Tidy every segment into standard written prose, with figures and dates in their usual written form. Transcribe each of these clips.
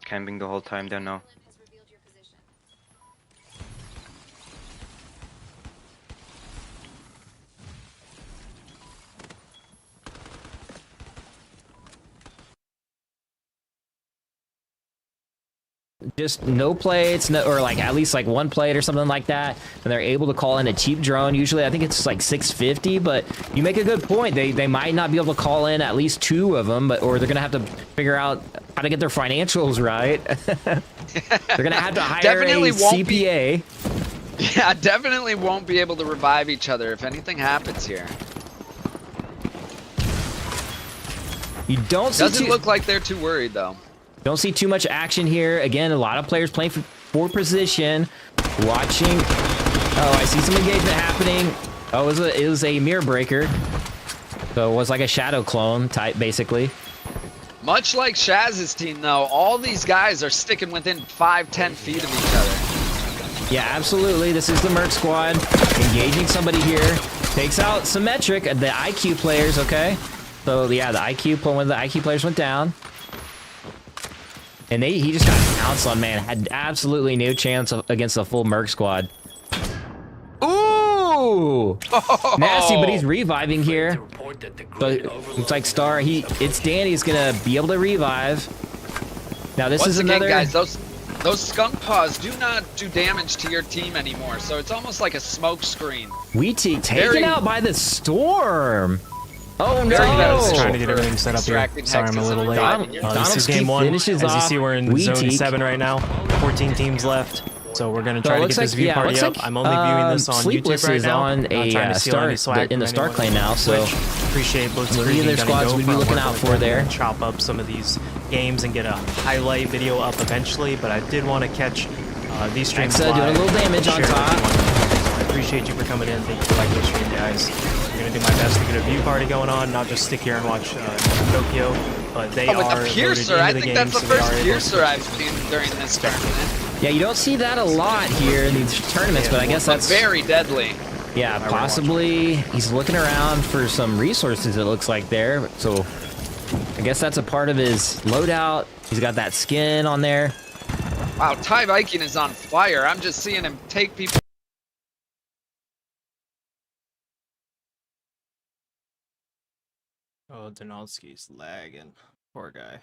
Camping the whole time, don't know. Just no plates, no, or like at least like one plate or something like that, and they're able to call in a cheap drone. Usually I think it's like 650, but you make a good point. They might not be able to call in at least 2 of them, but or they're gonna have to figure out how to get their financials right. They're gonna have to hire Definitely a CPA. Yeah, definitely won't be able to revive each other if anything happens here. You don't see Doesn't look like they're too worried though. Don't see too much action here. Again, a lot of players playing for position, watching. Oh, I see some engagement happening. Oh, it was a mirror breaker. So it was like a shadow clone type, basically. Much like Shaz's team, though, all these guys are sticking within 5-10 feet of each other. Yeah, absolutely. This is the Merc squad engaging somebody here. Takes out Symmetric, the IQ players. Okay, so yeah, one of the IQ players went down. And he just got pounced on, man. Had absolutely no chance against the full Merc squad. Ooh! Oh. Nasty, but he's reviving here. But looks like Star, it's Danny's gonna be able to revive. Now this is another... Once again, guys, those skunk paws do not do damage to your team anymore, so it's almost like a smoke screen. Taken out by the storm. Oh no! I was trying to get everything set up here. Sorry, I'm a little late. This is game 1. As you see, we're in zone 7 right now. 14 teams left. So we're gonna try to get this view party up. I'm only viewing this on YouTube right now. On a in the Star Claim now, so appreciate Blitzkrieg other squads we'd be looking out for there. Chop up some of these games and get a highlight video up eventually. But I did want to catch these streams live. Doing a little damage on top. I appreciate you for coming in. Thank you for liking the stream, guys. I'm gonna do my best to get a view party going on, not just stick here and watch Tokyo, but they are with the Piercer. I think that's the first Piercer I've seen during this tournament. Yeah, you don't see that a lot here in these tournaments, but I guess that's very deadly. Yeah, possibly he's looking around for some resources, it looks like there. So I guess that's a part of his loadout. He's got that skin on there. Wow, Ty Viking is on fire. I'm just seeing him take people. Oh, Donalski's lagging. Poor guy.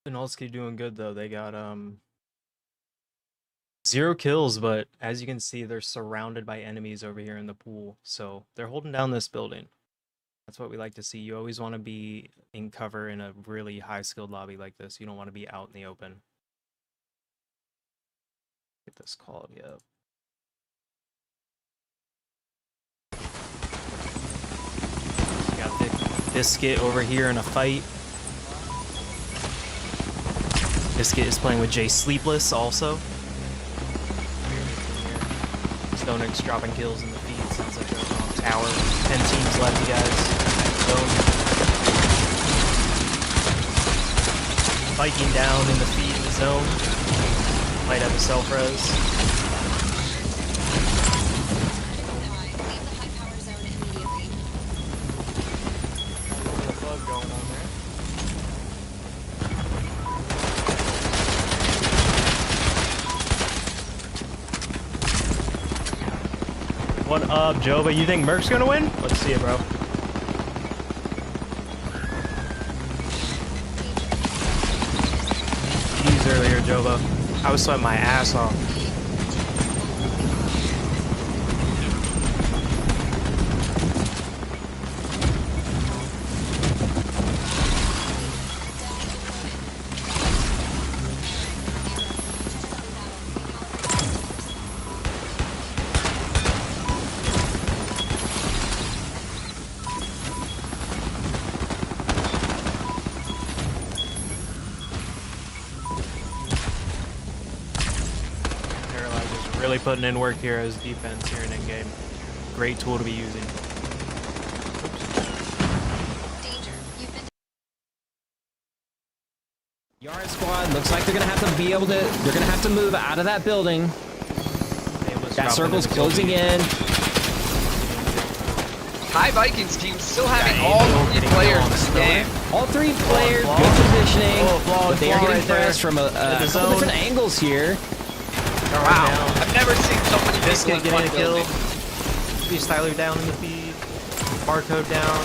Donalski doing good though. They got 0 kills, but as you can see, they're surrounded by enemies over here in the pool. So they're holding down this building. That's what we like to see. You always want to be in cover in a really high skilled lobby like this. You don't want to be out in the open. Get this quality up. Got Biscuit over here in a fight. Biscuit is playing with Jay Sleepless also. Stonix dropping kills in the feed. Sounds like they're on tower. 10 teams left, you guys. Zone. Viking down in the feed in the zone. Might have a self-res. What up, Joe? But you think Merc's gonna win? Let's see it, bro. Jeez, earlier, Jovo. I was sweating my ass off. Really putting in work here as defense here in in-game. Great tool to be using. Yard squad looks like they're gonna have to be able to. They're gonna have to move out of that building. That circle's closing in. High Vikings team still having Yeah, all Angel 3 getting players on the in the game. All 3 players, Flaw. good positioning, Oh, Flaw, but they are Flaw getting right there. pressed from a the couple zone. different angles here. Wow, Down. I've never seen so many people Biscuit in getting one a kill. building. Beast Tyler down in the feed. Barcode down.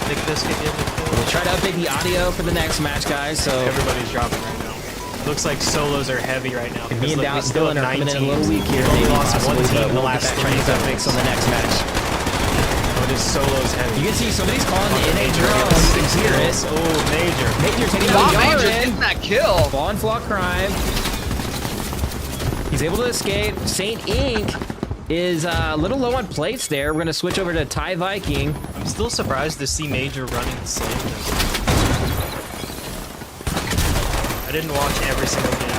Big Biscuit getting a kill. We'll try to update the audio for the next match, guys. So Everybody's dropping right now. Looks like solos are heavy right now. me and look, we still Dylan have are coming in a 19. little weak here. We've only Maybe lost one possibly, team but in the we'll get last that 3 Chinese zones. fix on the next match. Oh, this solo's heavy. You can see somebody's calling the NA drone. You can hear it. Oh, Major. Major taking Flaw out Major Yaren. getting that kill. Flaw and Flaw crime. He's able to escape. Saint Ink is a little low on plates there. We're going to switch over to Thai Viking. I'm still surprised to see Major running the same. I didn't watch every single game.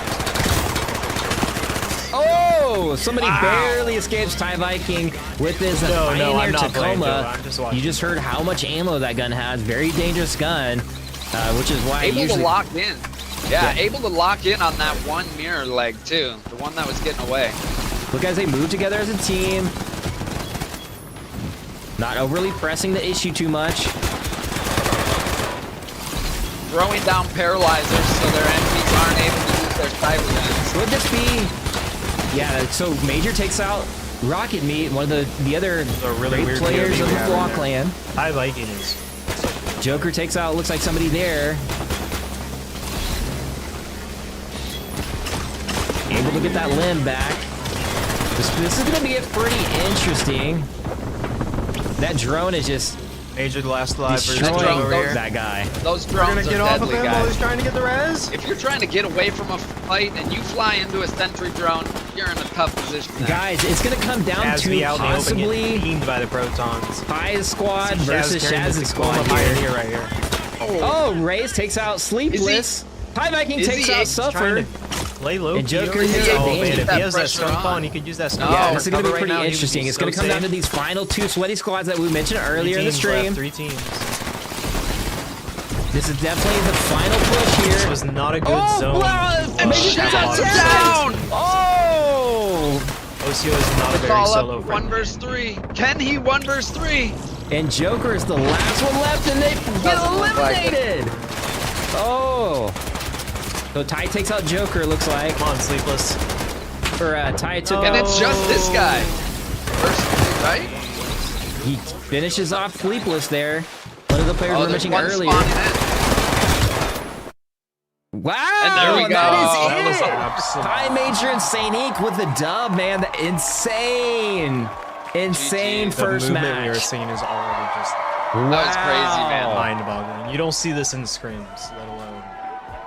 Oh, somebody barely escapes Thai Viking with his No, I'm Pioneer not playing, Joe. Tacoma. I'm just watching. You just heard how much ammo that gun has. Very dangerous gun, which is why Able usually to lock in. Yeah, able to lock in on that one mirror leg too. The one that was getting away. look as they move together as a team. Not overly pressing the issue too much. Throwing down paralyzers so their enemies aren't able to use their cyber guns. Would this be? Yeah. So Major takes out Rocket Meat, one of the other a really great weird players POV of we the have Flaw right there. clan. High Viking is. Joker takes out, looks like somebody there. Able to get that limb back. This is going to get pretty interesting. That drone is just Major the last alive version destroying over here. that guy. Those We're gonna drones get are off of deadly, him while he's guys. trying to get the res. If you're trying to get away from a fight and you fly into a sentry drone, you're in a tough position there. Guys, it's going to come down Shaz to be out in the open possibly getting beamed by the protons. Ty's squad See versus carrying Shaz's the squad Tacoma here. Pioneer right here. Oh, Raze takes out Sleepless. Ty Viking is takes he out trying Suffer. Lay low. And Joker is here. able Oh to man, keep if that he has that pressure stun fall on. and he could use that stun No. Yeah, fall this is for going to be cover pretty right now, he would interesting. be It's so going to come down to safe. these final 2 sweaty squads that we mentioned 3 earlier in the teams stream. left, 3 teams. This is definitely the final push here. This was not a good zone. And Major Shaz takes out is Shaz. down! Oh! Ocio is not a very Call solo up 1 friendly. versus 3. Can he 1 versus 3? And Joker is the last one left, and they get Doesn't look like it. eliminated. Oh! So Ty takes out Joker, it looks like. Come on, Sleepless. Or Ty took And out. it's just this guy. Versus 3, right? He finishes off Sleepless there. One of the players we were there's mentioning one earlier. spawning in. Wow! And there we go. That is it. absolute- Ty Major and Saint Ink with the dub, man. Insane GG. The first movement we were match. seeing is already just Wow. That was crazy, man. mind-boggling. You don't see this in scrims, let alone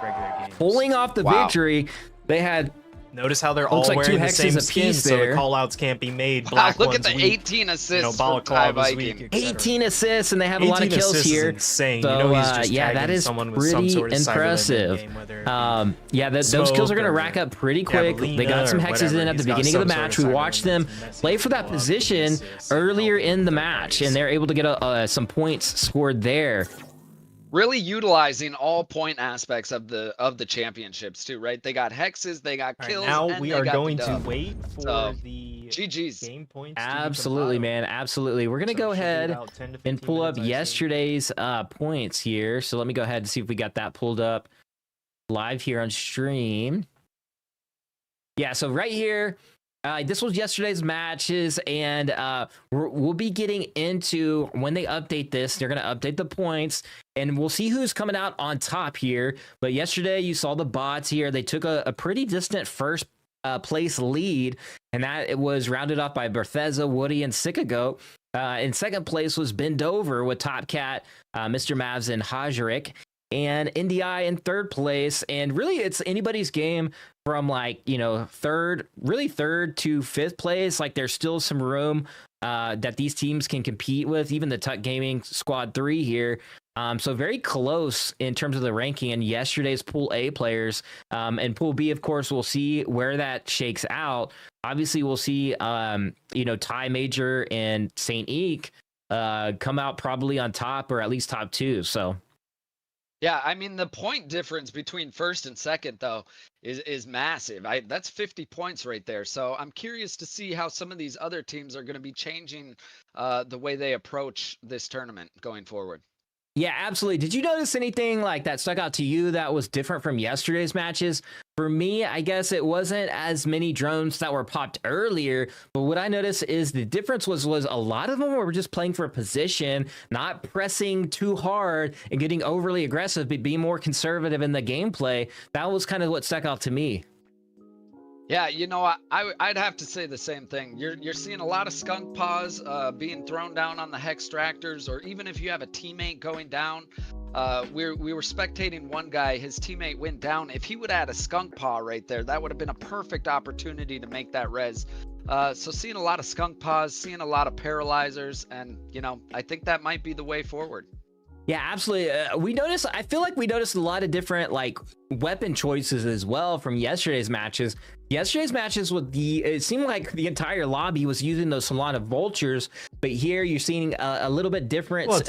regular games. Pulling off the Wow. victory, they had Notice how they're all Looks like wearing two the hexes same apiece skin, so the there. callouts can't be made. Wow, Black look at one's the weak. 18 assists You know, for Thai Balaclava's Viking. weak, etc. 18 assists, and they have a lot of 18 kills assists is here. insane. So, You know he's just yeah, that tagging is someone with some pretty sort of cyber limit impressive. game, whether it be Yeah, those kills are Smoke going to or rack up pretty quick. They Javelina got some or hexes whatever. in at the He's got beginning of the some match. sort We of watched cyber them limits, messy play for that pull-up, position assists, earlier in the helping match, plays. and they're able to get some points scored there. Really utilizing all point aspects of the championships too, right? They got hexes, they got All right, kills, now and we they are got going the to dub. wait for So, the GG's. game points. to be Absolutely, compiled. man. Absolutely. We're going to So go it should be ahead about 10 to and 15 pull up minutes, I assume. yesterday's points here. So let me go ahead and see if we got that pulled up live here on stream. Yeah, so right here, this was yesterday's matches, and we'll be getting into when they update this. They're going to update the points, and we'll see who's coming out on top here. But yesterday, you saw the bots here. They took a pretty distant first place lead, and that it was rounded off by Bertheza, Woody, and Sikago. In second place was Bendover with Top Cat, Mr. Mavs, and Hajarik. And NDI in third place. And really, it's anybody's game from third to fifth place. Like, there's still some room that these teams can compete with, even the Tuck Gaming Squad 3 here. So very close in terms of the ranking. And yesterday's Pool A players and Pool B, of course, we'll see where that shakes out. Obviously, we'll see, Ty Major and St. Eek come out probably on top, or at least top 2. So Yeah, I mean the point difference between first and second though is massive. That's 50 points right there. So I'm curious to see how some of these other teams are going to be changing the way they approach this tournament going forward. Yeah, absolutely. Did you notice anything like that stuck out to you that was different from yesterday's matches? For me, I guess it wasn't as many drones that were popped earlier, but what I noticed is the difference was a lot of them were just playing for a position, not pressing too hard and getting overly aggressive, but being more conservative in the gameplay. That was kind of what stuck out to me. Yeah, you know, I'd have to say the same thing. You're seeing a lot of skunk paws being thrown down on the hextractors, or even if you have a teammate going down. We were spectating one guy, his teammate went down. If he would add a skunk paw right there, that would have been a perfect opportunity to make that res. So seeing a lot of skunk paws, seeing a lot of paralyzers, and you know, I think that might be the way forward. Yeah, absolutely. I feel like we noticed a lot of different like weapon choices as well from yesterday's matches. Yesterday's matches it seemed like the entire lobby was using those Solana vultures, but here you're seeing a little bit different weapon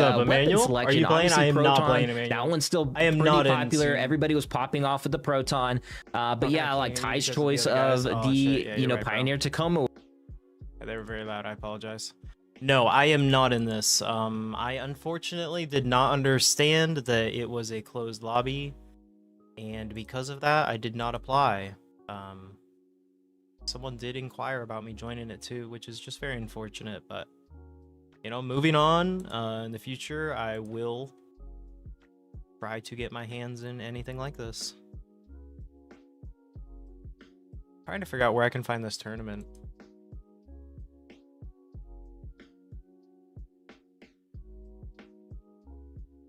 selection. Are you playing? I am not playing Emmanuel. That one's still I am pretty not popular. Everybody was popping off with the Proton. But yeah, like Ty's choice of the Pioneer bro. Tacoma. They were very loud. I apologize. No, I am not in this. I unfortunately did not understand that it was a closed lobby, and because of that, I did not apply. Someone did inquire about me joining it too, which is just very unfortunate, but you know, moving on, in the future, I will try to get my hands in anything like this. Trying to figure out where I can find this tournament.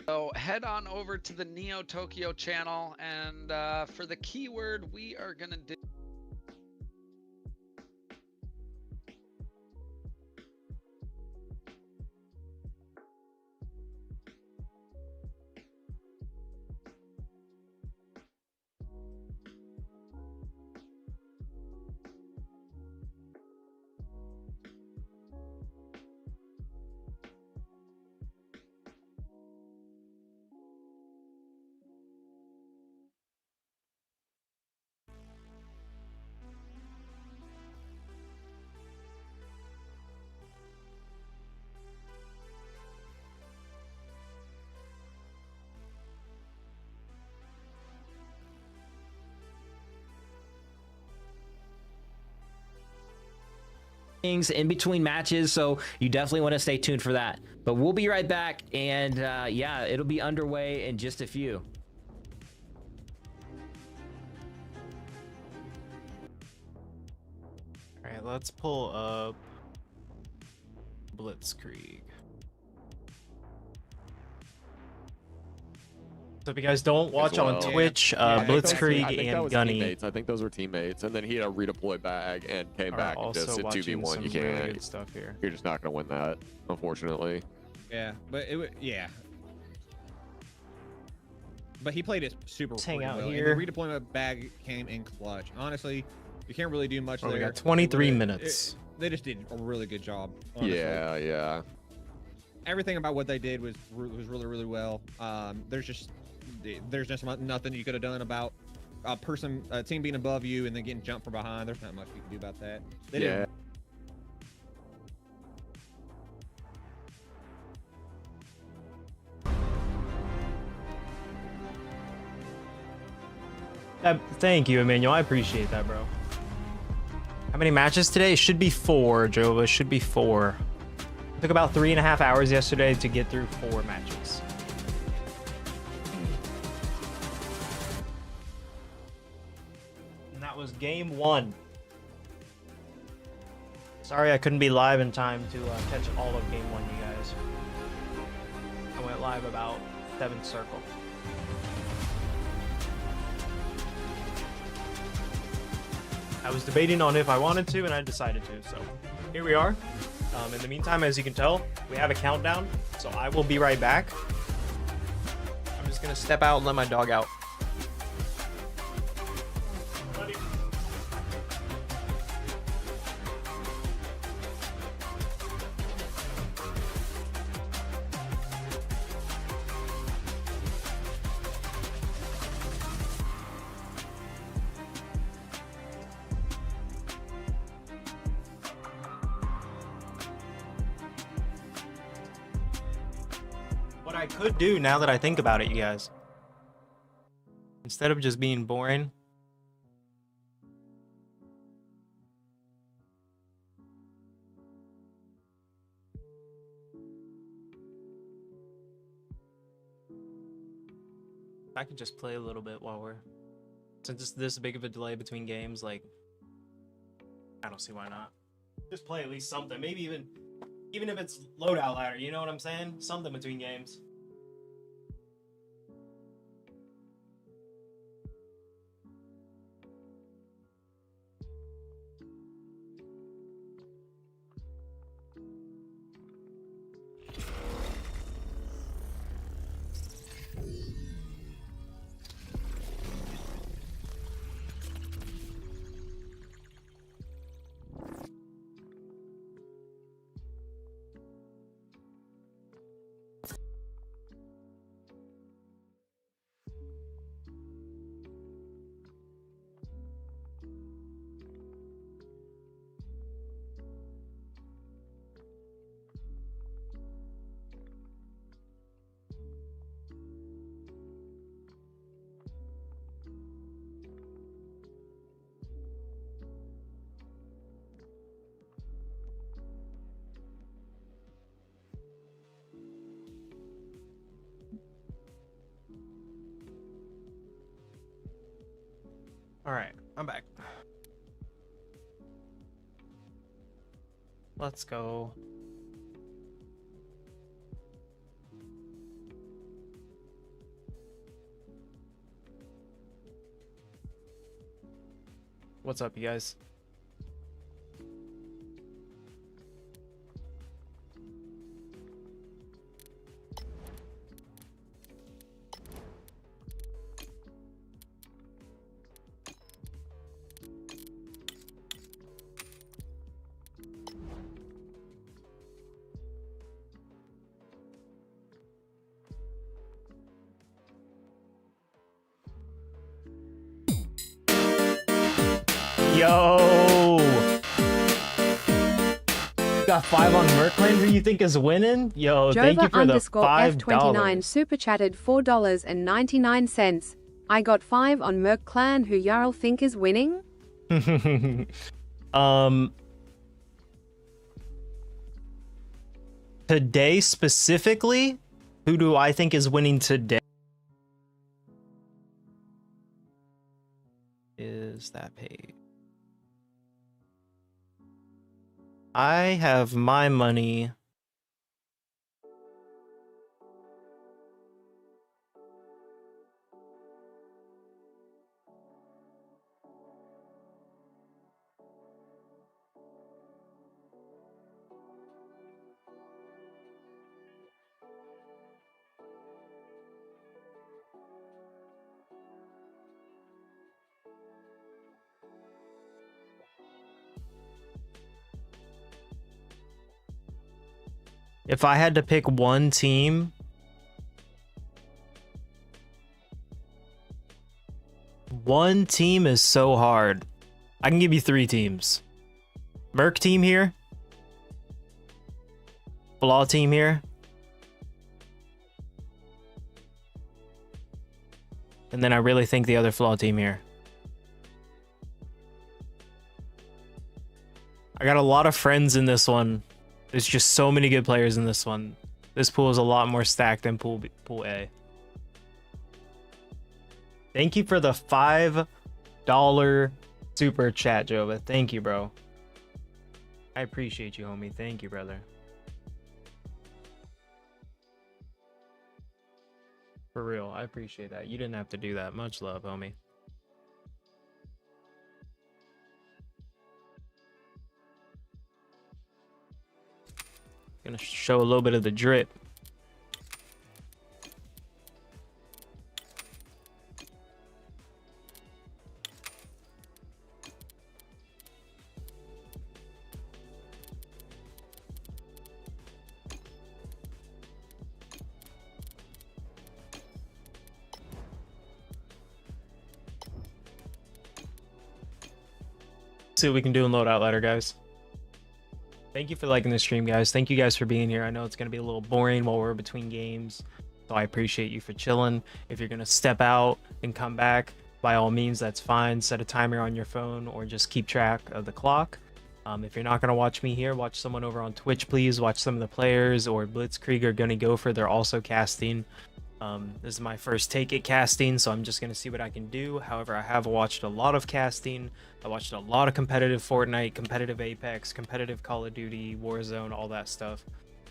So head on over to the Neo Tokyo channel, and for the keyword, we are gonna do. Things in between matches, so you definitely want to stay tuned for that. But we'll be right back, and yeah, it'll be underway in just a few. All right, let's pull up Blitzkrieg. So if you guys don't watch on Twitch, Blitzkrieg and Gunny. Teammates. I think those were teammates, and then he had a redeploy bag and came back and just at 2v1. You can't. Really good stuff here. You're just not gonna win that, unfortunately. Yeah, but but he played it super hang out well. here. And the redeployment bag came in clutch. Honestly, you can't really do much there. We got 23 minutes. They just did a really good job. Honestly. Yeah. Everything about what they did was really, really well. There's just nothing you could have done about a team being above you and then getting jumped from behind. There's not much you can do about that. They did. Thank you, Emmanuel. I appreciate that, bro. How many matches today? It should be 4, Jova. It should be 4. It took about 3.5 hours yesterday to get through 4 matches. And that was game 1. Sorry I couldn't be live in time to catch all of game 1, you guys. I went live about 7th circle. I was debating on if I wanted to, and I decided to, so here we are. In the meantime, as you can tell, we have a countdown, so I will be right back. I'm just gonna step out and let my dog out. I could do now that I think about it, you guys. Instead of just being boring. I could just play a little bit while we're... Since it's this big of a delay between games, like... I don't see why not. Just play at least something. Maybe even if it's loadout ladder, you know what I'm saying? Something between games. All right, I'm back. Let's go. What's up, you guys? Yo! Got 5 on Merkland. Who you think is winning? Yo, thank you for the $5. F29 super chatted $4.99. I got 5 on Merc Clan. Who y'all think is winning? Today specifically, who do I think is winning today? Is that page? I have my money. If I had to pick one team, one team is so hard. I can give you 3 teams. Merc team here. FLAW team here. And then I really think the other FLAW team here. I got a lot of friends in this one. There's just so many good players in this one. This pool is a lot more stacked than pool A. Thank you for the $5 super chat, Jova. Thank you, bro. I appreciate you, homie. Thank you, brother. For real, I appreciate that. You didn't have to do that. Much love, homie. Gonna show a little bit of the drip. See what we can do in loadout ladder, guys. Thank you for liking the stream, guys. Thank you guys for being here. I know it's going to be a little boring while we're between games. So I appreciate you for chilling. If you're gonna step out and come back, by all means, that's fine. Set a timer on your phone or just keep track of the clock. If you're not gonna watch me here, watch someone over on Twitch, please. Watch some of the players or Blitzkrieg or Gunny Gopher. They're also casting. This is my first take at casting, so I'm just gonna see what I can do. However, I have watched a lot of casting. I watched a lot of competitive Fortnite, competitive Apex, competitive Call of Duty, Warzone, all that stuff.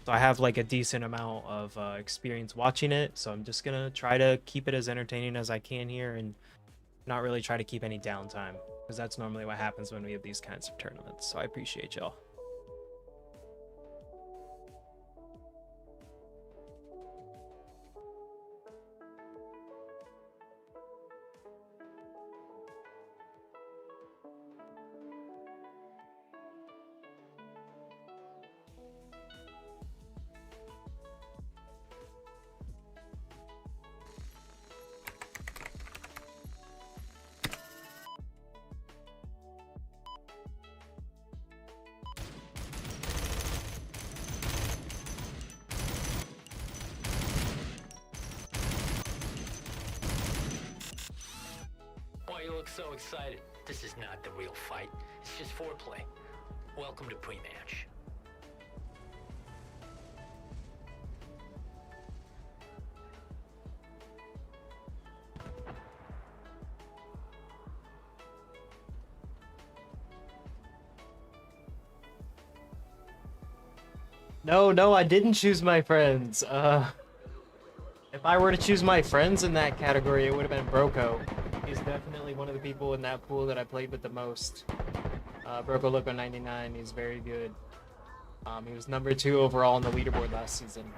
So I have like a decent amount of experience watching it. So I'm just gonna try to keep it as entertaining as I can here and not really try to keep any downtime, because that's normally what happens when we have these kinds of tournaments. So I appreciate y'all. Why you look so excited? This is not the real fight. It's just foreplay. Welcome to pre-match. No, I didn't choose my friends. If I were to choose my friends in that category, it would have been Broco. He's definitely one of the people in that pool that I played with the most. Broco Loco 99, he's very good. He was number 2 overall on the leaderboard last season.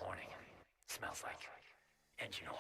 morning. Smells like engine oil.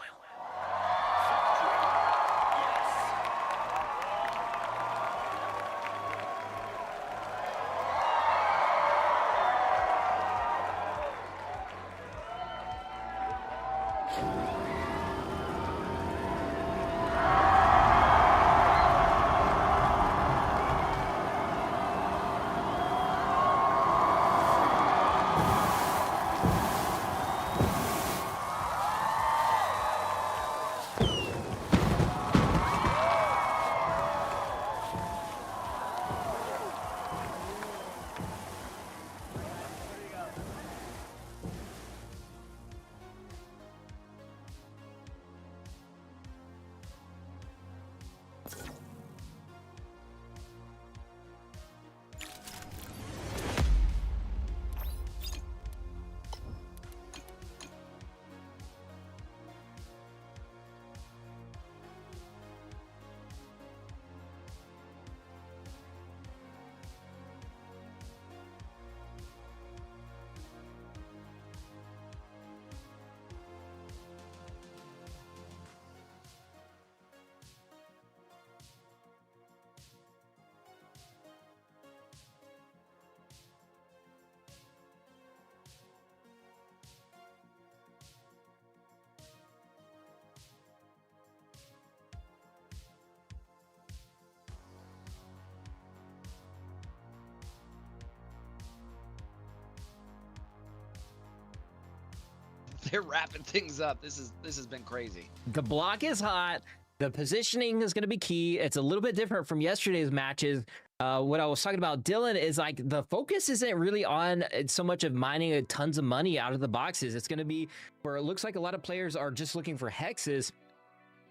They're wrapping things up. This has been crazy. The block is hot. The positioning is going to be key. It's a little bit different from yesterday's matches. What I was talking about, Dylan, is like the focus isn't really on so much of mining tons of money out of the boxes. It's going to be where it looks like a lot of players are just looking for hexes,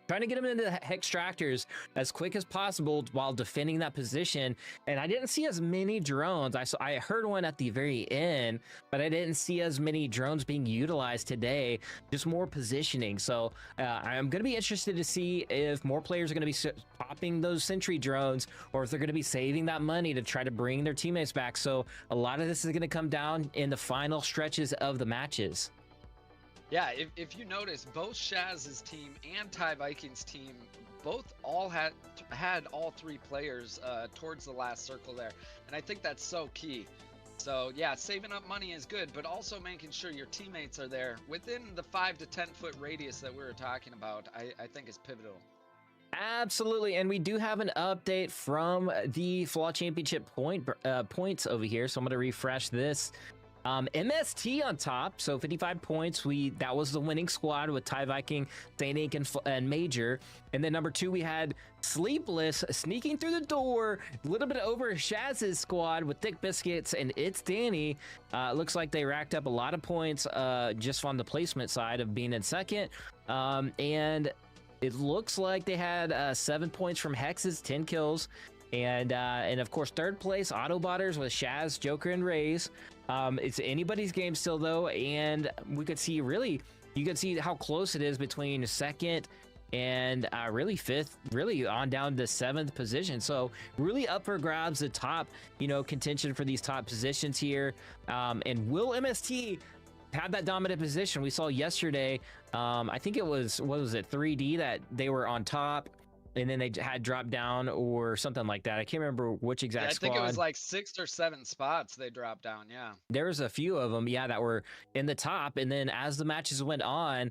trying to get them into the extractors as quick as possible while defending that position. And I didn't see as many drones. I heard one at the very end, but I didn't see as many drones being utilized today, just more positioning. So I'm going to be interested to see if more players are going to be popping those sentry drones, or if they're going to be saving that money to try to bring their teammates back. So a lot of this is going to come down in the final stretches of the matches. Yeah, if you notice, both Shaz's team and Ty Vikings team both all had all three players towards the last circle there, and I think that's so key. So yeah, saving up money is good, but also making sure your teammates are there within the 5 to 10 foot radius that we were talking about, I think is pivotal. Absolutely, and we do have an update from the FLAW Championship points over here, so I'm going to refresh this. MST on top, so 55 points. That was the winning squad with Ty Viking, Saint Ink, and Major. And then number 2, we had Sleepless sneaking through the door, a little bit over Shaz's squad with Thick Biscuits and It's Danny. Looks like they racked up a lot of points just on the placement side of being in second. And it looks like they had 7 points from Hexes, 10 kills. And of course, third place, Autobotters with Shaz, Joker, and Raze. It's anybody's game still, though, and we could see you could see how close it is between second and really fifth, really on down to 7th position. So really up for grabs, the top, contention for these top positions here. And will MST have that dominant position? We saw yesterday, I think it was, what was it, 3D that they were on top, and then they had dropped down or something like that. I can't remember which exact squad. I think it was like 6 or 7 spots they dropped down, yeah. There was a few of them, that were in the top, and then as the matches went on,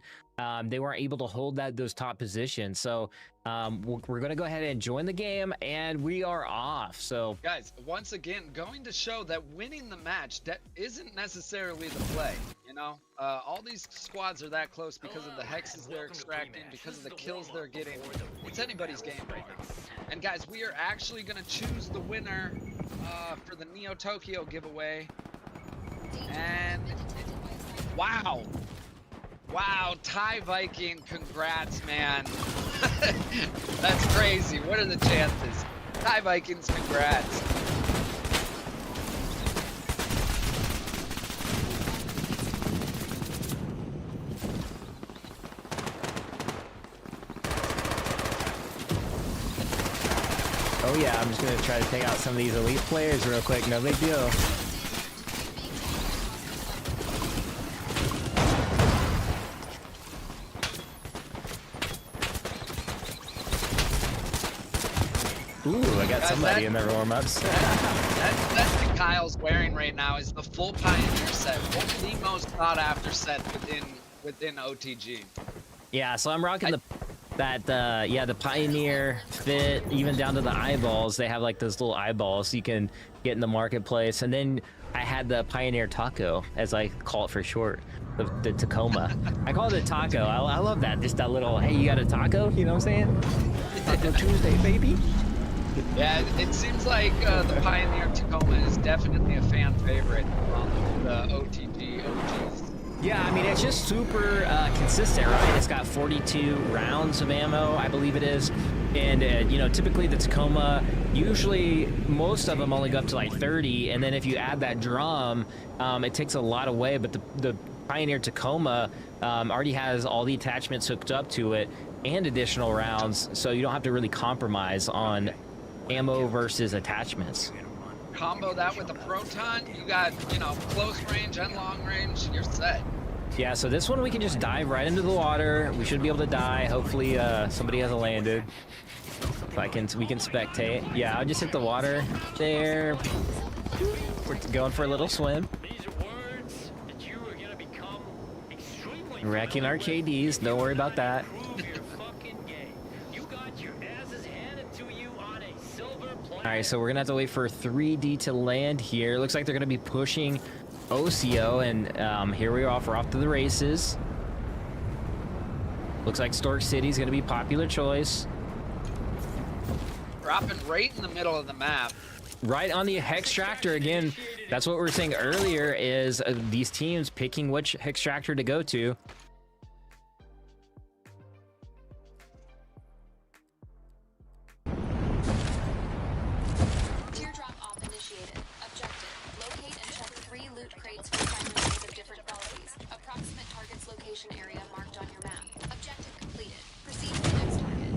they weren't able to hold those top positions. So we're going to go ahead and join the game, and we are off. So guys, once again, going to show that winning the match, that isn't necessarily the play. All these squads are that close because of the hexes they're extracting, because of the kills they're getting. It's anybody's game right now. And guys, we are actually going to choose the winner for the Neo Tokyo giveaway. And wow, Ty Viking, congrats, man. That's crazy. What are the chances? Ty Vikings, congrats. oh yeah, I'm just gonna try to take out some of these elite players real quick. No big deal. Ooh, I got Guys, somebody in their warm-ups. That Kyle's wearing right now is the full Pioneer set. The most sought after set within OTG. Yeah, so I'm rocking the Pioneer fit, even down to the eyeballs. They have like those little eyeballs you can get in the marketplace. And then I had the Pioneer Taco, as I call it for short, the Tacoma. I call it a taco. I love that. Just that little, hey, you got a taco? You know what I'm saying? Taco Tuesday, baby. Yeah, it seems like the Pioneer Tacoma is definitely a fan favorite among the OTG OGs. Yeah, I mean, it's just super consistent, right? It's got 42 rounds of ammo, I believe it is. And, you know, typically the Tacoma, usually most of them only go up to like 30. And then if you add that drum, it takes a lot away. But the Pioneer Tacoma already has all the attachments hooked up to it and additional rounds. So you don't have to really compromise on ammo versus attachments. Combo that with a proton, you got, you know, close range and long range, you're set. Yeah, so this one we can just dive right into the water. We should be able to die. Hopefully somebody hasn't landed. If we can spectate. Yeah, I'll just hit the water there. We're going for a little swim. Wrecking our KDs, don't worry about that. Alright, so we're gonna have to wait for 3D to land here. Looks like they're gonna be pushing OCO, and here we are, we're off to the races. Looks like Stork City's gonna be popular choice. Dropping right in the middle of the map. Right on the Hextractor again. That's what we were saying earlier, is these teams picking which Hextractor to go to. Area marked on your map. Objective completed. Proceed to the next target.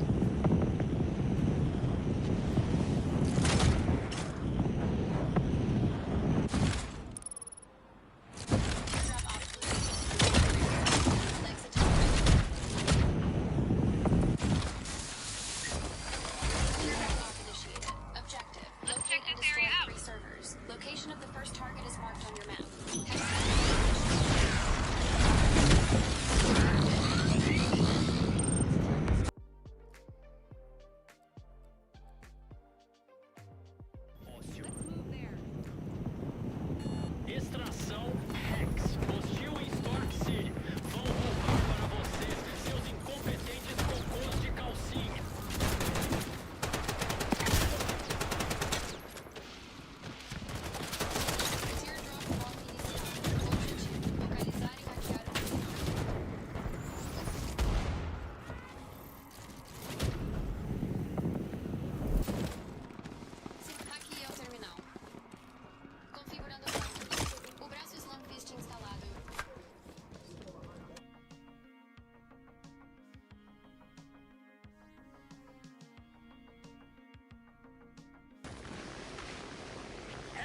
Teardrop off initiated. Objective. Locate and destroy 3 servers. Location of the first target is marked on your map. Extração Hex. Hostil em Stork City. Vão roubar para vocês, seus incompetentes cocôs de calcinha. Aqui é o terminal. Configurando o braço Slumfist instalado.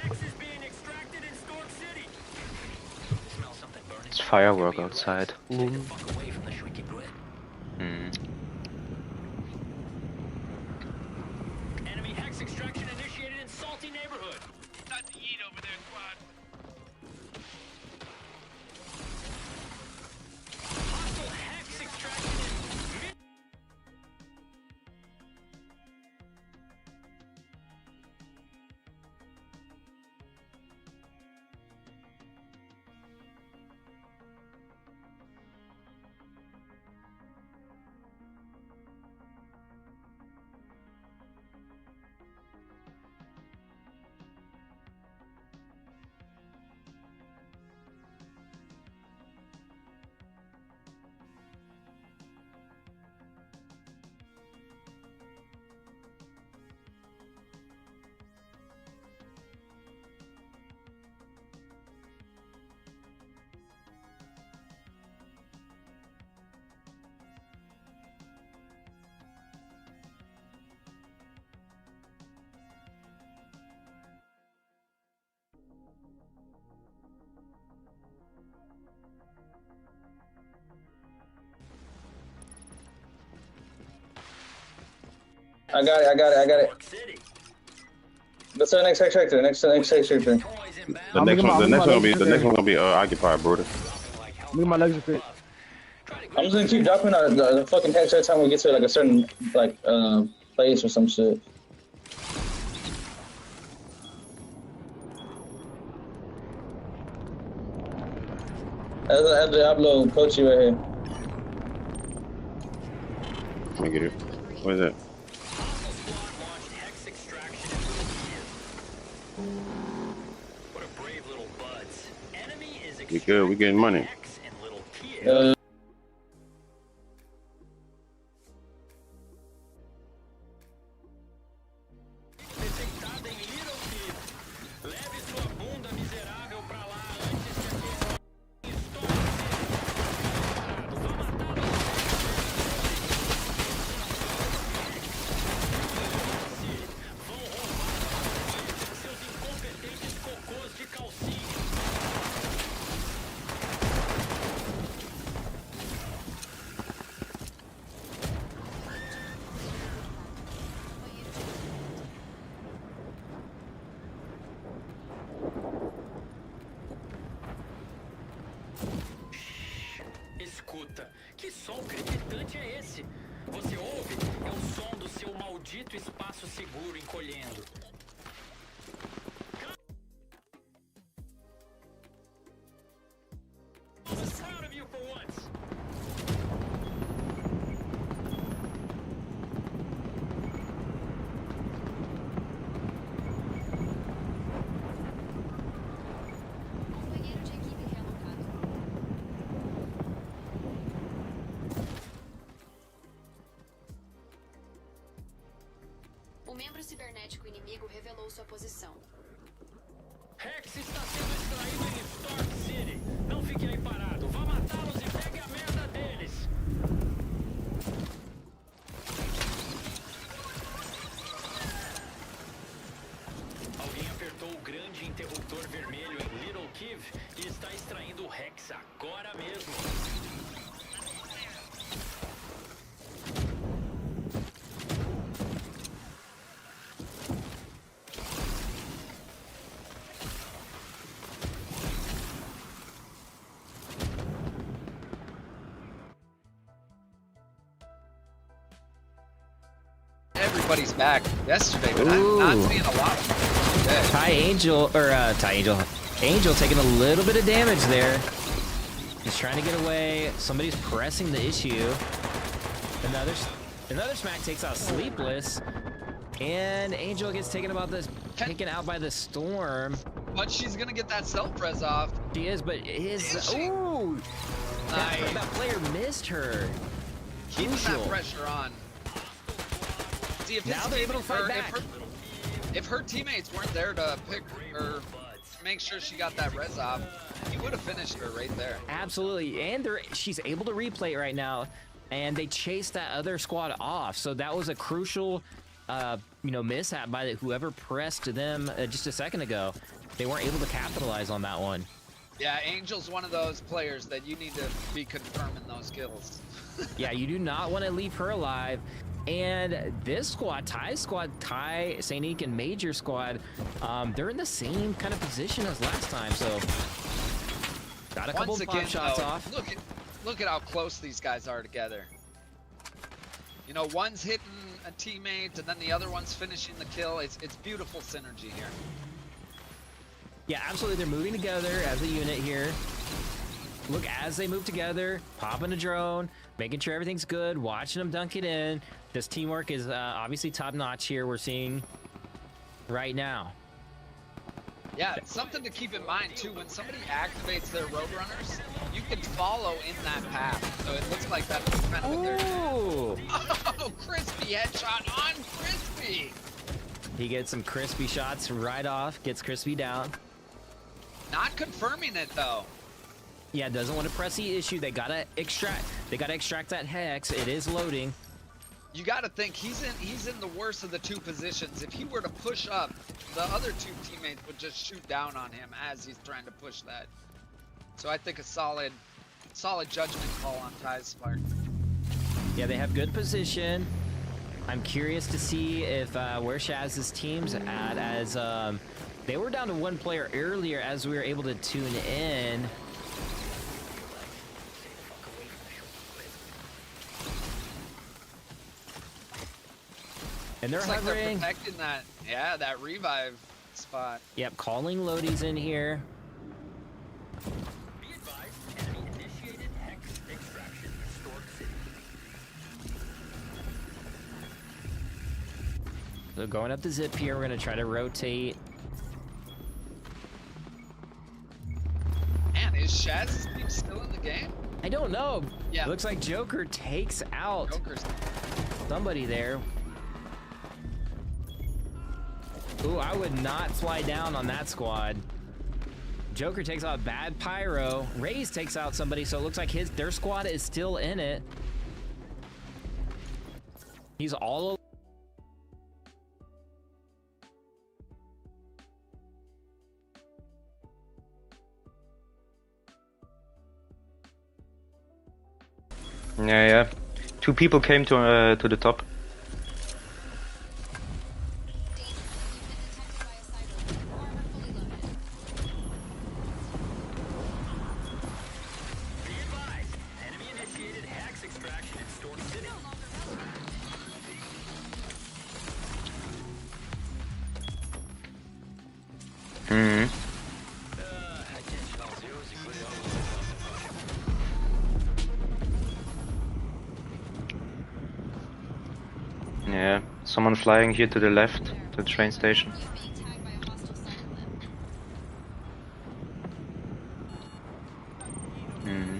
Hex is being extracted in Stork City. Smell something burning. It's firework outside. Stay the fuck away from the shrieking grid. Enemy Hex extraction initiated in Salty neighborhood. Time to eat over there, squad. Hostile Hex extraction in I got it. City. Let's the next extractor. Next extractor. The next one gonna be occupied, brother. Look at my legs fit. I'm just gonna keep dropping the fucking hex every time we get to like a certain place or some shit. That's Diablo Kochi right here. Let me get it. What is that? We good. We getting money. Escuta, que som crepitante é esse? Você ouve? É o som do seu maldito espaço seguro encolhendo. Proud of you for once. O membro cibernético inimigo revelou sua posição. Rex está sendo extraído em Storm City. Não fique aí parado. Vá matá-los e pegue a merda deles. Alguém apertou o grande interruptor vermelho em Little Kiev e está extraindo o Rex agora mesmo. Everybody's back yesterday, but I'm not seeing a lot of them. Angel taking a little bit of damage there. He's trying to get away. Somebody's pressing the issue. Another smack takes out Sleepless. And Angel gets taken out by the storm. But she's gonna get that self-res off. She is, but ooh! Nice. That player missed her. Keeping that pressure on. See, if now they're able to fight back. If her teammates weren't there to pick her, make sure she got that res off, he would have finished her right there. Absolutely, and she's able to replay it right now, and they chased that other squad off. So that was a crucial, mishap by whoever pressed them just a second ago. They weren't able to capitalize on that one. Yeah, Angel's one of those players that you need to be confirming those kills. Yeah, you do not want to leave her alive. And this squad, Ty, St. Ink, and Major squad, they're in the same kind of position as last time, so got a couple of pop shots off. Look at how close these guys are together. You know, one's hitting a teammate, and then the other one's finishing the kill. It's beautiful synergy here. Yeah, absolutely. They're moving together as a unit here. Look, as they move together, popping a drone, making sure everything's good, watching them dunk it in. This teamwork is obviously top-notch here, we're seeing right now. Yeah, it's something to keep in mind, too. When somebody activates their Roadrunners, you can follow in that path. So it looks like that's kind of what they're doing. Oh, Crispy headshot on Crispy! He gets some Crispy shots right off, gets Crispy down. Not confirming it, though. Yeah, doesn't want to press the issue. They gotta extract that hex. It is loading. You gotta think he's in the worst of the two positions. If he were to push up, the other two teammates would just shoot down on him as he's trying to push that. So I think a solid judgment call on Ty's part. Yeah, they have good position. I'm curious to see if where Shaz's team's at, as they were down to one player earlier as we were able to tune in. And they're Looks like they're hovering. protecting that, yeah, that revive spot. Yep, calling Lodi's in here. Be advised, enemy initiated hex extraction in Stork City. So going up the zip here, we're gonna try to rotate. Man, is Shaz's team still in the game? I don't know. Yeah. Looks like Joker takes out Joker's. somebody there. Ooh, I would not fly down on that squad. Joker takes out Bad Pyro. Raze takes out somebody, so it looks like their squad is still in it. He's all Yeah. 2 people came to the top. Be advised, enemy initiated hex extraction in Stork City. Hmm. Yeah, someone flying here to the left, to the train station. Hmm.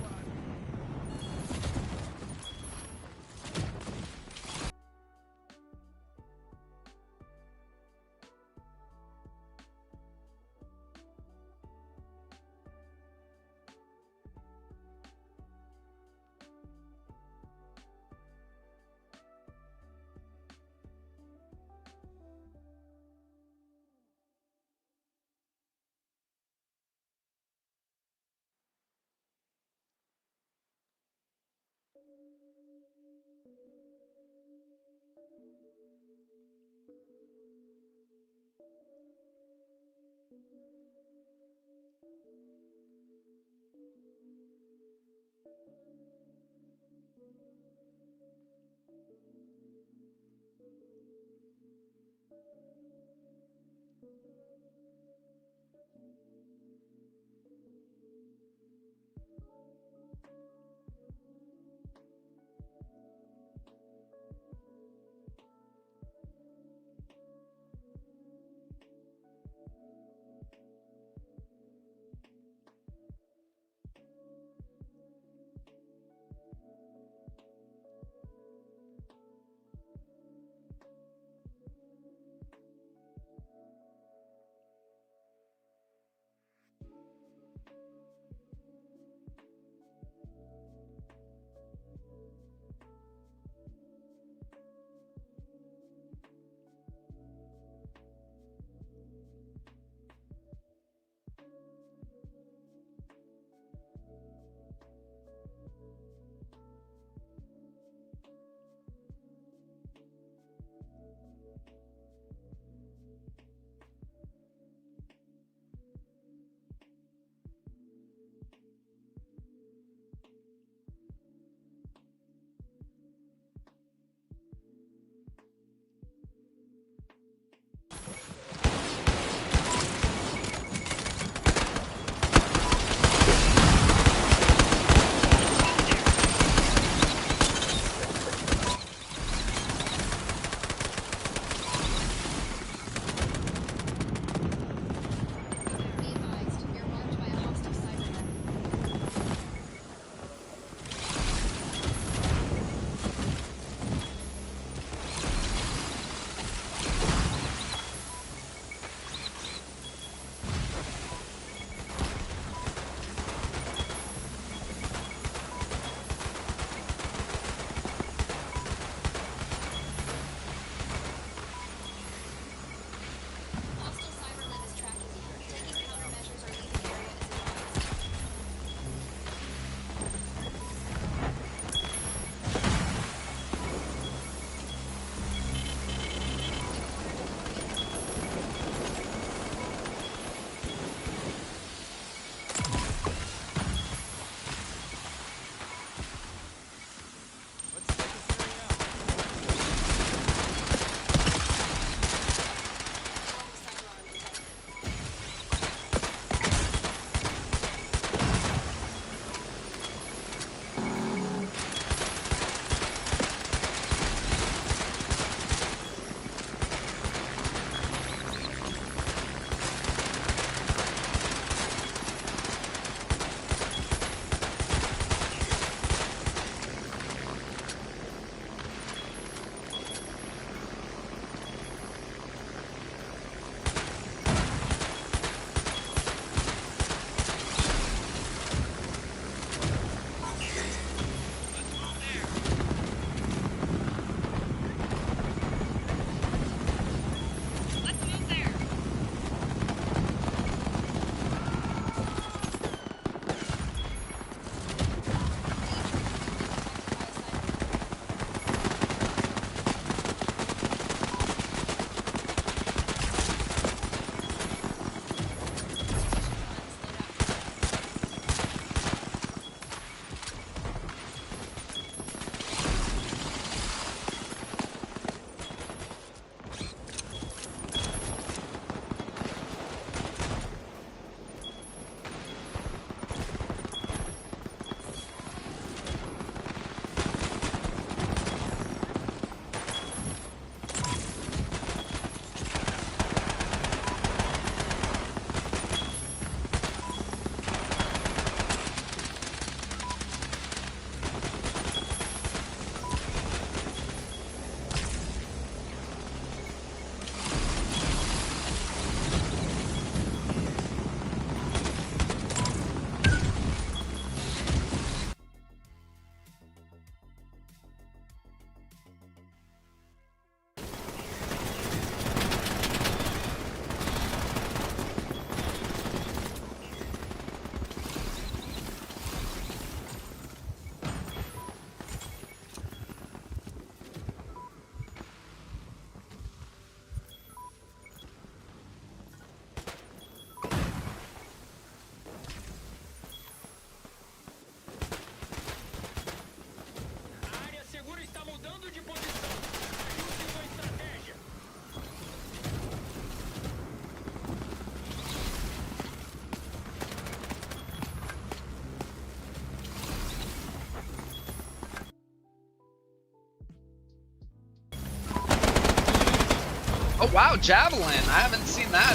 Oh wow, Javelin. I haven't seen that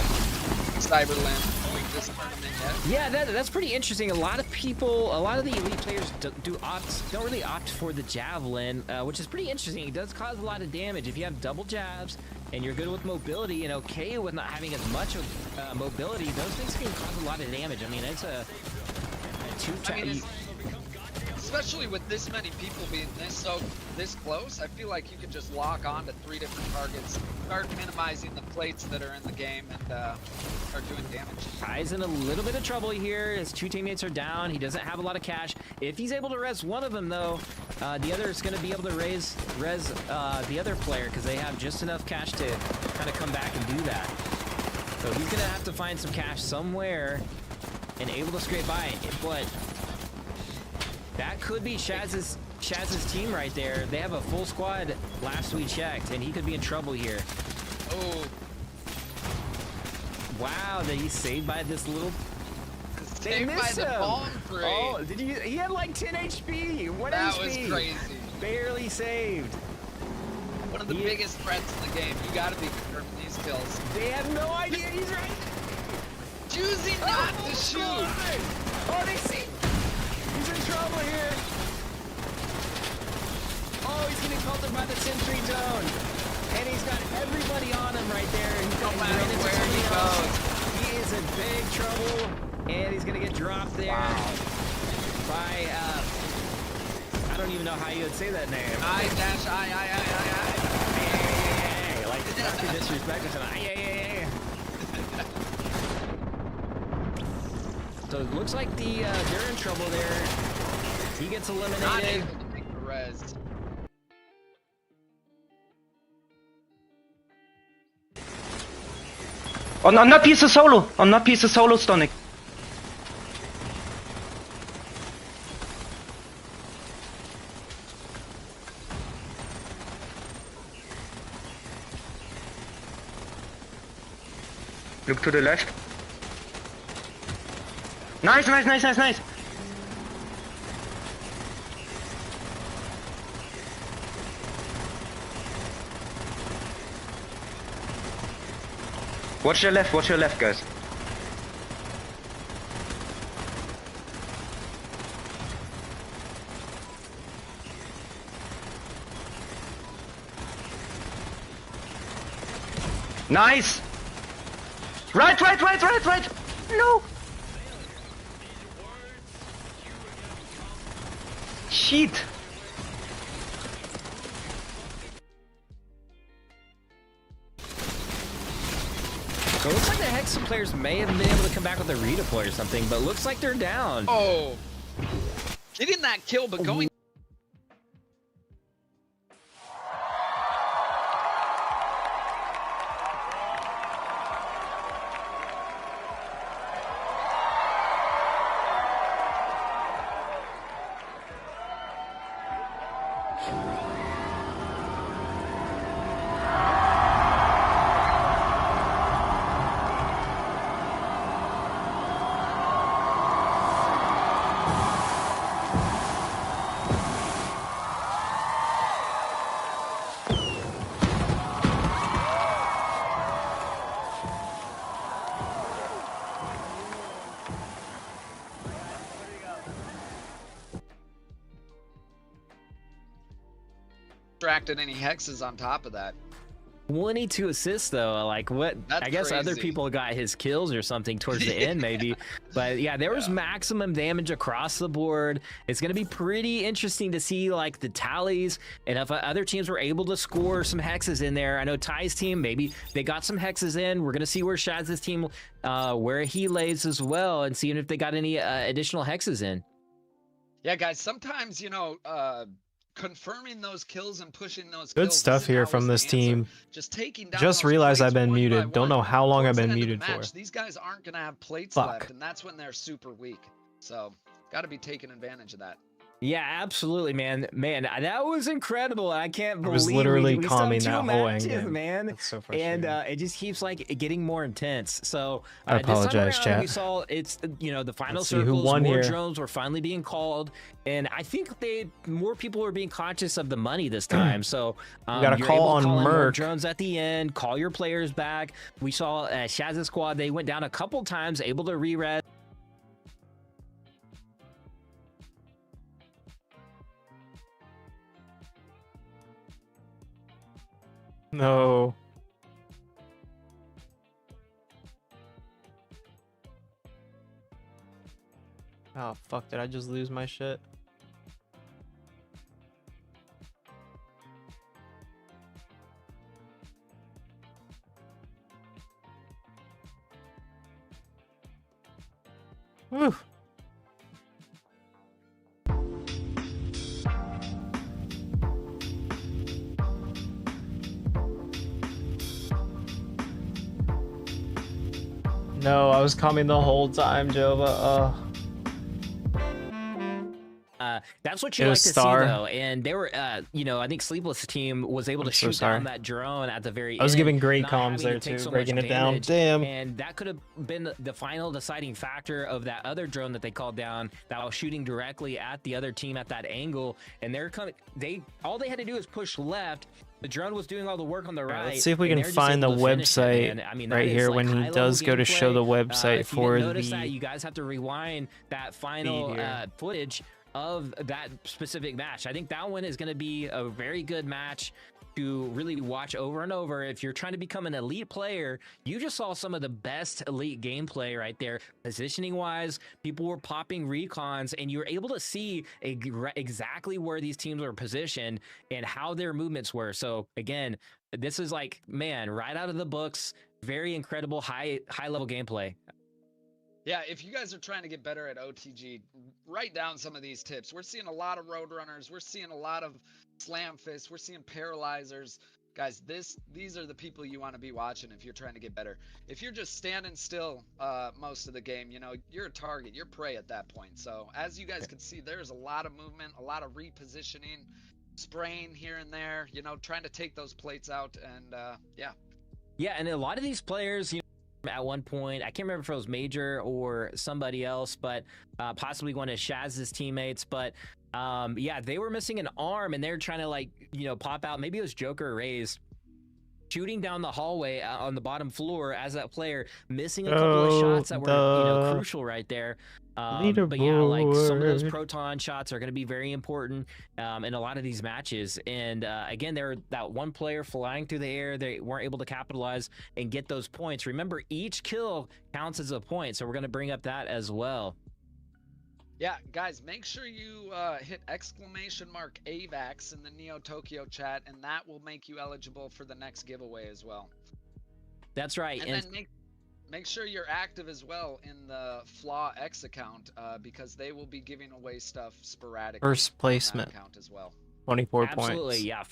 Cyberland this tournament yet. Yeah, that's pretty interesting. A lot of people, a lot of the elite players don't really opt for the Javelin, which is pretty interesting. It does cause a lot of damage. If you have double jabs and you're good with mobility and okay with not having as much mobility, those things can cause a lot of damage. I mean, it's a especially with this many people being this close, I feel like you could just lock on to 3 different targets, start minimizing the plates that are in the game, and start doing damage. Ty's in a little bit of trouble here. His 2 teammates are down. He doesn't have a lot of cash. If he's able to res one of them, though, the other is going to be able to res the other player because they have just enough cash to kind of come back and do that. So he's going to have to find some cash somewhere and able to scrape by. But that could be Shaz's team right there. They have a full squad last we checked, and he could be in trouble here. Oh. Wow, that he's saved by this little... Saved by the bomb tree. Oh, did you... He had like 10 HP. 1 that HP. Was crazy. Barely saved. One of the biggest threats in the game. You gotta be confirming these kills. They have no idea he's right. Choosing not to shoot. Oh, they see... He's in trouble here. Oh, he's getting pelted by the sentry zone. And he's got everybody on him right there. He's no matter where he goes. He is in big trouble. And he's going to get dropped there. Wow. By, I don't even know how you would say that name. I. Like, it's not too disrespectful. So it looks like they're in trouble there. He gets eliminated. Not able to make the res. On that piece of solo. On that piece of solo, Stonic. Look to the left. Nice. Watch your left, guys. Nice! Right! No! Shit! So it looks like the Hexen players may have been able to come back with a redeploy or something, but looks like they're down. Oh! Getting that kill, but going... Extracted any hexes on top of that. 22 assists though, like what? That's I guess crazy. other people got his kills or something towards the end maybe, but yeah, there was maximum damage across the board. It's gonna be pretty interesting to see like the tallies and if other teams were able to score some hexes in there. I know Ty's team, maybe they got some hexes in. We're gonna see where Shaz's team, where he lays as well, and seeing if they got any additional hexes in. Yeah, guys, sometimes, you know, confirming those kills and pushing those good kills stuff here from this team. Just taking down just those realized plates I've been one by muted. Don't one. know how long I've Towards the been end of the muted for. match, these guys aren't gonna have plates Fuck. left, and that's when they're super weak. So got to be taking advantage of that. Yeah, absolutely, man. Man, that was incredible. I can't believe I was literally we calming still have that two whole matches, endgame. man. That's so And frustrating. it just keeps like getting more intense. So I this time apologize, around, we chat. saw it's the final Let's see who circles. won More here. drones were finally being called, and I think more people were being conscious of the money this time. So We got a you're call able to on call in more Merc. drones at the end. Call your players back. We saw Shaz's squad. They went down a couple times, able to re-res. No. Oh, fuck. Did I just lose my shit? Whew. No, I was coming the whole time, Jova. That's what you It like was to Star. see, though. And they were, I think Sleepless team was able to so shoot sorry. down that drone at the very I was end, giving great not comms having there to take too, so breaking much it down. damage. Damn. And that could have been the final deciding factor of that other drone that they called down that was shooting directly at the other team at that angle. And they're coming. All they had to do is push left. The drone was doing all the work on the right. Let's see if we and can they're just find the able to finish it, website man. I mean, right that is, here like, when he high-level does go to show the gameplay. website If you for didn't notice the that, you guys have to rewind that final here. footage of that specific match. I think that one is going to be a very good match to really watch over and over. If you're trying to become an elite player, you just saw some of the best elite gameplay right there. Positioning wise, people were popping recons, and you were able to see exactly where these teams were positioned and how their movements were. So again, this is like, man, right out of the books. Very incredible high level gameplay. Yeah, if you guys are trying to get better at OTG, write down some of these tips. We're seeing a lot of Roadrunners. We're seeing a lot of Slam Fists. We're seeing Paralyzers. Guys, these are the people you want to be watching if you're trying to get better. If you're just standing still most of the game, you're a target. You're prey at that point. So as you guys can see, there's a lot of movement, a lot of repositioning, spraying here and there, trying to take those plates out. And yeah. Yeah, and a lot of these players, at one point, I can't remember if it was Major or somebody else, but possibly one of Shaz's teammates, but yeah, they were missing an arm, and they're trying to pop out. Maybe it was Joker or Raze shooting down the hallway on the bottom floor as that player, missing a couple of shots that were crucial right there. But yeah, like some of those proton shots are going to be very important in a lot of these matches. And again, there were that one player flying through the air. They weren't able to capitalize and get those points. Remember, each kill counts as a point, so we're going to bring up that as well. Yeah, guys, make sure you hit !AVAX in the Neo Tokyo chat, and that will make you eligible for the next giveaway as well. That's right. And then make sure you're active as well in the FLAW X account because they will be giving away stuff sporadically. First placement account as well. 24 Absolutely, points. yeah.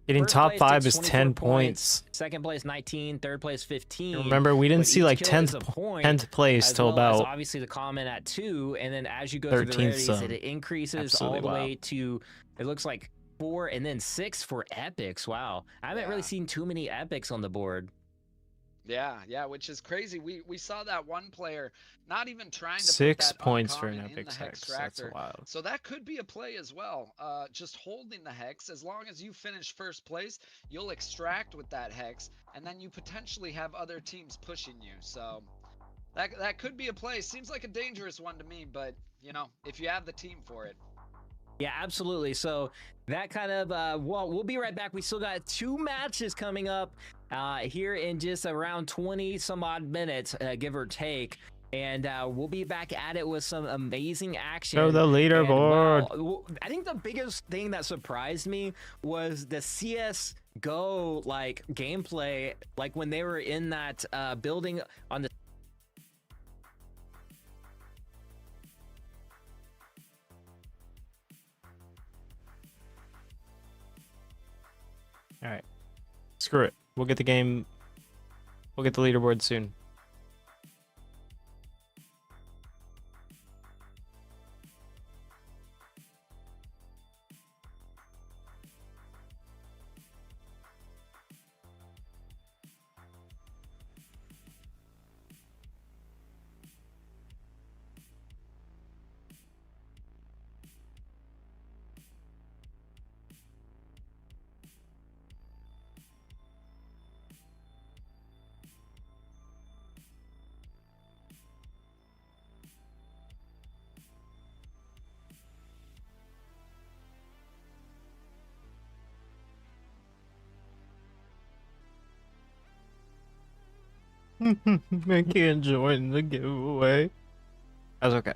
Getting First top place 5 takes is 24 10 points. Second place 19, third place 15. Remember, we didn't but see each like kill 10th is a point, 10th place as till well as about obviously the comment at 2, and then as you go 13th through the rarities, some. it increases Absolutely all the wow. way to, it looks like 4 and then 6 for epics. Wow, I haven't really seen too many epics on the board. Yeah, which is crazy. We saw that one player not even trying to 6 put that points for an uncommon in epic the hex. Hextractor. That's wild. So that could be a play as well. Just holding the hex, as long as you finish first place, you'll extract with that hex, and then you potentially have other teams pushing you. So that could be a play. Seems like a dangerous one to me, but if you have the team for it. Yeah, absolutely. So that kind of, well, we'll be right back. We still got 2 matches coming up here in just around 20 some odd minutes, give or take. And we'll be back at it with some amazing action. Show the leaderboard. Well, I think the biggest thing that surprised me was the CSGO like gameplay, like when they were in that building on the All right. Screw it. We'll get the game. We'll get the leaderboard soon. I can't join the giveaway. That's okay.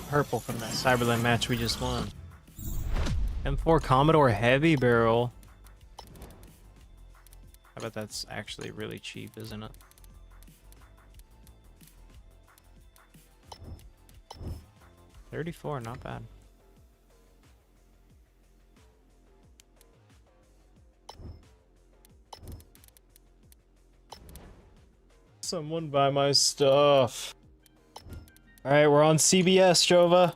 Purple from that Cyberland match we just won. M4 Commodore Heavy Barrel. I bet that's actually really cheap, isn't it? $34, not bad. Someone buy my stuff. Alright, we're on CBS, Jova.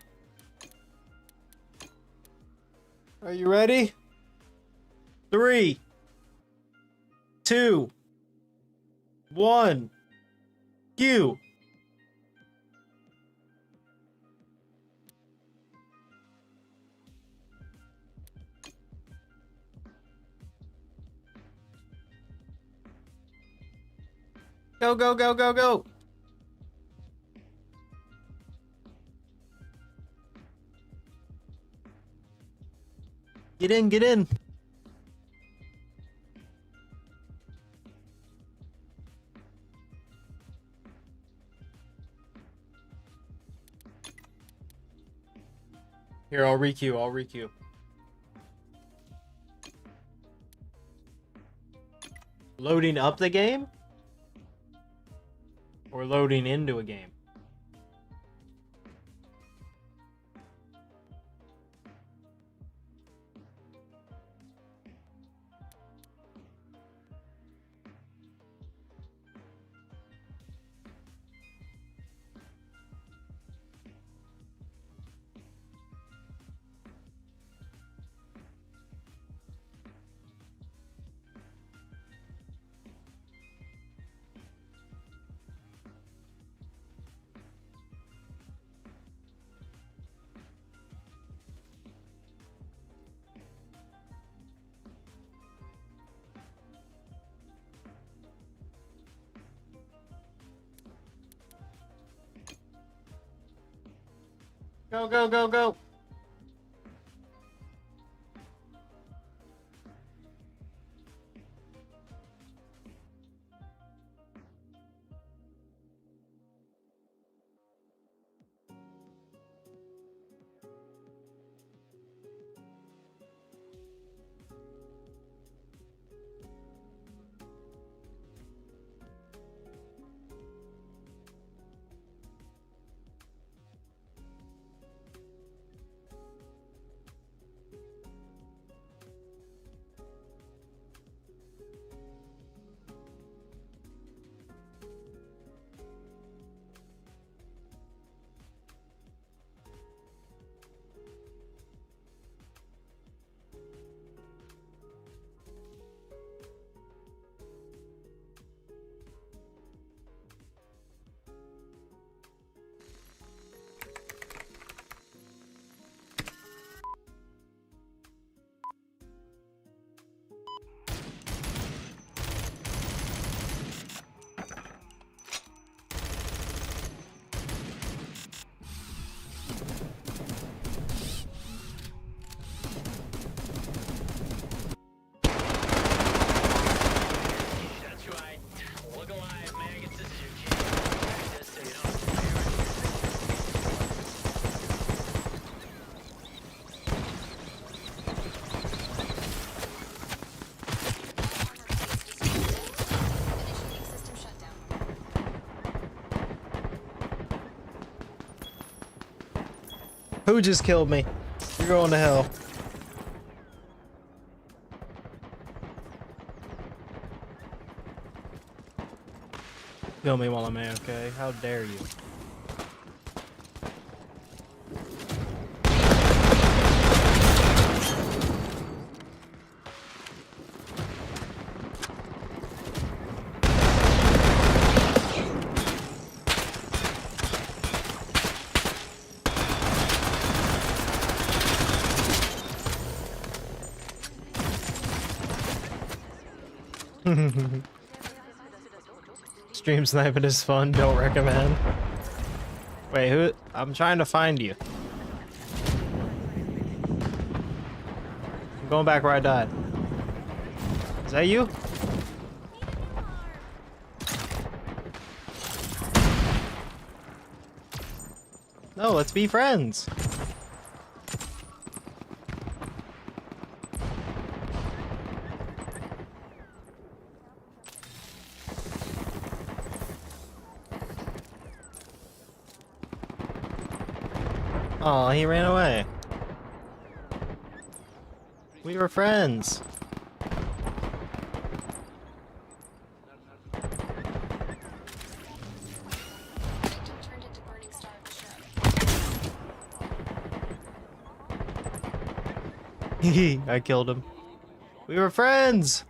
Are you ready? 3, 2, 1. Cue. Go, go, go, go, go. Get in, get in. Here, I'll requeue, I'll requeue. Loading up the game? Or loading into a game? Go, go, go, go. Who just killed me? You're going to hell. Kill me while I'm AFK. How dare you? Stream sniping is fun, don't recommend. Wait, who? I'm trying to find you. I'm going back where I died. Is that you? No, let's be friends. Oh, he ran away. We were friends. Victim turned into burning star of the ship. Hehe, I killed him. We were friends!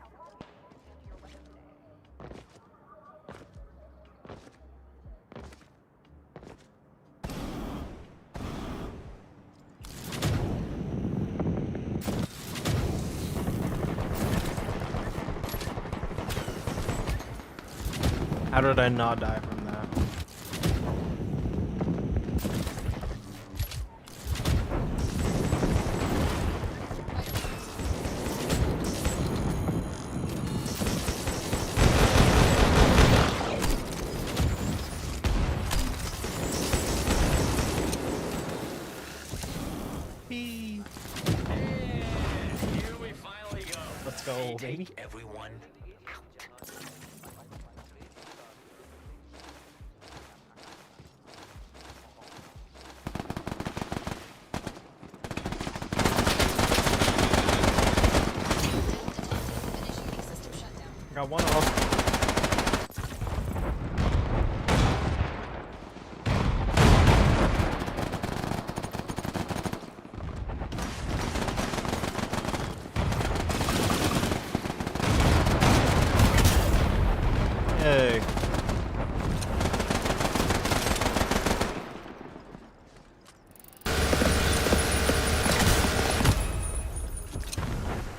How did I not die from that? Whee! Here we finally go. Let's go, baby. Everyone. Initiating system shutdown. Got one off. Yay.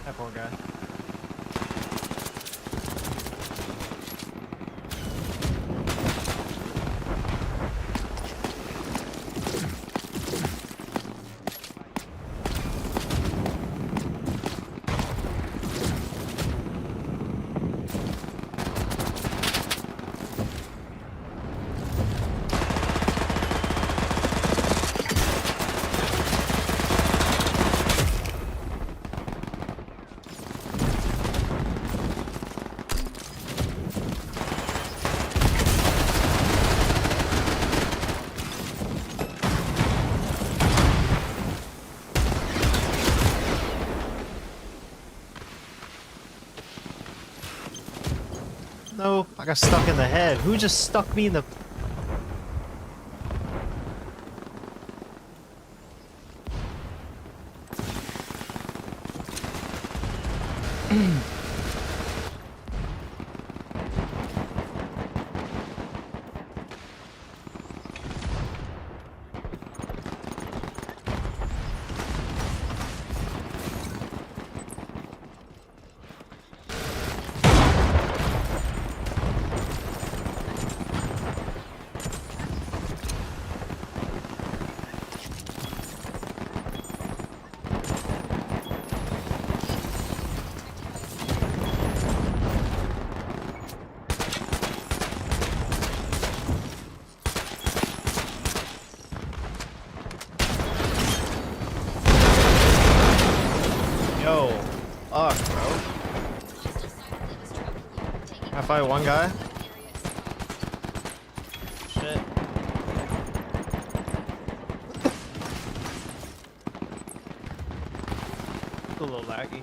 That poor guy. No, I got stuck in the head. Who just stuck me in the... Yo, fuck, bro. I fight one guy? Shit. It's a little laggy.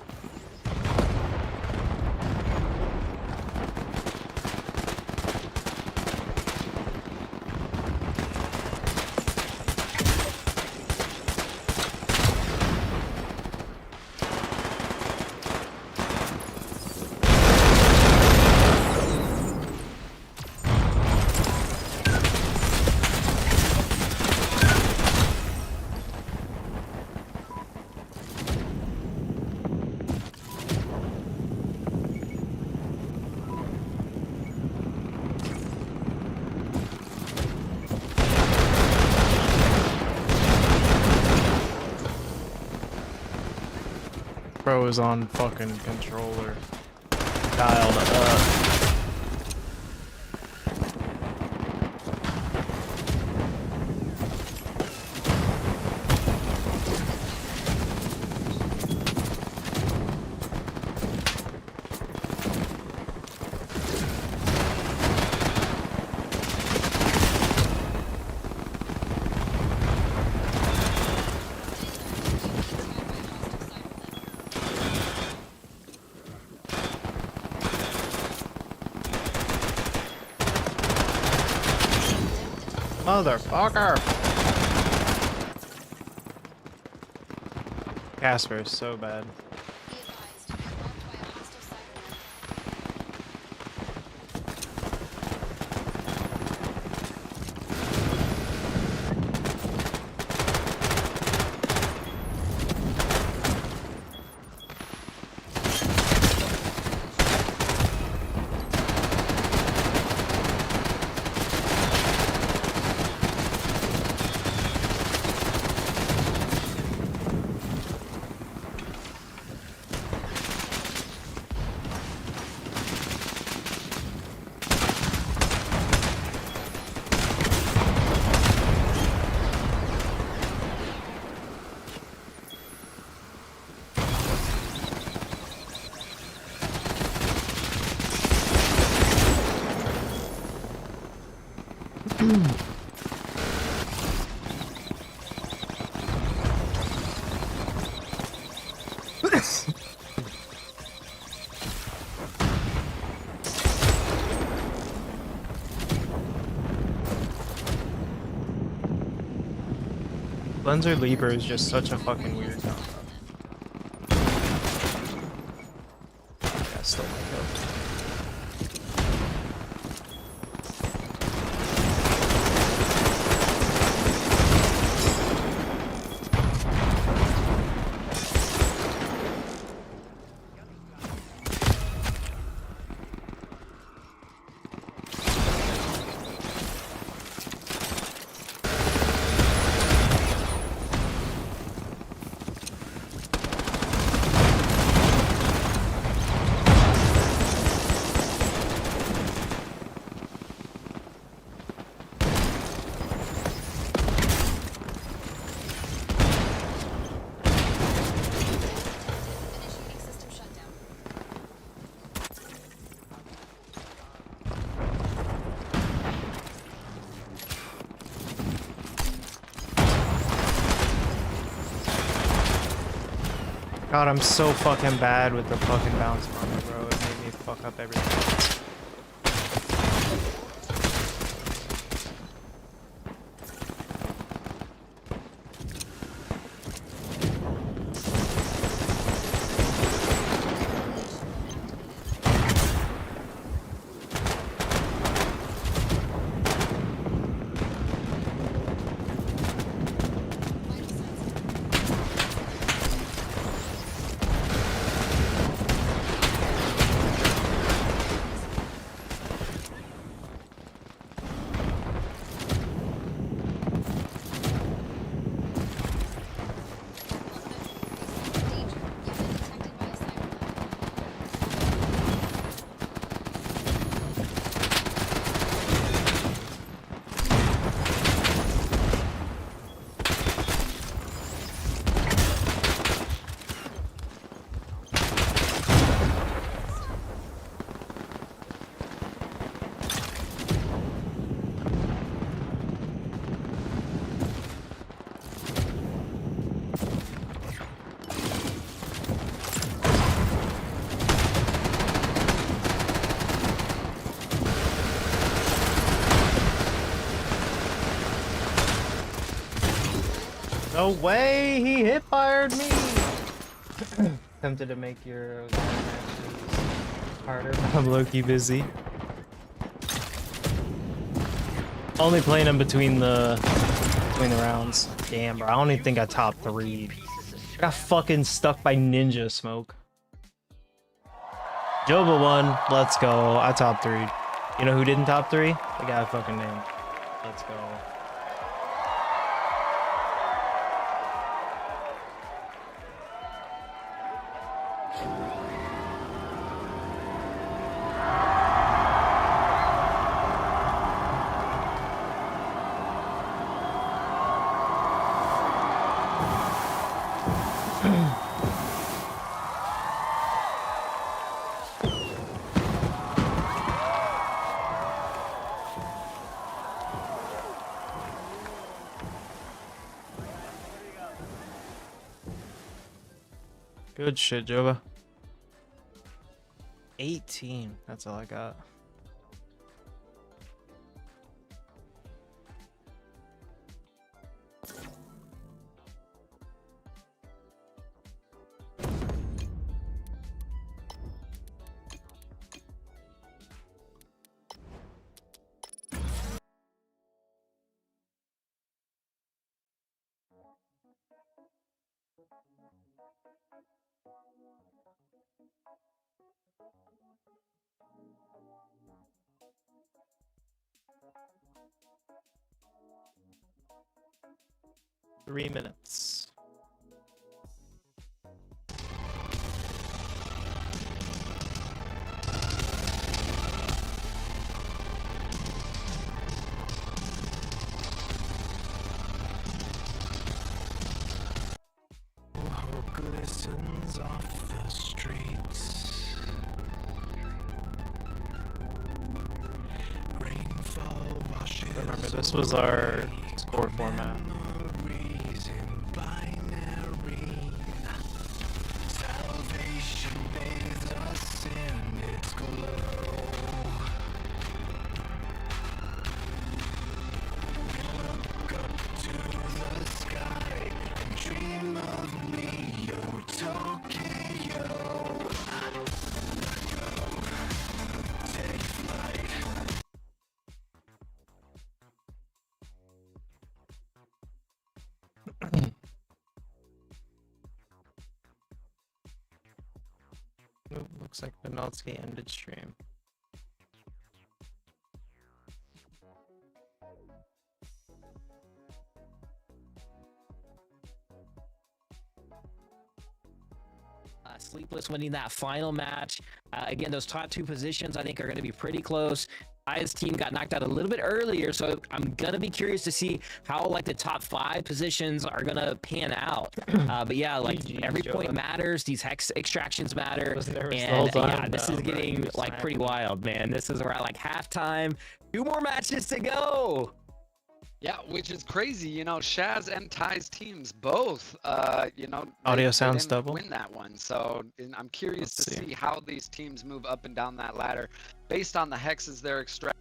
Bro is on fucking controller. Dialed up. Motherfucker! Casper is so bad. Cleanser Leaper is just such a fucking weird combo. Yeah, still my go. God, I'm so fucking bad with the fucking bounce armor, bro. It made me fuck up everything. No way! He hit fired me! Tempted to make your matches harder, but I'm low-key busy. Only playing them between the rounds. Damn, bro. I don't even think I top 3. I got fucking stuck by Ninja Smoke. Joba won. Let's go. I top 3. You know who didn't top 3? The guy I fucking named. Let's go. Good shit, Jova. 18. That's all I got. Three minutes. Glistens off the streets. Rainfall washes. Remember, this was our score format. Salvation bathes us in its glow. Look up to the sky and dream of me, oh Tokyo. Take flight. Looks like Benalski ended stream. Sleepless winning that final match. Again, those top two positions I think are going to be pretty close. His team got knocked out a little bit earlier, so I'm gonna be curious to see how like the top 5 positions are gonna pan out. But yeah, like every point matters. These hex extractions matter, and yeah, this is getting like pretty wild, man. This is around like halftime. 2 more matches to go. Yeah, which is crazy. You know, Shaz and Ty's teams both, you know, Audio they sounds didn't double. win that one. So I'm curious to see how these teams move up and down that ladder based on the hexes they're extracting.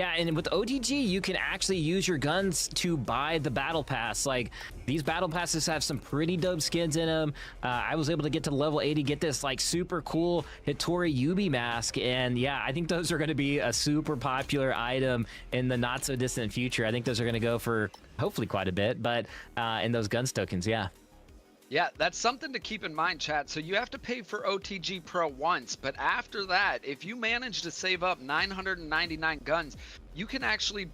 Yeah, and with OTG, you can actually use your guns to buy the battle pass. Like, these battle passes have some pretty dope skins in them. I was able to get to level 80, get this like super cool Hitori Yubi mask, and yeah, I think those are going to be a super popular item in the not so distant future. I think those are going to go for hopefully quite a bit, but in those guns tokens, yeah. Yeah, that's something to keep in mind, chat. So you have to pay for OTG Pro once, but after that, if you manage to save up 999 guns, you can actually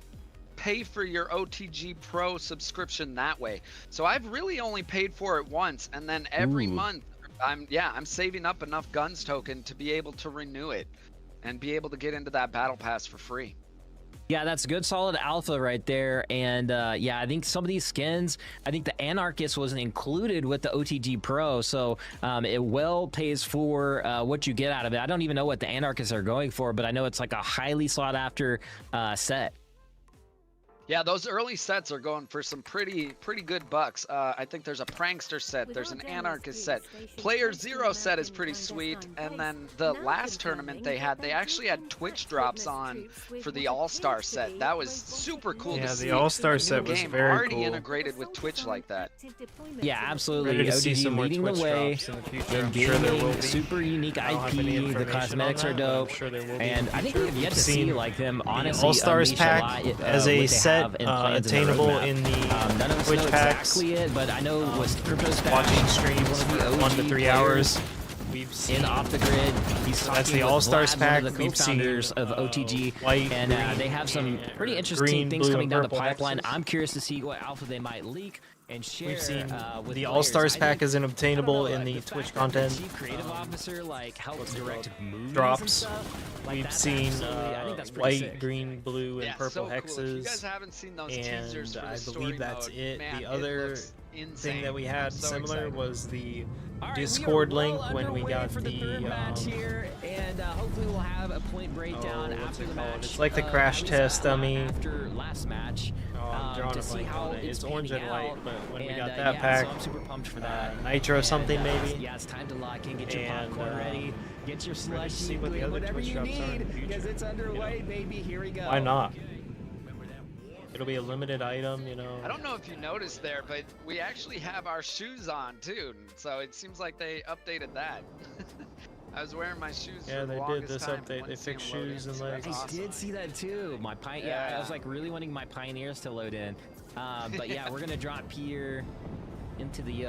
pay for your OTG Pro subscription that way. So I've really only paid for it once, and then every month I'm saving up enough guns token to be able to renew it and be able to get into that battle pass for free. Yeah, that's good, solid alpha right there. And yeah, I think some of these skins, I think the Anarchist wasn't included with the OTG Pro, so it well pays for what you get out of it. I don't even know what the Anarchists are going for, but I know it's like a highly sought after set. Yeah, those early sets are going for some pretty good bucks. I think there's a Prankster set, there's an Anarchist set. Player Zero set is pretty sweet, and then the last tournament they actually had Twitch drops on for the All-Star set. That was super cool to see. Yeah, the All-Star set was very already cool. integrated with Twitch like that. Yeah, absolutely. Ready to see OTG some more leading the Twitch way. drops in the future. In I'm sure there will gaming, be. super unique I don't have IP. any The information cosmetics on are that, but I'm dope. sure there will be And in the I think future. we have yet to We've see seen like them the honestly All-Stars unleash pack a lot, as what a they set have in plans in the attainable roadmap. in the None of us Twitch know packs. exactly it, but I know with Crypto's Watching streams for 1 to 3 hours. We've seen in Off the Grid. He's that's talking the with All-Stars Vlad, pack. one of the We've seen co-founders of OTG, white, and green, they have some pretty interesting green, things blue, coming and down the purple pipeline. hexes. I'm curious to see what alpha they might leak and share. We've seen with the players. All-Stars I pack think- is an obtainable in the fact Twitch that the content. Chief Creative Officer like helps direct movies and drops. stuff, like, We've that's seen absolutely- I think that's pretty white, sick. green, blue, and Yeah, purple so cool. If you hexes. guys haven't seen those And teasers for the I story believe that's mode, it. man, The it other looks insane. thing that we had I'm so similar excited. was the All right, Discord we are link well when we underway got for the third match here, and hopefully we'll have a point breakdown what's after it the called? match. It's like the at crash least test dummy. after last match. I'm drawing to a see blank how on it. it's It's orange and panning white, out. but when we And, got that yeah, pack, so I'm super pumped for that. nitro And, something maybe. Yeah, it's time to lock in. Get your And, popcorn ready. Get your ready to slushy. see what the other whatever Twitch you drops are in the need, because future, it's underway, baby. Here we go. Why not? It'll be a limited item, you know. I don't know if you noticed there, but we actually have our shoes on too, so it seems like they updated that. I was wearing my shoes Yeah, for the they did longest this time, update. They wouldn't see fixed them load shoes in, and so legs. that's I awesome. did see that too. Yeah, I was like really wanting my Pioneers to load in. But yeah, we're gonna drop here into the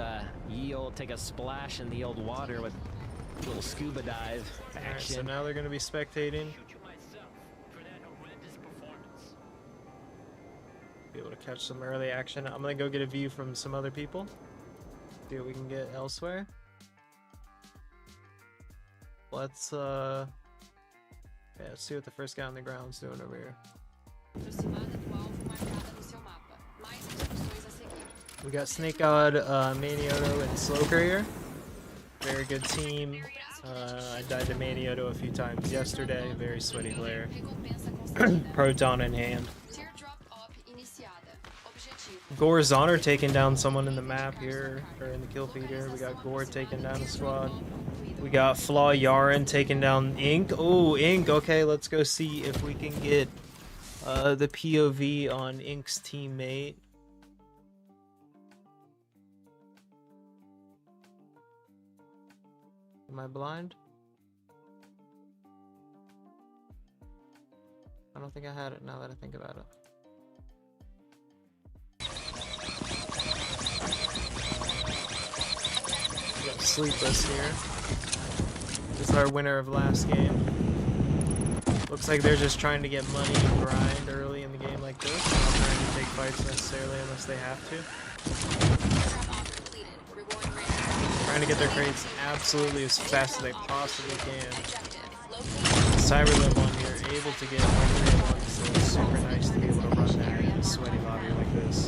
ye old, take a splash in the old water with a little scuba dive Alright, action. so now they're going to be spectating. Be able to catch some early action. I'm going to go get a view from some other people. See what we can get elsewhere. Let's let's see what the first guy on the ground's doing over here. We got Snake God, Manioto, and Slow Courier. Very good team. I died to Manioto a few times yesterday. Very sweaty player. Proton in hand. Gore's Honor taking down someone in the map here, or in the kill feed here. We got Gore taking down a squad. We got FLAW Yaren taking down Ink. Oh, Ink. Okay, let's go see if we can get the POV on Ink's teammate. Am I blind? I don't think I had it now that I think about it. We got Sleepless here. This is our winner of last game. Looks like they're just trying to get money and grind early in the game like this. Not trying to take fights necessarily unless they have to. Trying to get their crates absolutely as fast as they possibly can. Cyberlimb on here, able to get 1v1, so it's super nice to be able to run that in a sweaty lobby like this.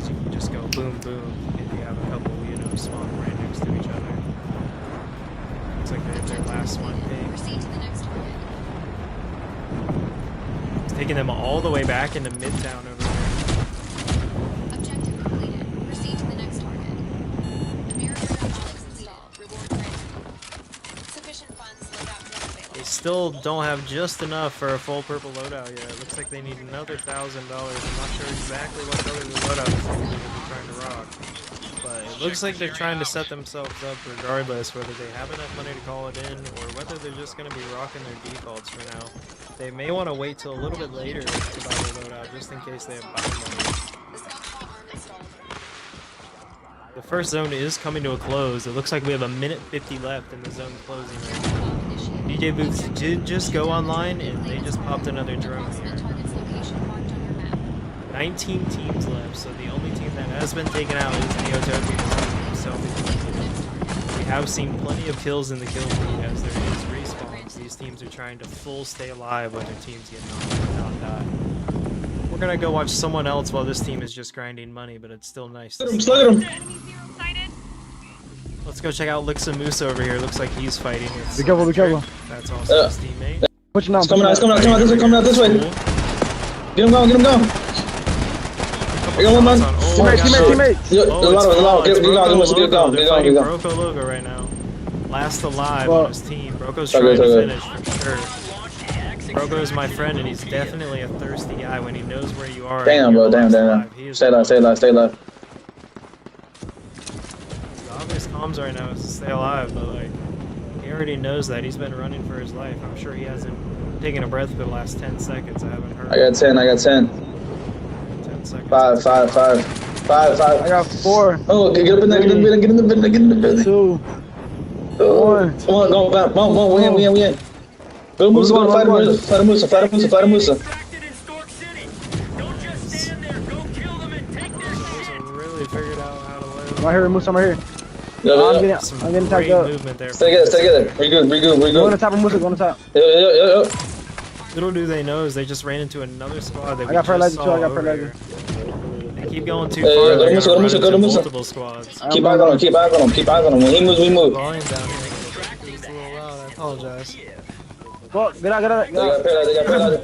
So you can just go boom boom if you have a couple, you know, spawn right next to each other. Looks like they have their last one ping. It's taking them all the way back into Midtown over there. still don't have just enough for a full purple loadout yet. It looks like they need another $1,000. I'm not sure exactly what color the loadout is that they're trying to rock. But it looks like they're trying to set themselves up regardless, whether they have enough money to call it in or whether they're just going to be rocking their defaults for now. They may want to wait till a little bit later to buy their loadout just in case they have buying money. The first zone is coming to a close. It looks like we have 1:50 left and the zone's closing right now. DJ Boots did just go online and they just popped another drone here. 19 teams left, so the only team that has been taken out is Neotopia. So we have seen plenty of kills in the kill feed as there is respawns. These teams are trying to full stay alive when their teams get knocked die. We're gonna go watch someone else while this team is just grinding money, but it's still nice to see. Look at him. Let's go check out Lixa Musa over here. Looks like he's fighting with Be careful, be careful. That's also his teammate. Push him out, It's coming out this way. Get him going, I got one man. Teammate. Get going. Broco logo right now. Last alive on his team. Broco's trying to finish for sure. Broco is my friend and he's definitely a thirsty guy when he knows where you are. Damn, bro. Damn. Stay alive. Obvious comms right now is to stay alive, but like he already knows that. He's been running for his life. I'm sure he hasn't taken a breath for the last 10 seconds. I haven't heard. I got 10. 10 seconds. 5. I got 4. Oh, get up in there, get in the building. 2. 1. Come on, go, we in. Go Musa, go fight a Musa. Really figured out how to live. I'm right here, Moose. I'm right here. I'm getting tagged up. Movement there. Stay together. We're good. Go on the top of Moose. Go on the top. Yo. Little do they know is they just ran into another squad that I got paralyzed too. I got paralyzed. They keep going too far. They're go to Musa. multiple squads. Keep eyes on him. When he moves, we move. Volume down here. It's a little loud. I apologize. Go, get out. They got paralyzed.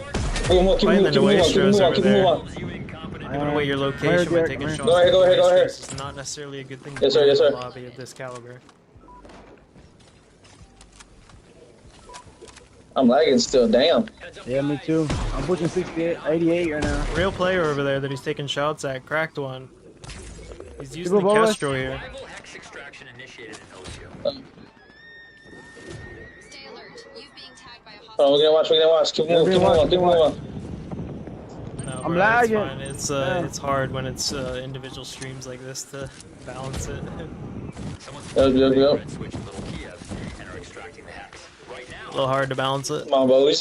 Keep moving. Giving away your location by taking shots. Go ahead. It's not necessarily a good thing to Yes, do sir. in a lobby of this caliber. I'm lagging still, damn. Yeah, me too. I'm pushing 68, 88 right now. Real player over there that he's taking shots at, cracked one. He's using the Castro here. Oh, we're gonna watch. Keep moving. No, I'm bro, lagging. It's fine. It's hard when it's individual streams like this to balance it. Yo. A little hard to balance it. Come on, bro. We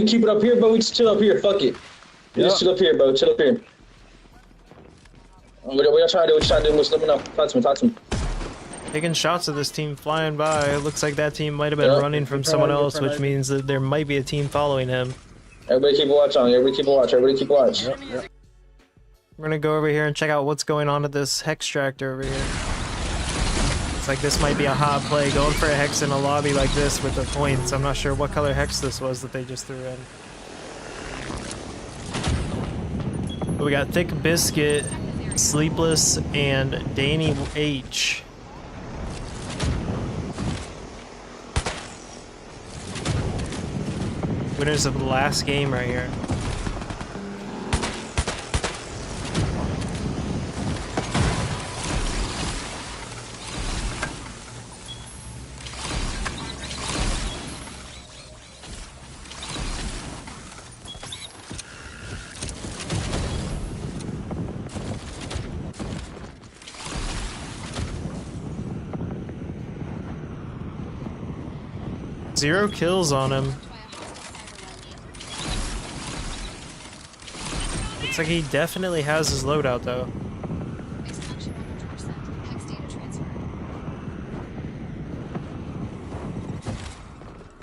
keep it up here, bro. We just chill up here. Fuck it. We just chill up here, bro. Chill up here. What y'all trying to do? Let me know. Talk to me. Taking shots of this team flying by. It looks like that team might have been running from someone else, which means that there might be a team following him. Everybody keep a watch on. Everybody keep a watch. Yep. We're gonna go over here and check out what's going on at this hex tractor over here. Looks like this might be a hot play, going for a hex in a lobby like this with the points. I'm not sure what color hex this was that they just threw in. But we got Thick Biscuit, Sleepless, and Danny H. Winners of the last game right here. Zero kills on him. Looks like he definitely has his loadout though.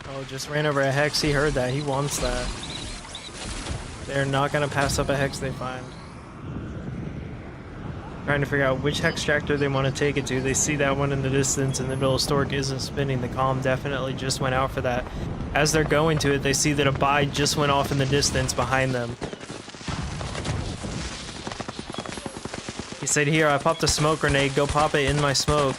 Oh, just ran over a hex. He heard that. He wants that. They're not gonna pass up a hex they find. Trying to figure out which hex tractor they want to take it to. They see that one in the distance and the middle stork isn't spinning. The comm definitely just went out for that. As they're going to it, they see that a buy just went off in the distance behind them. He said, here, I popped a smoke grenade. Go pop it in my smoke.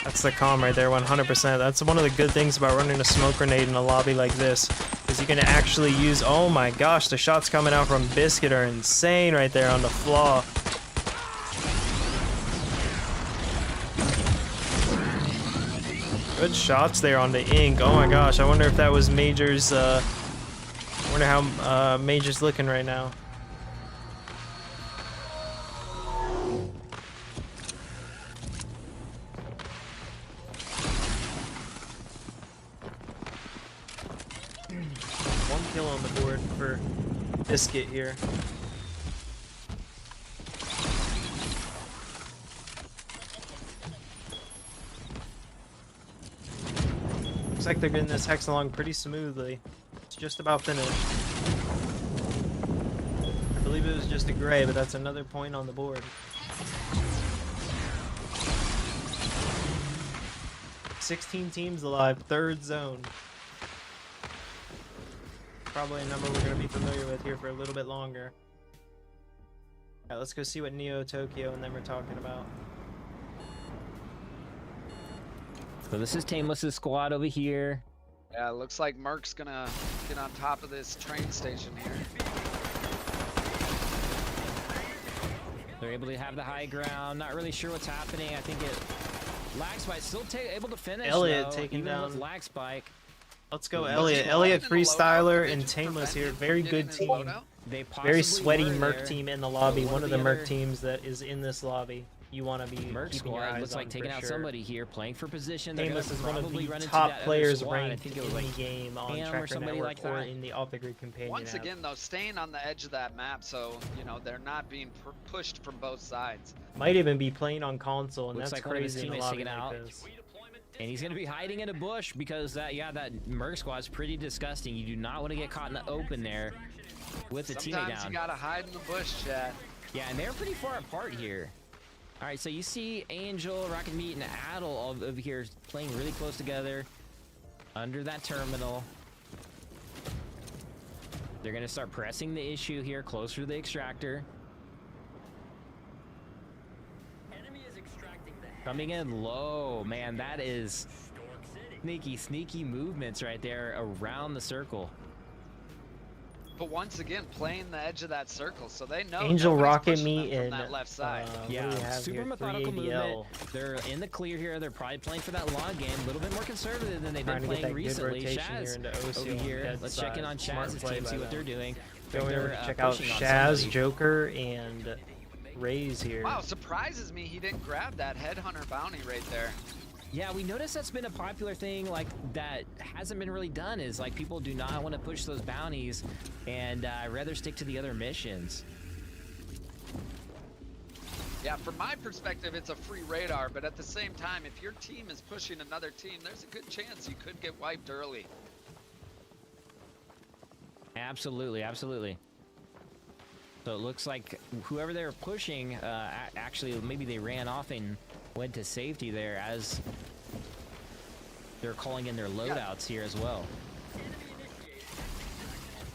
That's the calm right there, 100%. That's one of the good things about running a smoke grenade in a lobby like this, is you can actually use, oh my gosh, the shots coming out from Biscuit are insane right there on the FLAW. Good shots there on the ink. Oh my gosh, I wonder if that was Major's, I wonder how Major's looking right now. One kill on the board for Biscuit here. Looks like they're getting this hex along pretty smoothly. It's just about finished. I believe it was just a gray, but that's another point on the board. 16 teams alive, third zone. Probably a number we're going to be familiar with here for a little bit longer. Alright, let's go see what Neo, Tokyo, and them are talking about. So this is Tameless's squad over here. Yeah, it looks like Merc's gonna get on top of this train station here. They're able to have the high ground. Not really sure what's happening. I think it lag spike still able to finish. Elliot though, taking even down with lag spike. Let's go, Elliot. Elliot Freestyler and Tameless here. Very good team. Very sweaty Merc team in the lobby. One of the Merc teams that is in this lobby. You want to be Merc keeping your squad eyes looks on like taking out sure. somebody here, playing for position. Tameless is one of the run into top that other players squad. ranked I think it was in like the game on Ham or Tracker somebody Network like or that. in the Off the Grid Companion Once app. again, though, staying on the edge of that map, so you know they're not being pushed from both sides. Might even be playing on console, and Looks that's like one of his crazy in a teammates lobby taken like out. this. And he's going to be hiding in a bush because that Merc squad is pretty disgusting. You do not want to get caught in the open there with the teammate down. Sometimes you gotta hide in the bush, chat. Yeah, and they're pretty far apart here. All right, so you see Angel, Rocket Meat, and Adel over here playing really close together under that terminal. They're going to start pressing the issue here closer to the extractor. Coming in low. Man, that is sneaky movements right there around the circle. But once again, playing the edge of that circle, so they know Angel, nobody's Rocket pushing Meat, them from and that left side. Yeah, super methodical movement. 3ADL. They're in the clear here. They're probably playing for that log game. A little bit more conservative than they've been Trying to get playing that good recently. rotation here Shaz into OC over on here. dead Let's check in on side. Smart Shaz's play team, by see what them. they're doing. Going over They're, to check out pushing on Shaz, somebody. Joker, and Raze here. Wow, surprises me he didn't grab that headhunter bounty right there. Yeah, we noticed that's been a popular thing, like, that hasn't been really done, is, like, people do not want to push those bounties and rather stick to the other missions. Yeah, from my perspective, it's a free radar, but at the same time, if your team is pushing another team, there's a good chance you could get wiped early. Absolutely, absolutely. So it looks like whoever they were pushing, actually, maybe they ran off and went to safety there as they're calling in their loadouts here as well.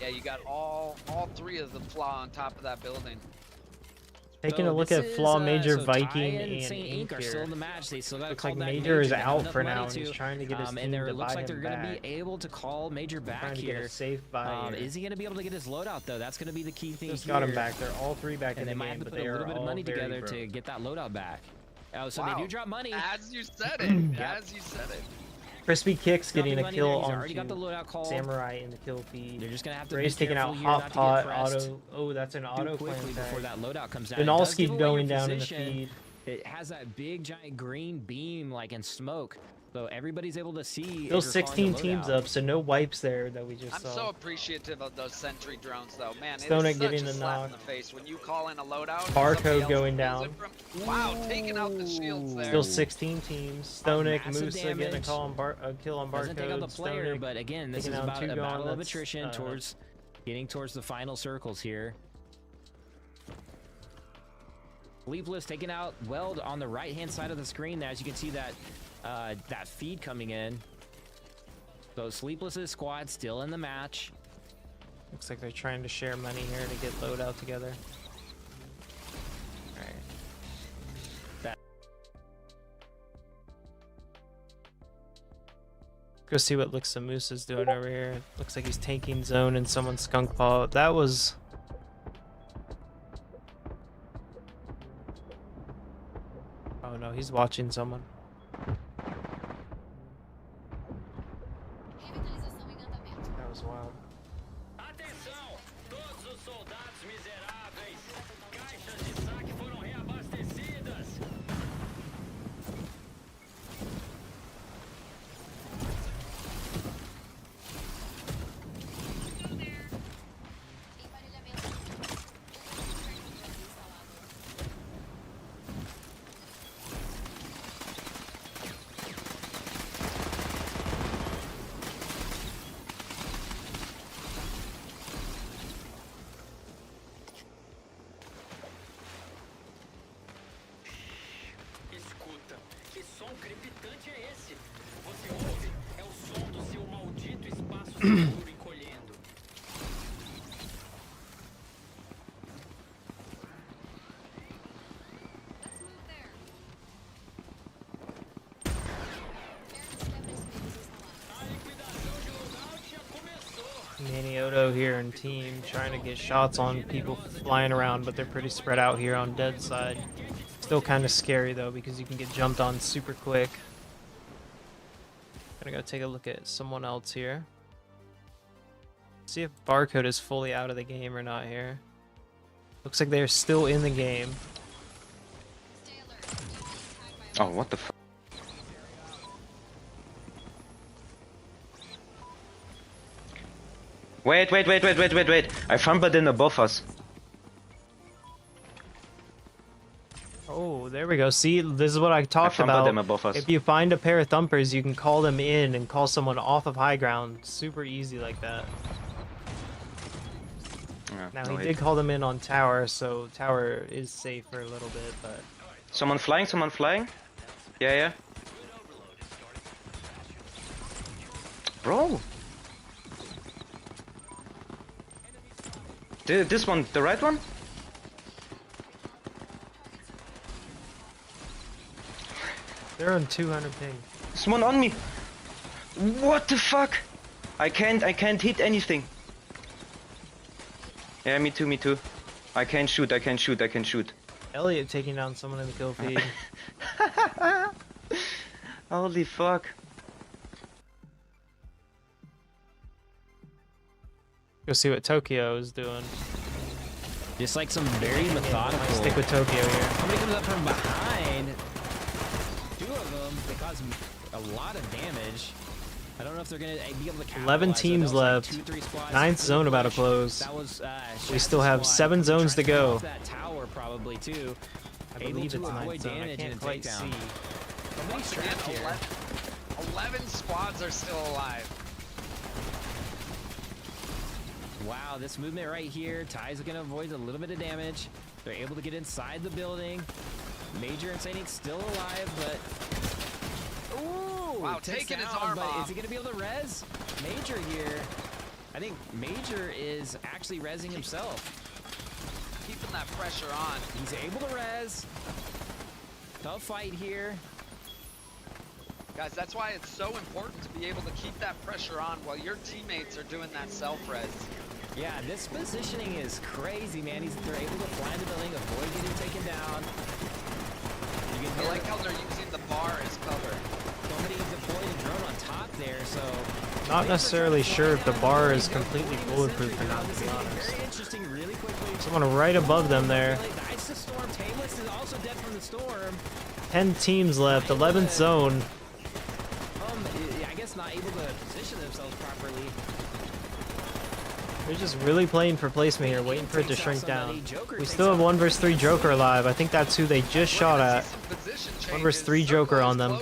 Yeah, you got all three of the FLAW on top of that building. Taking So a look this at is, FLAW, Major, so Viking, Ty and Saint Ink are still here. in the match. They still got to Looks call like back Major is They have out enough for money now, and he's trying to get his and team there to looks buy like they're him going to back. be able to call Major back Trying to get here. a safe buy here. Is he going to be able to get his loadout though? That's going to be the key thing. Just here. got him back. They're all three back And in they the might game, have to but put they a are little bit of all money very together broke. to get that loadout back. Oh, so Wow. they do drop money. As you said it. As you said it. Crispy Kicks getting a money kill there. He's on already got the loadout called. Samurai in the kill feed. They're just gonna have to Ray's be taking out careful here Hot not to Pot get pressed Auto. Oh, that's an too auto quickly plant before tag. that loadout comes down. It does give Donalski away going your down in the position. feed. It has that big giant green beam like in smoke, so everybody's able to see. Still if you're calling 16 the teams loadout. up, so no wipes there that we just I'm saw. so appreciative of those sentry drones, though. Man, it Stonek is such getting a the slap knock. in the face when you call in a loadout. and Barcode somebody else going kills down. it from- Wow, taking out the shields there. Still 16 teams. Stonek, Massive Musa getting a damage. call on kill on Doesn't take out the Barcode. player, Stonek but again, this is taking out about two a gone. battle of That's, attrition towards getting towards the final circles here. Sleepless taking out Weld on the right-hand side of the screen there, as you can see that that feed coming in. So Sleepless's squad still in the match. Looks like they're trying to share money here to get loadout together. Alright. Go see what Lixamoose is doing over here. Looks like he's tanking zone and someone's skunk paw. That was... Oh no, he's watching someone. That was wild. Atenção! Todos os soldados miseráveis! Caixas de saque foram reabastecidas! Escuta, que som crepitante é esse? Você ouve? É o som do seu maldito espaço seguro encolhendo. A liquidação de loadout já começou. Manioto here and team trying to get shots on people flying around, but they're pretty spread out here on dead side. Still kind of scary though because you can get jumped on super quick. Gonna go take a look at someone else here. See if Barcode is fully out of the game or not here. Looks like they're still in the game. Oh, what the fuck? Wait. I fumbled in above us. Oh, there we go. See, this is what I talked fumbled them about. above us. If you find a pair of thumpers, you can call them in and call someone off of high ground. Super easy like that. Yeah, Now no he hit. did call them in on tower, so tower is safe for a little bit, but Someone flying? Yeah. Bro! This one, the right one? they're on 200 ping. Someone on me! What the fuck? I can't hit anything. Yeah, me too. I can't shoot. Elliot taking down someone in the kill feed. Holy fuck. Go see what Tokyo is doing. Just like some very methodical. Stick with Tokyo here. Somebody comes up from behind. Two of them, they cause a lot of damage. I don't know if they're gonna be able to capitalize. 11 teams left. 2-3 squads. Ninth zone about to close. That was, We still have 7 zones to go. That tower probably too. I believe it's ninth zone. I can't quite see. Somebody's trapped here. 11 squads are still alive. Wow, this movement right here, Ty's gonna avoid a little bit of damage. They're able to get inside the building. Major and Saint's still alive, but ooh, Wow, taking his arm but off. is he gonna be able to res Major here? I think Major is actually resing himself. Keeping that pressure on. He's able to res. Tough fight here. Guys, that's why it's so important to be able to keep that pressure on while your teammates are doing that self-res. Yeah, this positioning is crazy, man. They're able to fly the building, avoid getting taken down. You can I like how they're using the bar as cover. Somebody deployed a drone on top there, so... Not necessarily sure if the bar is completely bulletproof or not, to be honest. Very interesting, really quickly. Someone right above them there. Nice to storm. Tameless is also dead from the storm. 10 teams left, 11th zone. I guess not able to position themselves properly. They're just really playing for placement here, waiting for it to shrink down. We still have 1 vs 3 Joker alive. I think that's who they just shot at. 1 vs 3 Joker on them.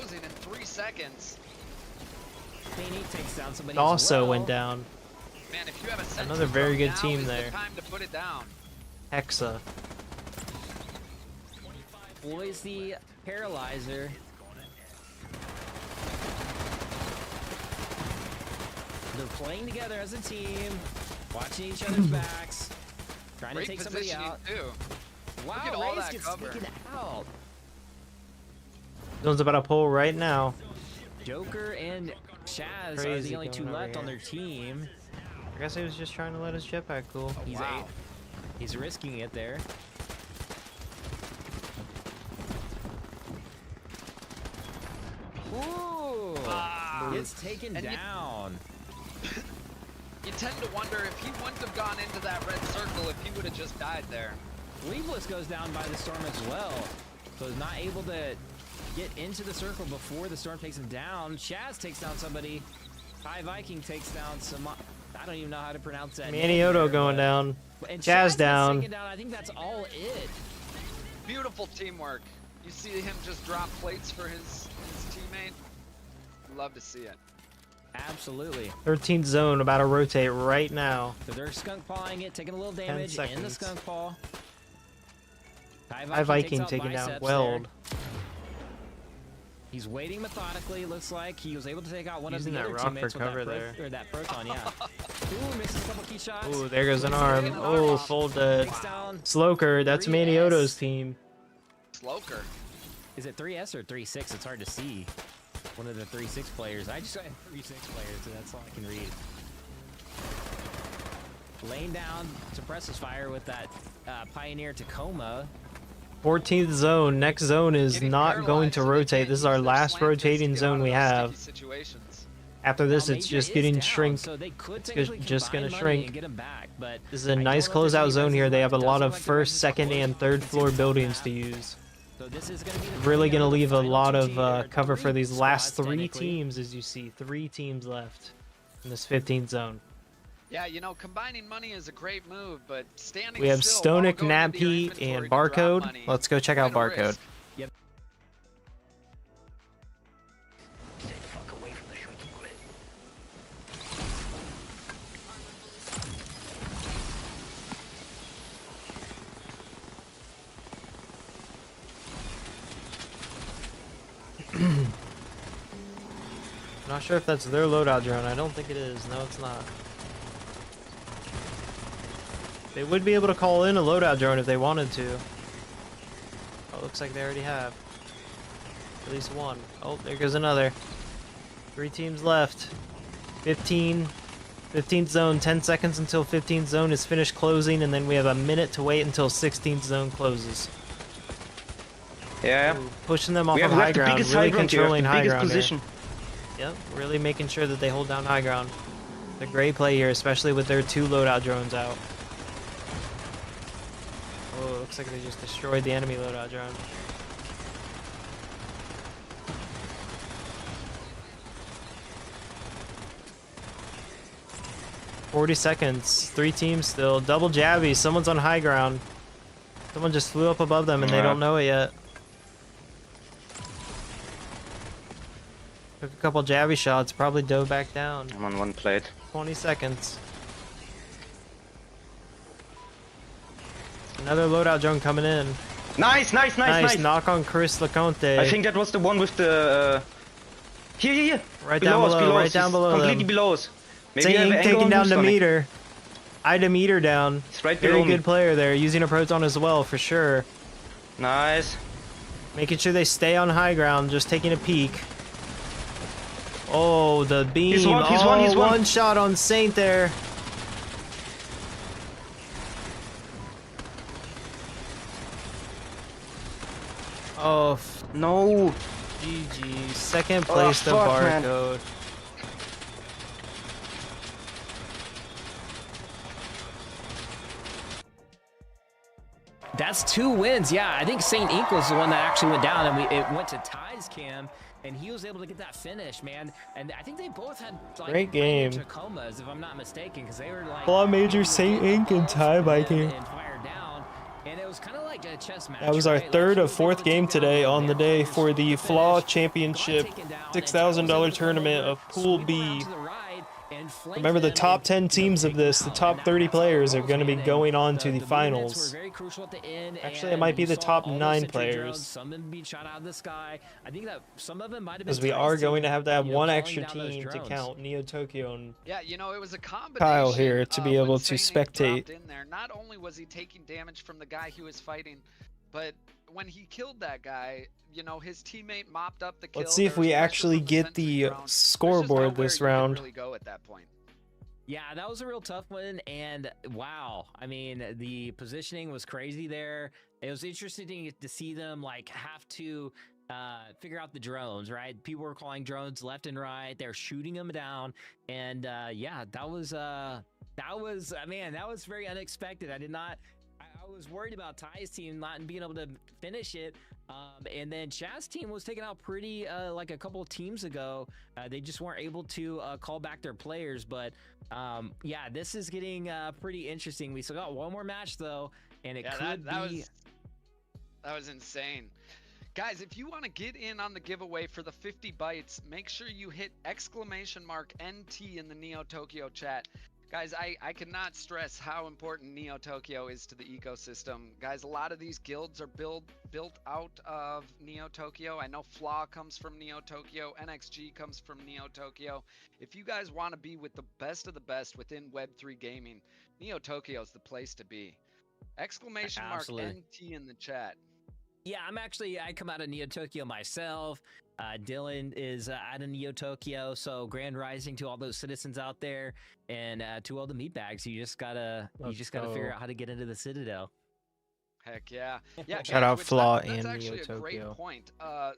It also went down. Man, if you have a Another very good team there. The time to put it down. Hexa. Boys, the paralyzer. They're playing together as a team, watching each other's backs, trying to take somebody out. Too. Wow, Look at all Reyes that gets cover. taken out. Zone's about to pull right now. Joker and Shaz are Crazy the only two going over left on here. their team. I guess he was just trying to let his jetpack cool. He's risking it there. Ooh! Gets taken down. You tend to wonder if he wouldn't have gone into that red circle if he would have just died there. Leafless goes down by the storm as well, so he's not able to get into the circle before the storm takes him down. Shaz takes down somebody. High Viking takes down some. I don't even know how to pronounce that. Manioto going down. And Chaz down. taken down. I think that's all it. Beautiful teamwork. You see him just drop plates for his teammate. Love to see it. Absolutely. 13th zone about to rotate right now. So they're skunk pawing it, taking a little damage in the skunk paw. High Viking taking down Weld. He's waiting methodically. Looks like he was able to take out one Using of the that other rock teammates for with cover that there. or that proton. Yeah. Ooh, misses a couple key shots. Ooh, there goes an arm. Oh, full dead. Sloker, that's Manioto's team. Sloker. Is it 3S or 3-6? It's hard to see. One of the 3-6 players. I just got 3-6 players, so that's all I can read. Laying down suppresses fire with that Pioneer Tacoma. 14th zone. Next zone is not going to rotate. This is our last rotating zone we have. After this, it's just getting shrink. It's just going to shrink. This is a nice closeout zone here. They have a lot of first, second, and third floor buildings to use. Really going to leave a lot of cover for these last three teams, as you see. 3 teams left in this 15th zone. Yeah, you know, combining money is a great move, but standing We have still Stonic, while going into your Nappy, inventory and to drop Barcode. money, Let's go check out quite a Barcode. risk. Yep. Not sure if that's their loadout drone. I don't think it is. No, it's not. They would be able to call in a loadout drone if they wanted to. Oh, looks like they already have. At least one. Oh, there goes another. 3 teams left. 15th zone, 10 seconds until 15th zone is finished closing, and then we have a minute to wait until 16th zone closes. Yeah. Ooh, pushing them off We of have high left the ground, biggest really high ground here, controlling the high biggest ground position. Yep, really making sure that they hold down high ground. It's a great play here, especially with their 2 loadout drones out. Oh, looks like they just destroyed the enemy loadout drone. $40 seconds. 3 teams still. Double jabby. Someone's on high ground. Someone just flew up above them and they don't know it yet. Took a couple jabby shots. Probably dove back down. I'm on 1 plate. 20 seconds. Another loadout drone coming in. Nice. Knock on Chris LeConte. I think that was the one with the... Here. Right below down us, below, right us. down It's below completely them. below us. Maybe you have an angle Taking on down you, Sonic. Demeter. Demeter down. It's right below Very me. good player there, using a proton as well, for sure. Nice. Making sure they stay on high ground, just taking a peek. Oh, the beam. He's one. One shot on Saint there. Oh, no. GG. Second place to fuck, man. Barcode. That's 2 wins. Yeah, I think St. Ink was the one that actually went down, and it went to Ty's cam, and he was able to get that finish, man. And I think they both had like Great game. Tacomas, if I'm not mistaken, because they were like FLAW Major, St. Ink, and Ty Viking. And fired down, and it was kind of like a chess match. That was our right? third Like, of 4th game today on the day for the FLAW Championship $6,000 tournament of Pool B. Remember, the top 10 teams of this, the top 30 players, are going to be going on to the finals. Actually, it might be the top 9 players, because we are going to have one extra team to count Neo Tokyo and Yeah, you know, it was a combination. Kyle here to be able when to Saint Ink dropped spectate. in there. Not only was he taking damage from the guy he was fighting but when he killed that guy, you know, his teammate mopped up the kill. Let's see if There was we pressure actually from the get sentry the drone. There's just scoreboard nowhere this you can round. really go at that point. Yeah, that was a real tough one, and wow, I mean, the positioning was crazy there. It was interesting to see them like have to figure out the drones, right? People were calling drones left and right. They're shooting them down, and yeah, that was man, that was very unexpected. I was worried about Ty's team not being able to finish it. And then Chaz's team was taken out pretty like a couple of teams ago. They just weren't able to call back their players. But yeah, this is getting pretty interesting. We still got one more match though, and it could be. That was insane. Guys, if you want to get in on the giveaway for the 50 bytes, make sure you hit !NT in the Neo Tokyo chat. Guys, I cannot stress how important Neo Tokyo is to the ecosystem. Guys, a lot of these guilds are built out of Neo Tokyo. I know FLAW comes from Neo Tokyo. NXG comes from Neo Tokyo. If you guys want to be with the best of the best within Web3 gaming, Neo Tokyo is the place to be. !NT in the chat. Yeah, I come out of Neo Tokyo myself. Dylan is out of Neo Tokyo, so grand rising to all those citizens out there, and to all the meatbags. You just gotta figure out how to get into the Citadel. Heck yeah, yeah. Shout out FLAW that's and actually Neo a Tokyo. great point.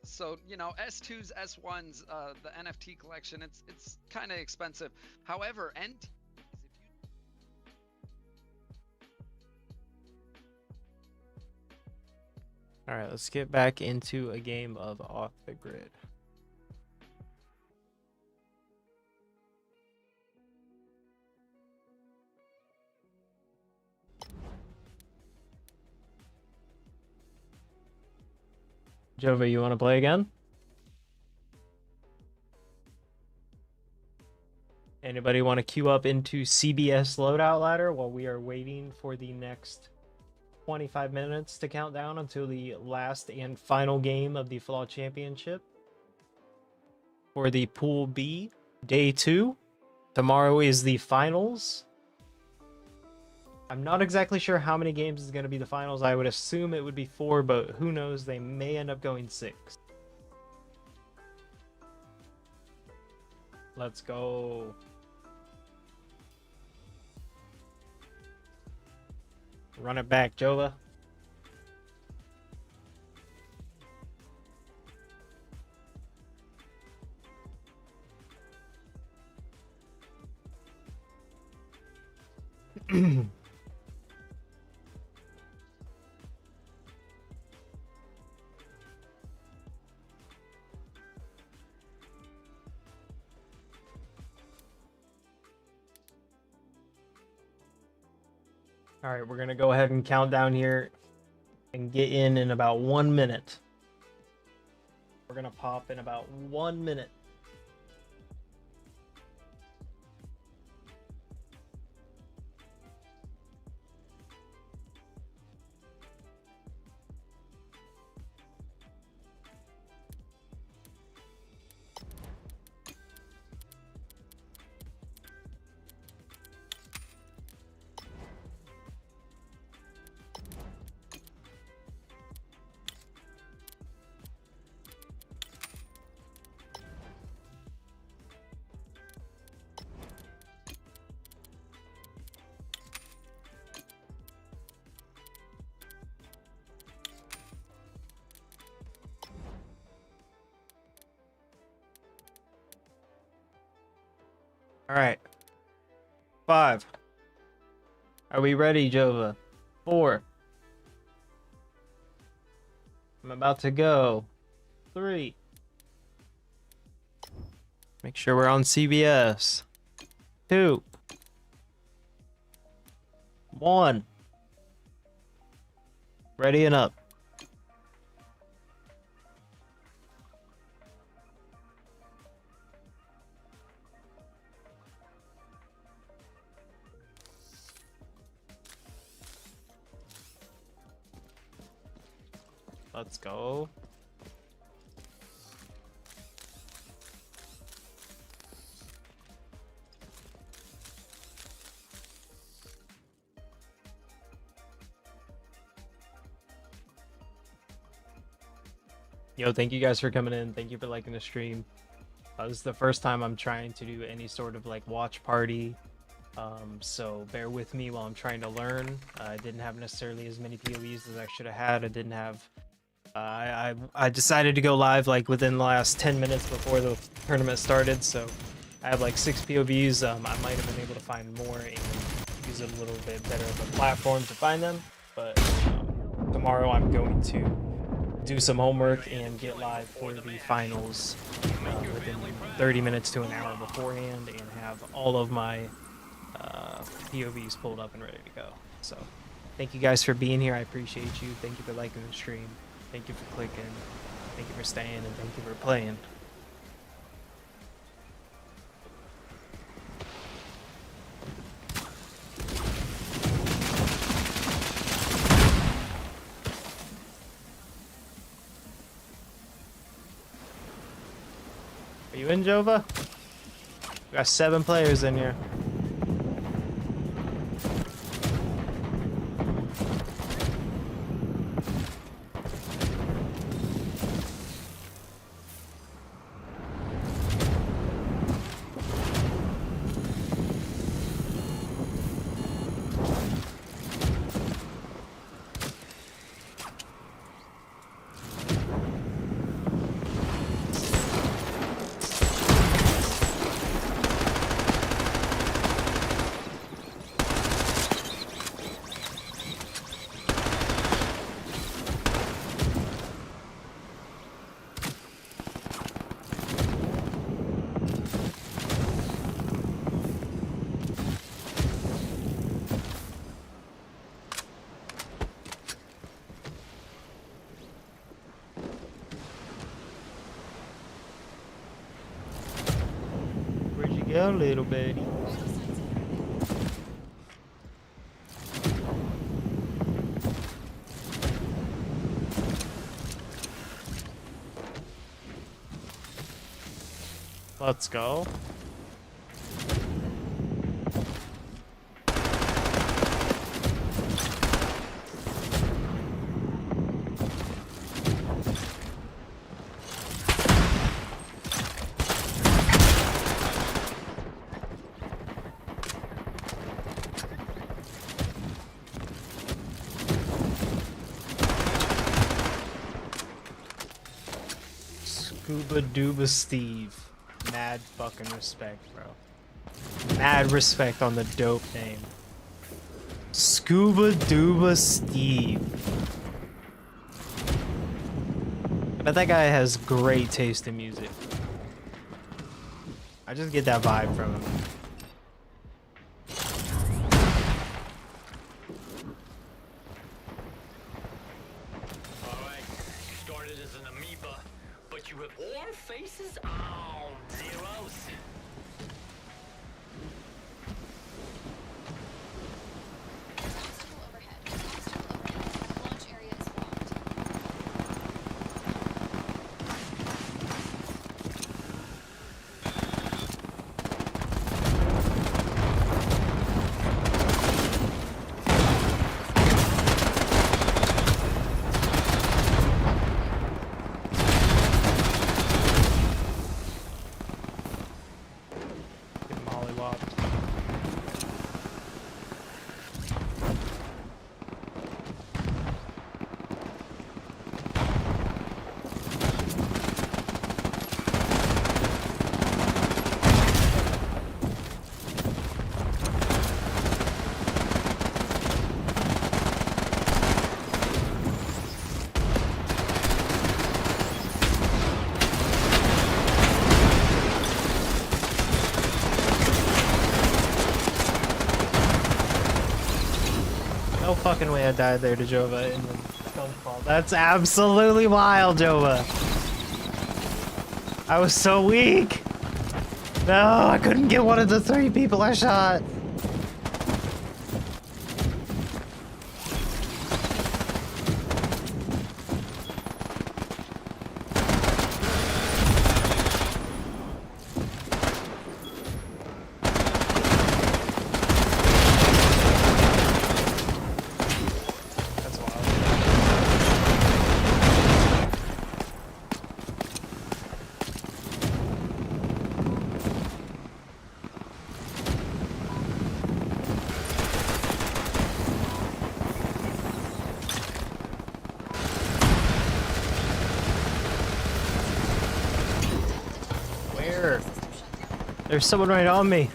So you know, S2s, S1s, the NFT collection, it's kind of expensive. However, NT. All right, let's get back into a game of Off the Grid. Jova, you want to play again? Anybody want to queue up into CBS loadout ladder while we are waiting for the next 25 minutes to count down until the last and final game of the FLAW Championship for the Pool B, Day 2. Tomorrow is the finals. I'm not exactly sure how many games is going to be the finals. I would assume it would be 4, but who knows? They may end up going 6. Let's go. Run it back, Jova. All right, we're going to go ahead and count down here and get in about 1 minute. We're going to pop in about 1 minute. All right. 5. Are we ready, Jova? 4. I'm about to go. 3. Make sure we're on CBS. 2. 1. Ready and up. Let's go. Yo, thank you guys for coming in. Thank you for liking the stream. This is the first time I'm trying to do any sort of like watch party. So bear with me while I'm trying to learn. I didn't have necessarily as many POVs as I should have had. I didn't have. I decided to go live like within the last 10 minutes before the tournament started, so I have like 6 POVs. I might have been able to find more and use a little bit better of a platform to find them. But tomorrow I'm going to do some homework and get live for the finals within 30 minutes to an hour beforehand, and have all of my POVs pulled up and ready to go. So thank you guys for being here. I appreciate you. Thank you for liking the stream. Thank you for clicking. Thank you for staying, and thank you for playing. Are you in, Jova? We got 7 players in here. Where'd you go, little buddy? Let's go. Scuba Duba Steve. Mad fucking respect, bro. Mad respect on the dope name. Scuba Duba Steve. I bet that guy has great taste in music. I just get that vibe from him. Alright, you started as an amoeba, but you have all faces on zeros. Obstacle overhead. Obstacle overhead. Launch area is blocked. Get mollywopped. No fucking way I died there to Jova in the skunk fall. That's absolutely wild, Jova. I was so weak. No, I couldn't get one of the 3 people I shot. That's wild. Where? There's someone right on me.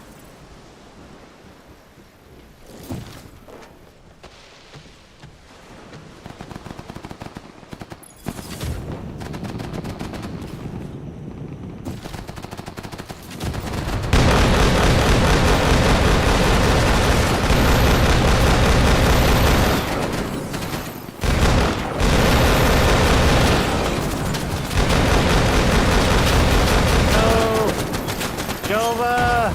Jova!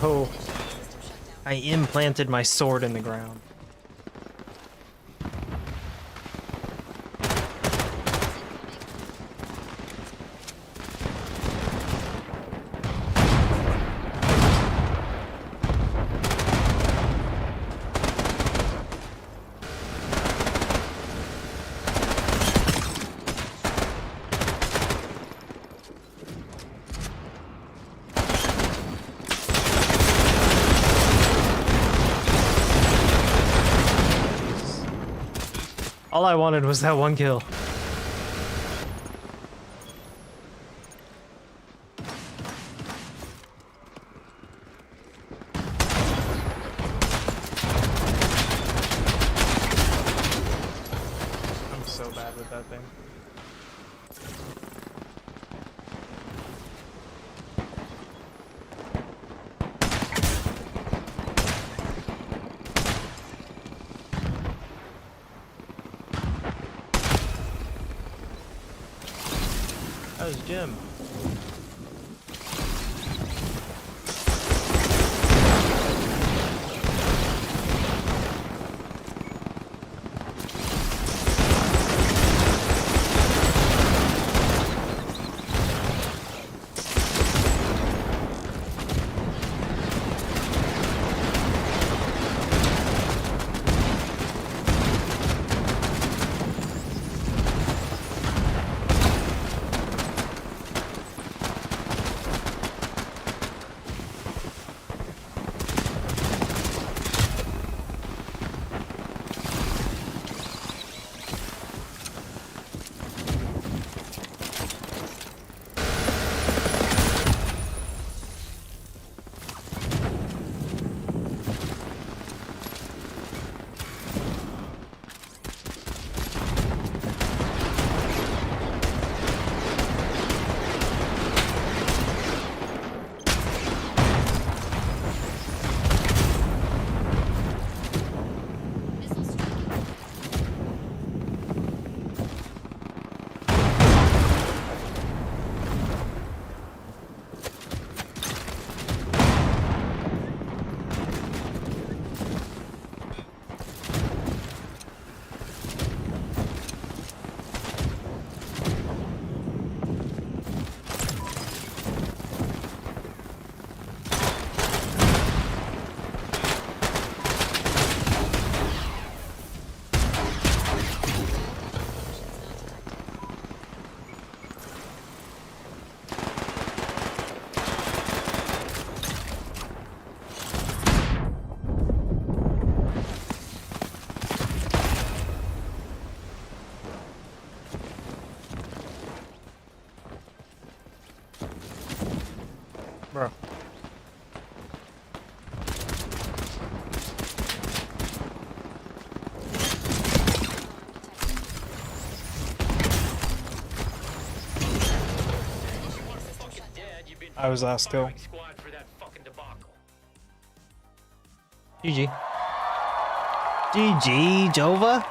Oh, I implanted my sword in the ground. All I wanted was that one kill. I'm so bad with that thing. That was Jim. Bro. I was last kill. GG. GG, Jova.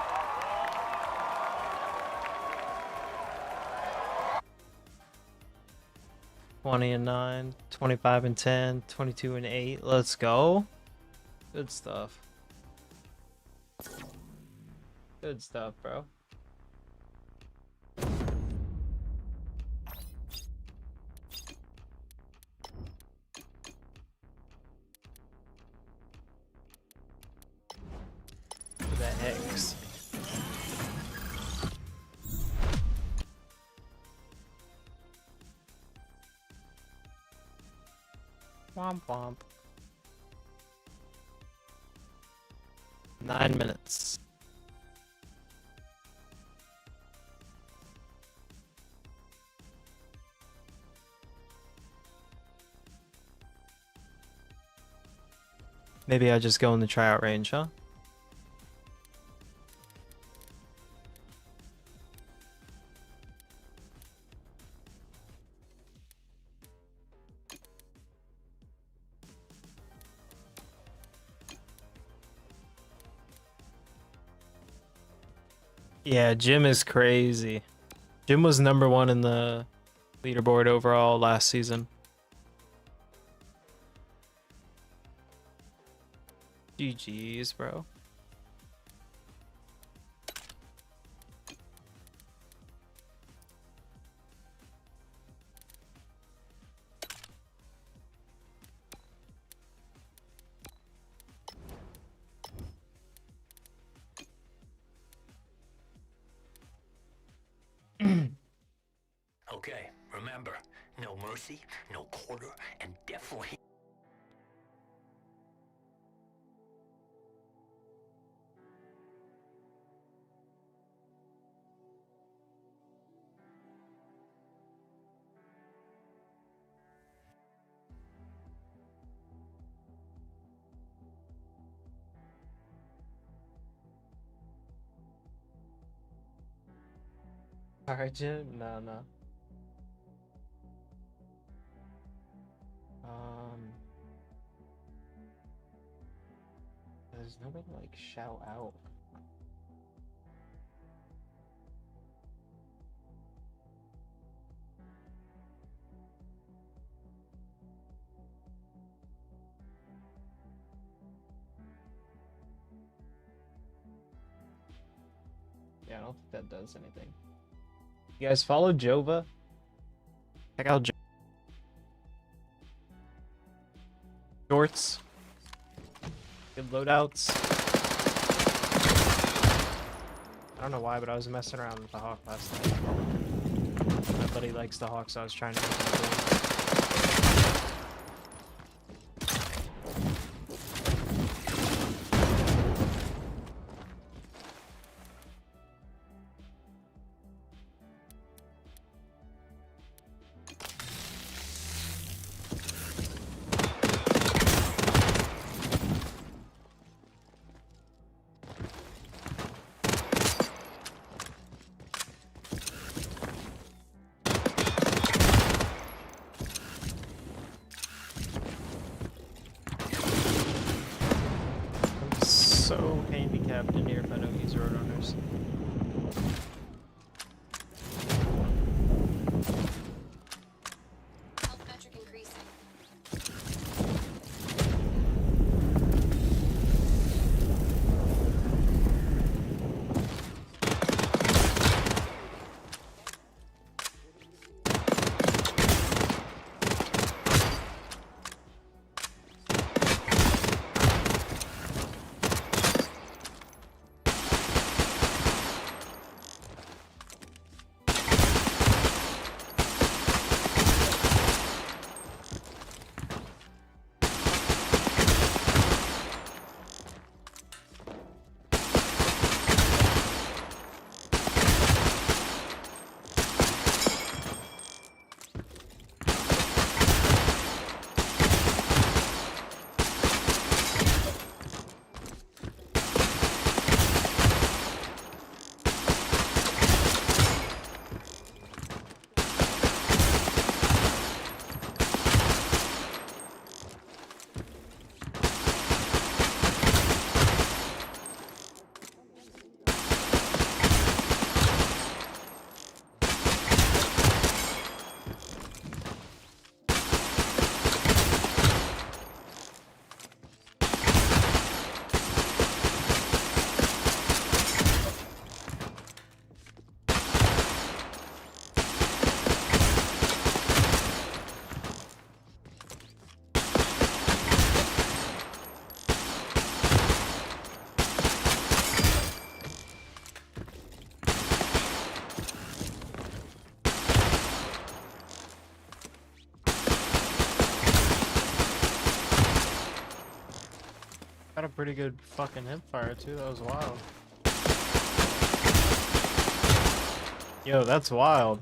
$20 and 9, $25 and 10, $22 and 8. Let's go. Good stuff. Good stuff, bro. The X. Womp womp. 9 minutes. Maybe I just go in the tryout range, huh? Yeah, Jim is crazy. Jim was #1 in the leaderboard overall last season. GG's, bro. Okay, remember, no mercy, no quarter, and definitely... Alright, Jim? No. There's nobody to, like, shout out. Yeah, I don't think that does anything. You guys follow Jova? Check out Shorts. Good loadouts. I don't know why, but I was messing around with the Hawk last night. My buddy likes the Hawk, so I was trying to make him cool. So handicapped in here if I don't use road runners. Health metric increasing. pretty good fucking hip fire too. That was wild. Yo, that's wild.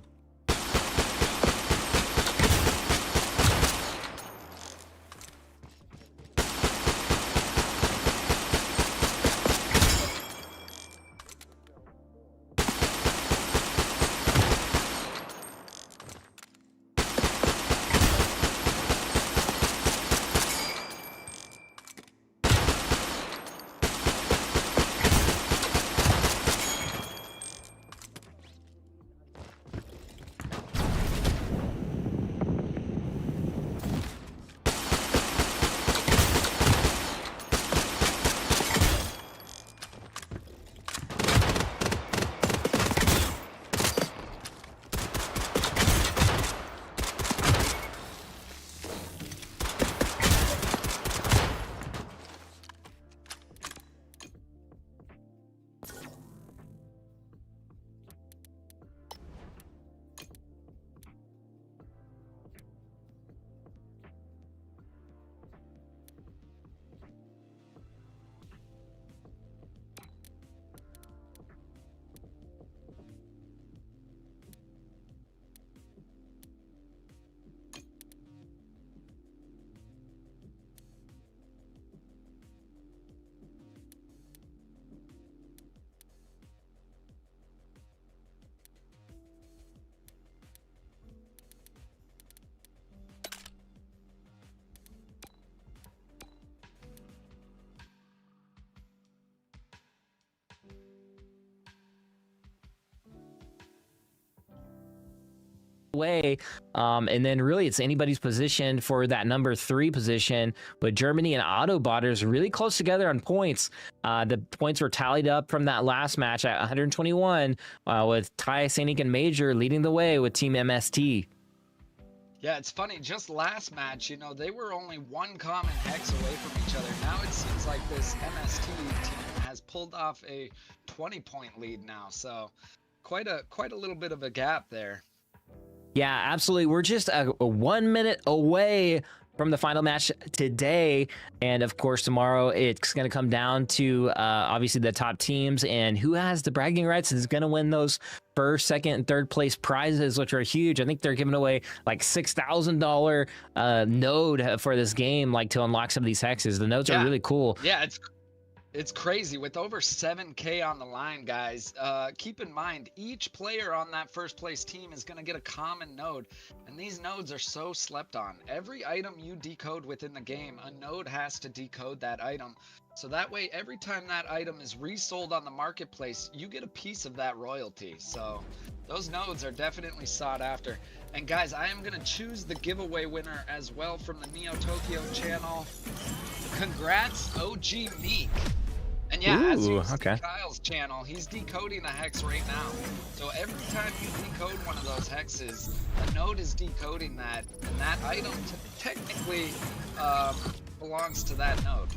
Way and then really it's anybody's position for that number 3 position, but Germany and Autobotters really close together on points. The points were tallied up from that last match at 121 with Ty, Sanic, and Major leading the way with Team MST. Yeah, it's funny, just last match, you know, they were only one common hex away from each other. Now it seems like this MST team has pulled off a 20-point lead now, so quite a little bit of a gap there. Yeah, absolutely. We're just a 1 minute away from the final match today. And of course, tomorrow it's going to come down to obviously the top teams and who has the bragging rights is going to win those first, second, and third place prizes, which are huge. I think they're giving away like $6,000 node for this game, like to unlock some of these hexes. The nodes are really cool. Yeah, it's crazy with over 7K on the line, guys. Keep in mind, each player on that first place team is going to get a common node, and these nodes are so slept on. Every item you decode within the game, a node has to decode that item. So that way, every time that item is resold on the marketplace, you get a piece of that royalty. So those nodes are definitely sought after. And guys, I am going to choose the giveaway winner as well from the Neo Tokyo channel. Congrats, OG Meek. And yeah, as you see Kyle's channel, he's decoding a hex right now. So every time you decode one of those hexes, a node is decoding that, and that item technically belongs to that node.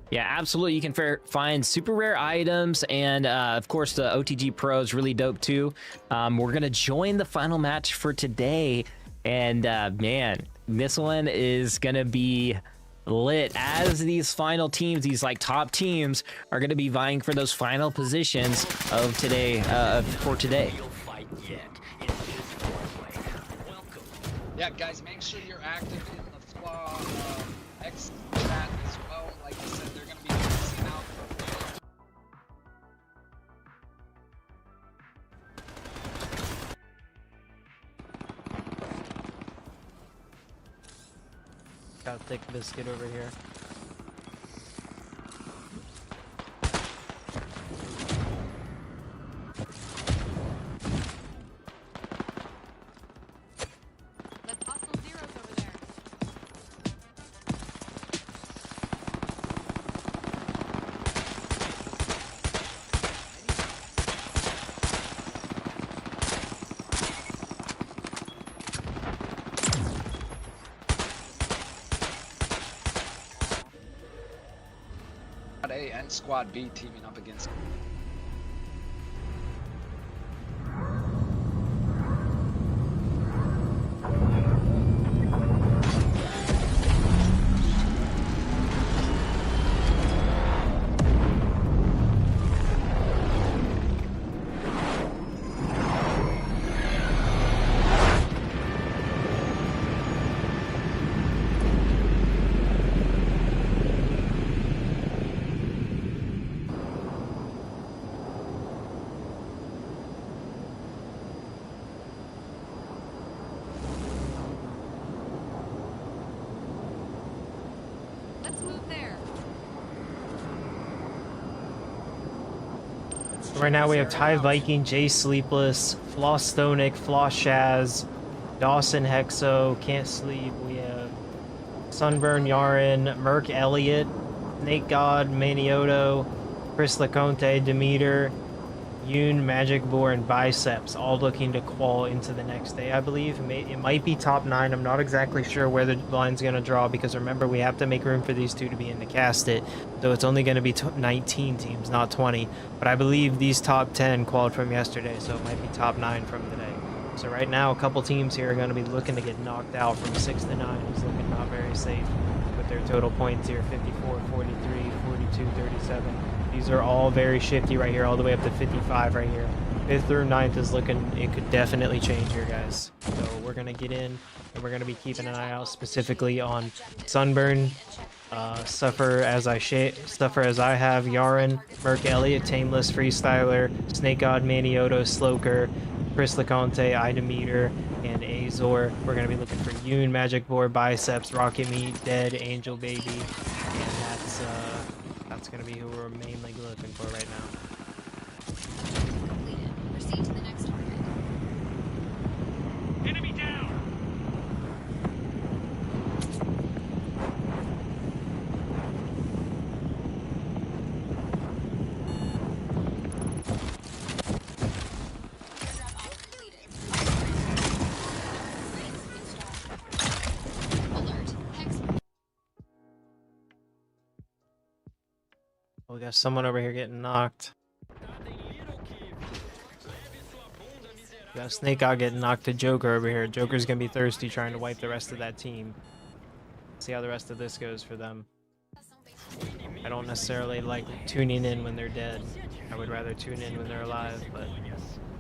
Yeah, absolutely. You can find super rare items, and of course the OTG Pro is really dope too. We're gonna join the final match for today, and man, this one is gonna be lit as these final teams, these like top teams, are going to be vying for those final positions of today, for today. Yeah, guys, make sure you're active in the FLAW X chat as well. Like I said, they're going to be mixing out. Got a thick biscuit over here. A and Squad B teaming up against. Let's move there. Right now we have Ty Viking, Jay Sleepless, Flaw Stonic, Flaw Shaz, Dawson Hexo, Can't Sleep. We have Sunburn Yaren, Merc Elliott, Snake God, Manioto, Chris Leconte, Demeter, Yoon, Magic Boar, and Biceps, all looking to qual into the next day, I believe. It might be top 9. I'm not exactly sure where the line's going to draw, because remember, we have to make room for these two to be in to cast it, though it's only going to be 19 teams, not 20. But I believe these top 10 qualified from yesterday, so it might be top 9 from today. So right now, a couple teams here are going to be looking to get knocked out from 6 to 9, who's looking not very safe with their total points here, 54, 43, 42, 37. These are all very shifty right here, all the way up to 55 right here. 5th through 9th is looking, it could definitely change here, guys. So we're going to get in, and we're going to be keeping an eye out specifically on Sunburn, Suffer As I Have, Yaren, Merc Elliott, Tameless, Freestyler, Snake God, Manioto, Sloker, Chris Leconte, Idemeter, and Azor. We're going to be looking for Yoon, Magic Boar, Biceps, Rocket Meat, Dead, Angel Baby, and that's going to be who we're mainly looking for right now. Completed. Proceed to the next target. Enemy down. We got someone over here getting knocked. We got Snake God getting knocked to Joker over here. Joker's gonna be thirsty trying to wipe the rest of that team. See how the rest of this goes for them. I don't necessarily like tuning in when they're dead. I would rather tune in when they're alive, but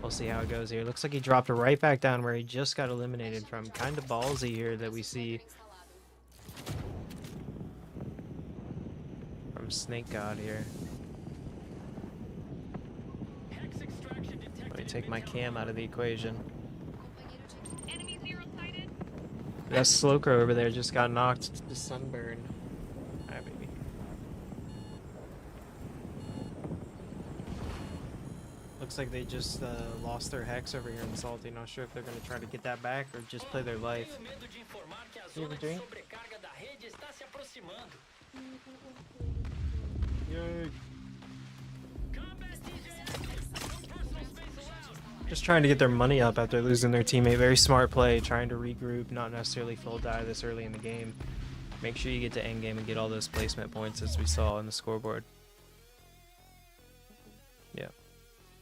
we'll see how it goes here. Looks like he dropped right back down where he just got eliminated from. Kind of ballsy here that we see from Snake God here. Let me take my cam out of the equation. That Sloker over there just got knocked to Sunburn. Alright, baby. Looks like they just lost their Hex over here in Salty. Not sure if they're going to try to get that back or just play their life. You have a drink? Yay. Just trying to get their money up after losing their teammate. Very smart play, trying to regroup, not necessarily full die this early in the game. Make sure you get to endgame and get all those placement points as we saw on the scoreboard. Yeah.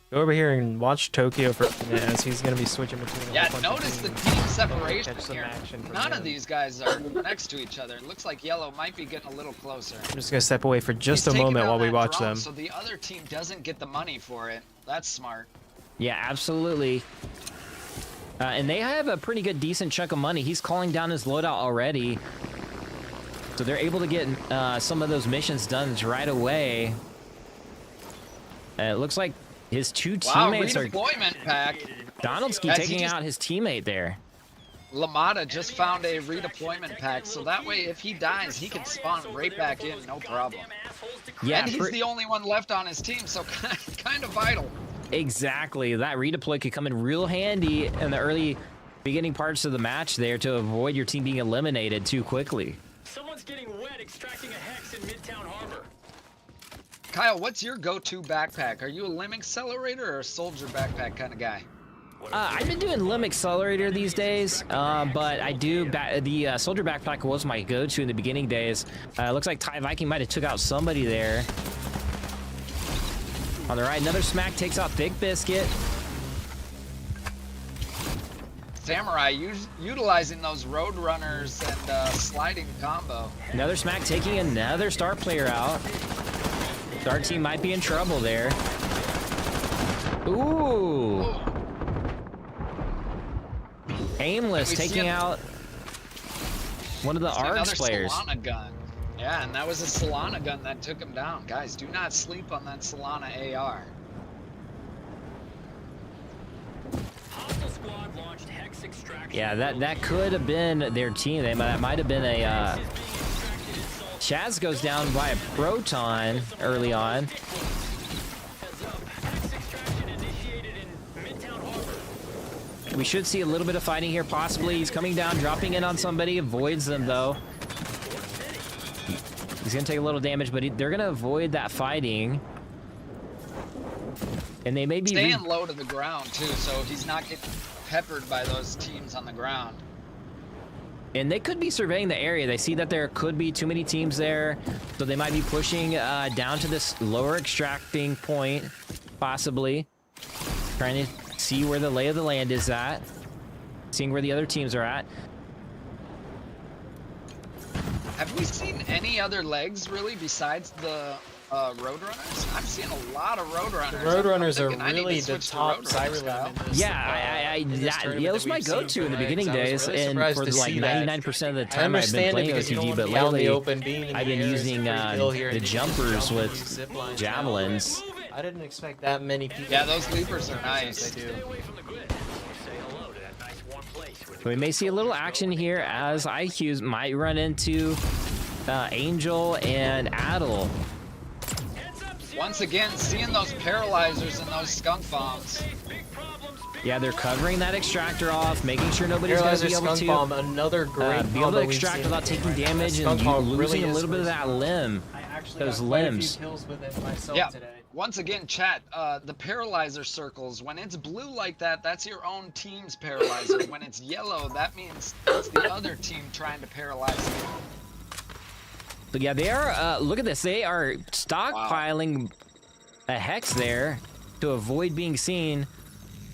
Go over here and watch Tokyo for a minute as he's going to be switching between Yeah, notice the team separation here. None him. of these guys are next to each other. It looks like Yellow might be getting a little closer. I'm just going to step away for just He's a moment while we taking watch down them. that drone so the other team doesn't get the money for it. That's smart. Yeah, absolutely. And they have a pretty good, decent chunk of money. He's calling down his loadout already. So they're able to get some of those missions done right away. It looks like his two teammates are... redeployment pack. Donaldski taking out his teammate there. Lamada just found a redeployment pack, so that way if he dies, he can spawn right back in, no problem. Yeah, and he's the only one left on his team, so kind of vital. Exactly. That redeploy could come in real handy in the early beginning parts of the match there to avoid your team being eliminated too quickly. Someone's getting wet extracting a Hex in Midtown Harbor. Kyle, what's your go-to backpack? Are you a limb accelerator or a soldier backpack kind of guy? I've been doing limb accelerator these days, but I do the soldier backpack was my go-to in the beginning days. Looks like Ty Viking might have took out somebody there. On the right, another smack takes out Thick Biscuit. Samurai utilizing those road runners and sliding combo. Another smack taking another star player out. Our team might be in trouble there. Ooh. Aimless taking out one of the ARGS players. Solana gun. Yeah, and that was a Solana gun that took him down. Guys, do not sleep on that Solana AR. Yeah, that could have been their team. That might have been a Chaz goes down by a proton early on. We should see a little bit of fighting here, possibly. He's coming down, dropping in on somebody, avoids them though. He's gonna take a little damage, but they're gonna avoid that fighting. And they may be staying low to the ground too, so he's not getting peppered by those teams on the ground. And they could be surveying the area. They see that there could be too many teams there, so they might be pushing down to this lower extracting point, possibly. Trying to see where the lay of the land is at. Seeing where the other teams are at. Have we seen any other legs, really, besides the Roadrunners? I'm seeing a lot of Roadrunners. Roadrunners are really the top Cyberlim in this. Yeah, it was my go-to in the beginning days, and for like 99% of the time I've been playing OTG, but lately I've been using the jumpers with javelins. I didn't expect that many people. Yeah, those leapers are nice. We may see a little action here as IQs might run into Angel and Adel. Once again, seeing those paralyzers and those skunk bombs. Yeah, they're covering that extractor off, making sure nobody's going to be able to bomb, another great be able to extract without taking damage and losing a little bit of that limb. Those limbs. Yeah. Once again, chat, the paralyzer circles, when it's blue like that, that's your own team's paralyzer. When it's yellow, that means it's the other team trying to paralyze you. But yeah, they are, look at this, they are stockpiling a hex there to avoid being seen.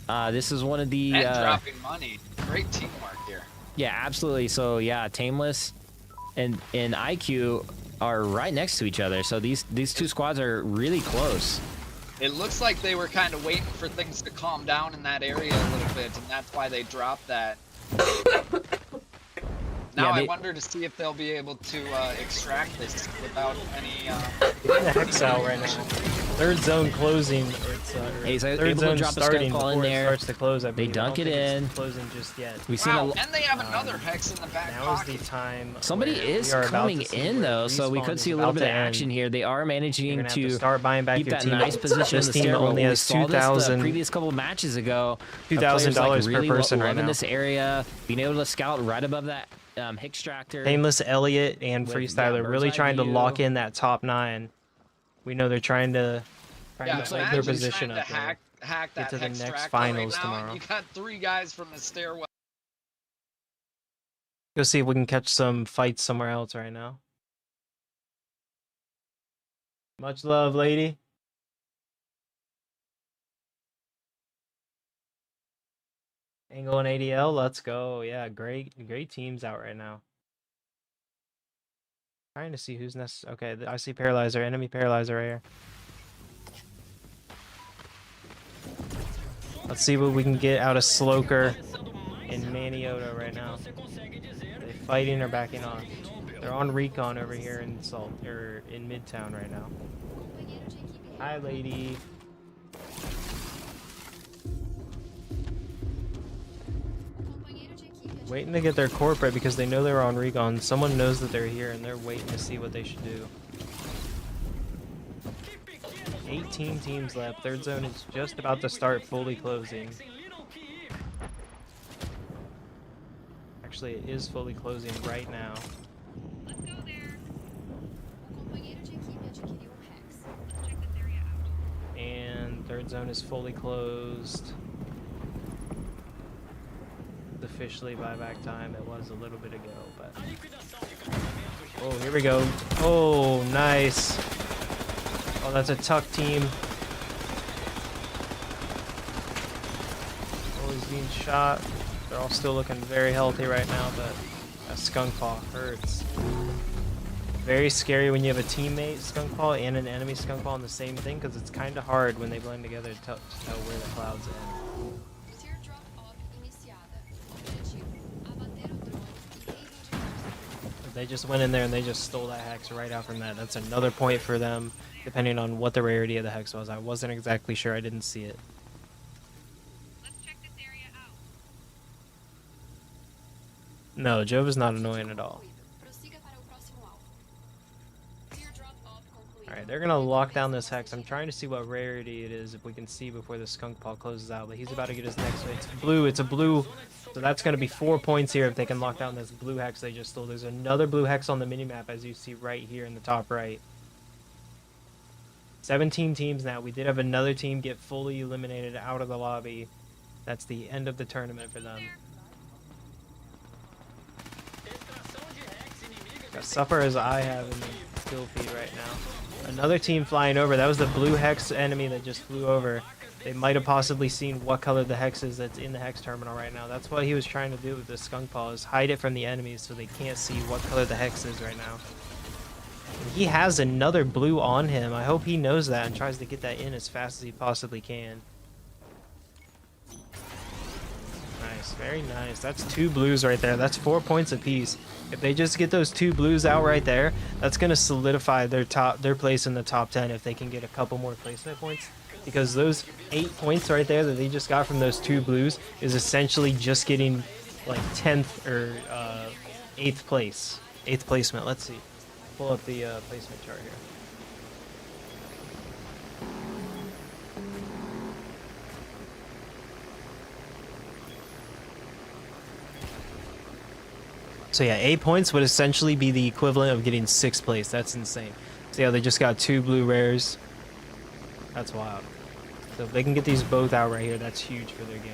This is one of the... And dropping money. Great teamwork here. Yeah, absolutely. So yeah, Tameless and IQ are right next to each other. So these two squads are really close. It looks like they were kind of waiting for things to calm down in that area a little bit, and that's why they dropped that. Now I wonder to see if they'll be able to extract this without any... Getting the hex out right now. Third zone closing. He's third able zone to drop the starting stun call in before it there. starts to close, I They believe. dunk it in. Closing just yet. We've seen Wow, and they have another hex in the back Now pocket. is the time. Somebody is coming in though, so we could see a little bit of action here. They are managing to start buying back keep your that team. nice position in This the team stairwell. only has We saw this the 2,000 previous couple of matches ago. $2,000 per really person right loving now. this area, being able to scout right above that Hextractor. Tameless, Elliot, and Freestyler really trying to lock in that top 9. We know they're trying to looks like their position up there. Hack that Get to the hex next tracker finals right now, tomorrow. and you got 3 guys from the stairwell. Go see if we can catch some fights somewhere else right now. Much love, lady. Angle and ADL, let's go. Yeah, great teams out right now. Trying to see who's next. Okay, I see Paralyzer, enemy Paralyzer right here. Let's see what we can get out of Sloker and Maniota right now. Are they fighting or backing off? They're on recon over here in in Midtown right now. Hi, lady. Waiting to get their corporate because they know they're on recon. Someone knows that they're here and they're waiting to see what they should do. 18 teams left. Third zone is just about to start fully closing. Actually, it is fully closing right now. And third zone is fully closed. Officially buyback time. It was a little bit ago, but oh, here we go. Oh, nice. Oh, that's a tuck team. Oh, he's being shot. They're all still looking very healthy right now, but that skunk paw hurts. Very scary when you have a teammate skunk paw and an enemy skunk paw on the same thing, because it's kind of hard when they blend together to tell where the clouds end. They just went in there and they just stole that hex right out from that. That's another point for them, depending on what the rarity of the hex was. I wasn't exactly sure. I didn't see it. Let's check this area out. No, Jove is not annoying at all. Alright, they're gonna lock down this hex. I'm trying to see what rarity it is, if we can see before the skunk paw closes out, but he's about to get his next one. It's blue, it's a blue, so that's gonna be 4 points here if they can lock down this blue hex they just stole. There's another blue hex on the minimap, as you see right here in the top right. 17 teams now. We did have another team get fully eliminated out of the lobby. That's the end of the tournament for them. Got Suffer as I have in the skill feed right now. Another team flying over. That was the blue hex enemy that just flew over. They might have possibly seen what color the hex is that's in the hex terminal right now. That's what he was trying to do with the skunk paw, is hide it from the enemies so they can't see what color the hex is right now. He has another blue on him. I hope he knows that and tries to get that in as fast as he possibly can. Nice, very nice. That's 2 blues right there. That's 4 points apiece. If they just get those 2 blues out right there, that's going to solidify their place in the top 10 if they can get a couple more placement points. Because those 8 points right there that they just got from those 2 blues is essentially just getting like 10th or 8th place. 8th placement. Let's see. Pull up the placement chart here. So yeah, 8 points would essentially be the equivalent of getting 6th place. That's insane. So yeah, they just got 2 blue rares. That's wild. So if they can get these both out right here, that's huge for their game.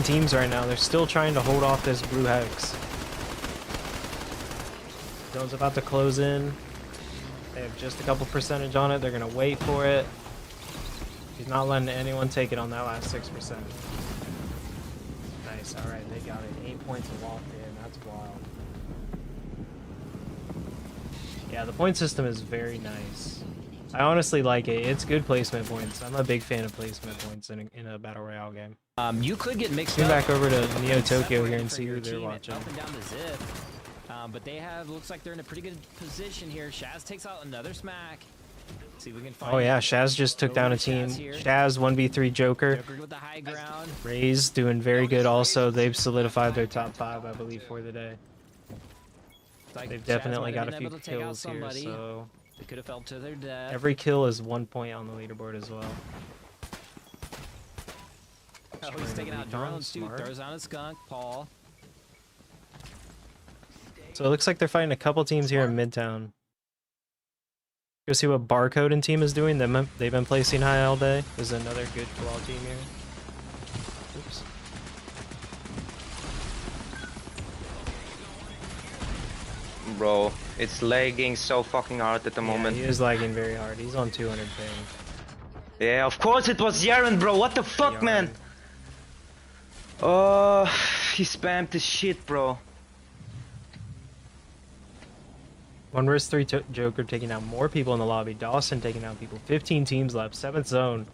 Teams right now. They're still trying to hold off this blue hex. Zone's about to close in. They have just a couple percentage on it. They're gonna wait for it. He's not letting anyone take it on that last 6%. Nice. All right, they got it. 8 points of locked in. That's wild. Yeah, the point system is very nice. I honestly like it. It's good placement points. I'm a big fan of placement points in a battle royale game. You could get mixed up. back over to Neo Tokyo here and see who they're watching. Up and down the zip. But they have, looks like they're in a pretty good position here. Shaz takes out another smack. See if we can find. Oh yeah, Shaz just took down a team. Shaz 1v3 Joker. Joker with the high ground. Raze doing very good also. They've solidified their top 5, I believe, for the day. They've definitely got a few kills here, so they could have fell to their death. Every kill is 1 point on the leaderboard as well. Oh, he's taking out drones too. Throws on a skunk, Paul. So it looks like they're fighting a couple teams here in Midtown. Go see what Barcode and team is doing. They've been placing high all day. There's another good FLAW team here. Oops. Bro, it's lagging so fucking hard at the moment. He is lagging very hard. He's on 200 ping. Yeah, of course it was Yaren, bro. What the fuck, man? Oh, he spammed the shit, bro. 1 vs 3 Joker taking out more people in the lobby. Dawson taking out people. 15 teams left. 7th zone.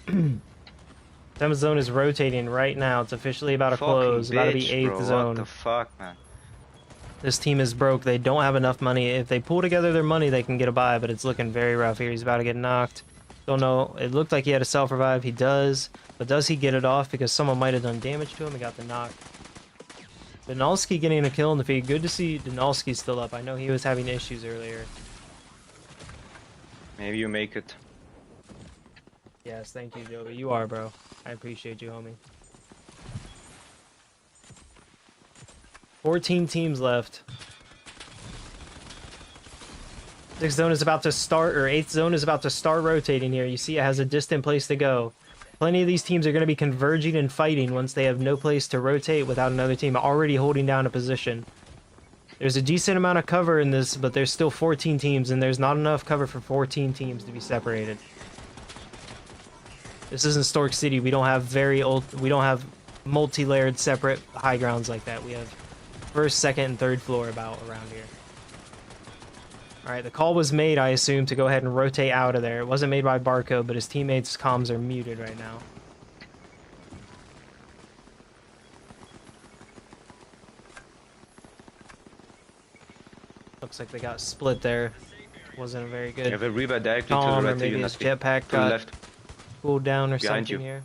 7th zone is rotating right now. It's officially about to close. About to be 8th zone. What the fuck, man? This team is broke. They don't have enough money. If they pull together their money, they can get a buy, but it's looking very rough here. He's about to get knocked. Don't know. It looked like he had a self-revive. He does. But does he get it off? Because someone might have done damage to him. He got the knock. Donalski getting a kill in the feed. Good to see Donalski still up. I know he was having issues earlier. Maybe you make it. Yes, thank you, Joey. You are, bro. I appreciate you, homie. 14 teams left. 6th zone is about to start, or 8th zone is about to start rotating here. You see it has a distant place to go. Plenty of these teams are going to be converging and fighting once they have no place to rotate without another team already holding down a position. There's a decent amount of cover in this, but there's still 14 teams, and there's not enough cover for 14 teams to be separated. This isn't Stork City. We don't have multi-layered separate high grounds like that. We have first, second, and third floor around here. Alright, the call was made, I assume, to go ahead and rotate out of there. It wasn't made by Barcode, but his teammates' comms are muted right now. looks like they got split there. Wasn't a very good. You have a Reaper directly to the Tom, or right, maybe you his Nasty. jetpack To the got left. cooled down or Behind something you. here.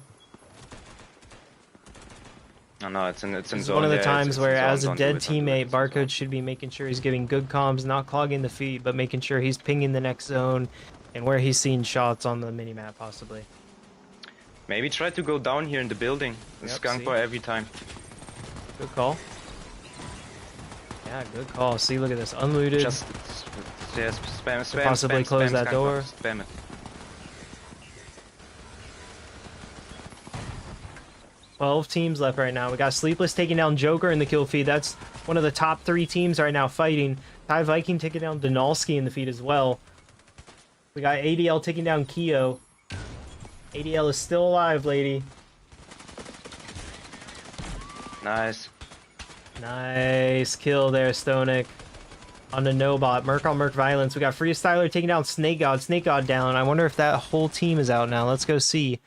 Oh no, it's in This zone. is one of the yeah, times it's where, in zone, as a don't do dead it, don't do it, teammate, it's in zone. Barcode should be making sure he's giving good comms, not clogging the feed, but making sure he's pinging the next zone and where he's seeing shots on the minimap, possibly. Maybe try to go down here in the building. And Yep, skunk see? bar every time. Good call. Yeah, good call. See, look at this, unlooted. Just yeah, spam, possibly spam, close spam, that skunk door. bar, Spam it. 12 teams left right now. We got Sleepless taking down Joker in the kill feed. That's one of the top 3 teams right now fighting. Ty Viking taking down Donalski in the feed as well. We got ADL taking down Keo. ADL is still alive, lady. Nice. Nice kill there, Stonik. On the no-bot. Merc on Merc Violence. We got Freestyler taking down Snake God. Snake God down. I wonder if that whole team is out now. Let's go see.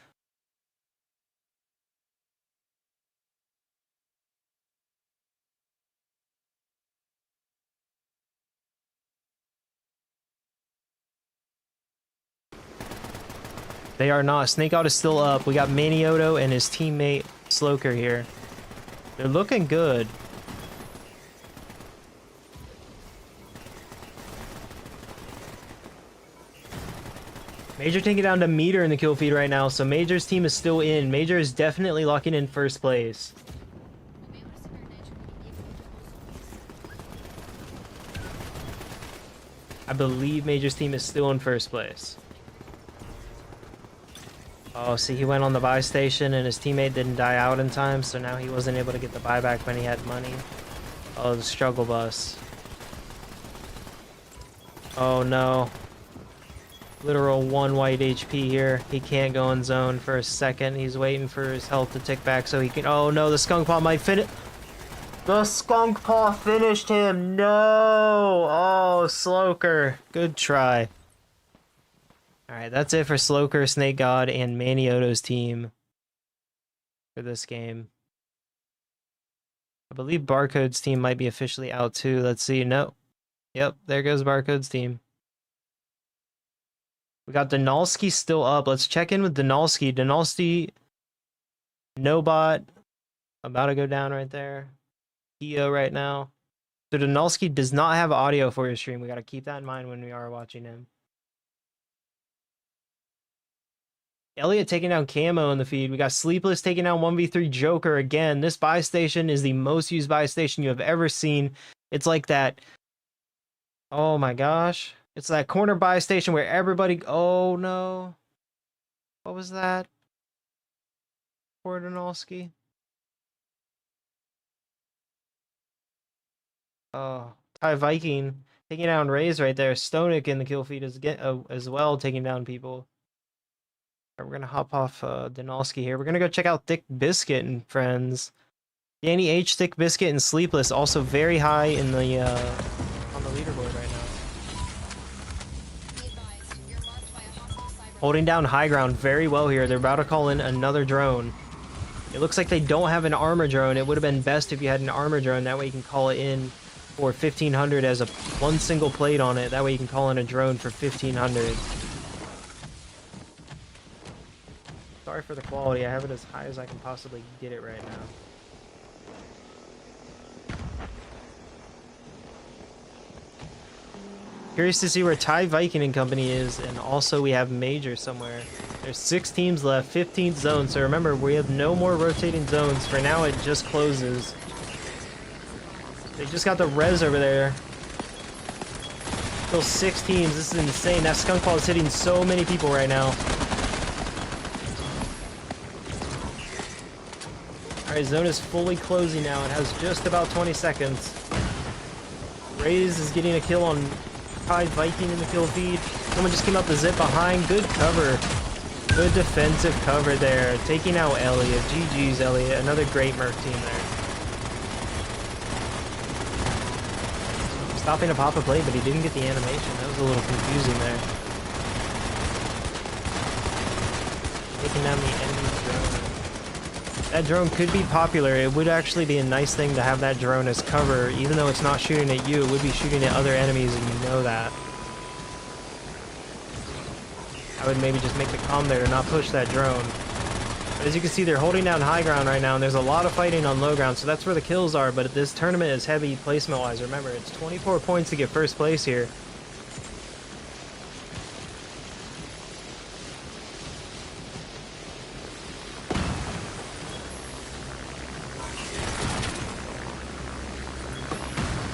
They are not. Snake God is still up. We got Manioto and his teammate Sloker here. They're looking good. Major taking down to Meter in the kill feed right now, so Major's team is still in. Major is definitely locking in first place. I believe Major's team is still in first place. Oh, see, he went on the buy station and his teammate didn't die out in time, so now he wasn't able to get the buyback when he had money. Oh, the struggle bus. Oh no. Literal 1 white HP here. He can't go in zone for a second. He's waiting for his health to tick back so he can... Oh no, the Skunk Paw might finish... The Skunk Paw finished him! No! Oh, Sloker. Good try. Alright, that's it for Sloker, Snake God, and Manioto's team for this game. I believe Barcode's team might be officially out too. Let's see. No. Yep, there goes Barcode's team. We got Donalski still up. Let's check in with Donalski. Donalski, no bot. About to go down right there. EO right now. So Donalski does not have audio for his stream. We got to keep that in mind when we are watching him. Elliot taking down Camo in the feed. We got Sleepless taking down 1v3 Joker again. This buy station is the most used buy station you have ever seen. It's like that. Oh my gosh. It's that corner buy station where everybody... Oh no. What was that? Poor Donalski. Oh. Ty Viking taking down Rays right there. Stonik in the kill feed as well, taking down people. We're going to hop off Donalski here. We're going to go check out Thick Biscuit and friends. Danny H, Thick Biscuit, and Sleepless also very high in the on the leaderboard right now. Holding down high ground very well here. They're about to call in another drone. It looks like they don't have an armor drone. It would have been best if you had an armor drone. That way you can call it in for 1,500 as one single plate on it. That way you can call in a drone for 1,500. Sorry for the quality. I have it as high as I can possibly get it right now. Curious to see where Ty Viking and company is, and also we have Major somewhere. There's 6 teams left, 15th zone, so remember, we have no more rotating zones. For now, it just closes. They just got the res over there. Still 6 teams. This is insane. That Skunk Paw is hitting so many people right now. Alright, zone is fully closing now. It has just about 20 seconds. Raze is getting a kill on Ty Viking in the kill feed. Someone just came up the zip behind. Good cover. Good defensive cover there. Taking out Elliot. GG's, Elliot. Another great Merc team there. Stopping to pop a play, but he didn't get the animation. That was a little confusing there. Taking down the enemy drone. That drone could be popular. It would actually be a nice thing to have that drone as cover. Even though it's not shooting at you, it would be shooting at other enemies, and you know that. I would maybe just make the comm there and not push that drone. But as you can see, they're holding down high ground right now, and there's a lot of fighting on low ground, so that's where the kills are. But this tournament is heavy placement-wise. Remember, it's 24 points to get first place here.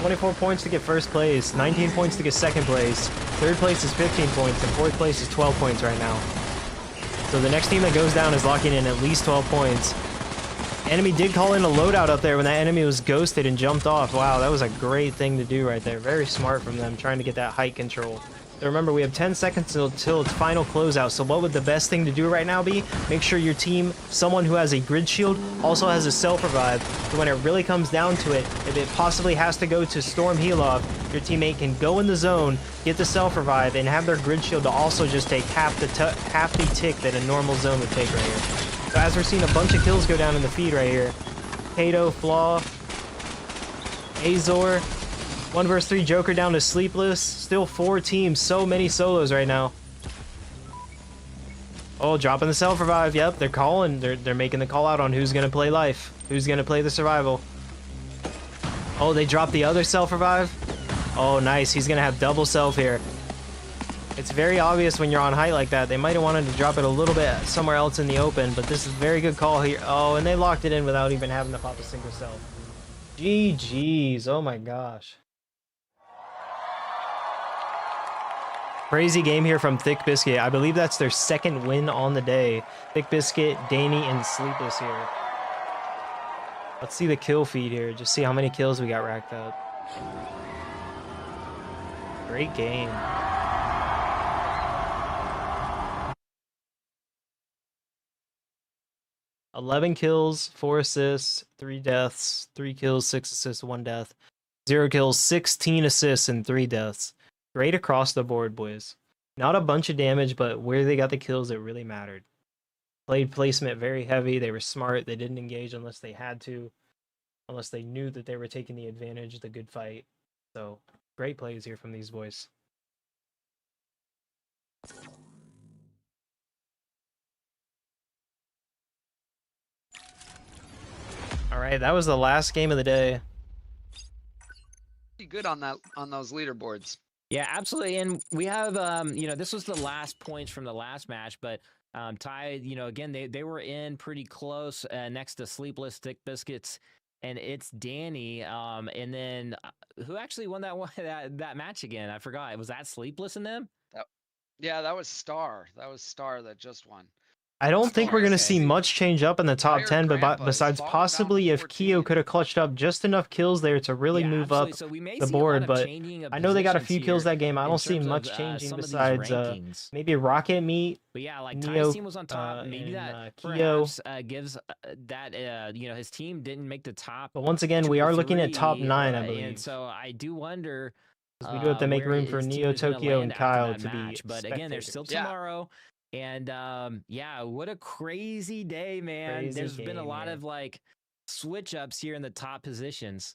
$24 points to get first place, 19 points to get second place, third place is 15 points, and fourth place is 12 points right now. So the next team that goes down is locking in at least 12 points. Enemy did call in a loadout up there when that enemy was ghosted and jumped off. Wow, that was a great thing to do right there. Very smart from them, trying to get that height control. So remember, we have 10 seconds until its final closeout, so what would the best thing to do right now be? Make sure your team, someone who has a grid shield, also has a self-revive, so when it really comes down to it, if it possibly has to go to storm heal-off, your teammate can go in the zone, get the self-revive, and have their grid shield to also just take half the tick that a normal zone would take right here. So as we're seeing a bunch of kills go down in the feed right here, Kato, FLAW, Azor, 1 vs 3 Joker down to Sleepless. Still 4 teams. So many solos right now. Oh, dropping the self-revive. Yep, they're calling. They're making the call out on who's going to play life. Who's going to play the survival. Oh, they dropped the other self-revive. Oh, nice. He's going to have double self here. It's very obvious when you're on height like that. They might have wanted to drop it a little bit somewhere else in the open, but this is a very good call here. Oh, and they locked it in without even having to pop a single self. GG's. Oh my gosh. Crazy game here from Thick Biscuit. I believe that's their second win on the day. Thick Biscuit, Danny, and Sleepless here. Let's see the kill feed here. Just see how many kills we got racked up. Great game. $11 kills, 4 assists, 3 deaths, 3 kills, 6 assists, 1 death. 0 kills, 16 assists, and 3 deaths. Great across the board, boys. Not a bunch of damage, but where they got the kills, it really mattered. Played placement very heavy. They were smart. They didn't engage unless they had to. Unless they knew that they were taking the advantage, the good fight. So, great plays here from these boys. Alright, that was the last game of the day. Pretty good on those leaderboards. Yeah, absolutely. And we have, you know, this was the last points from the last match, but Ty, you know, again, they were in pretty close next to Sleepless, Thick Biscuits, and it's Danny. And then who actually won that match again? I forgot. Was that Sleepless in them? Yeah, that was Star. That was Star that just won. I don't think we're going to see much change up in the top 10, but besides possibly if Keo could have clutched up just enough kills there to really move up the board, but I know they got a few kills that game. I don't see much changing besides maybe Rocket Meat. But yeah, like Neo, Ty's team was on top. Maybe that Keo gives that, you know, his team didn't make the top. But once again, we are looking at top 9, I believe. And so I do wonder. We do have to make room for Neo, Tokyo, and Kyle to be. But again, there's still tomorrow. And yeah, what a crazy day, man. There's been a lot of like switch ups here in the top positions.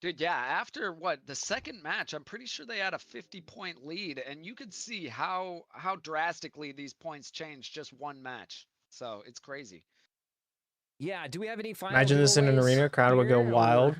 Dude, yeah, after the second match, I'm pretty sure they had a 50-point lead, and you could see how drastically these points changed just one match. So it's crazy. Yeah, do we have any final Imagine this in an arena, crowd would go wild.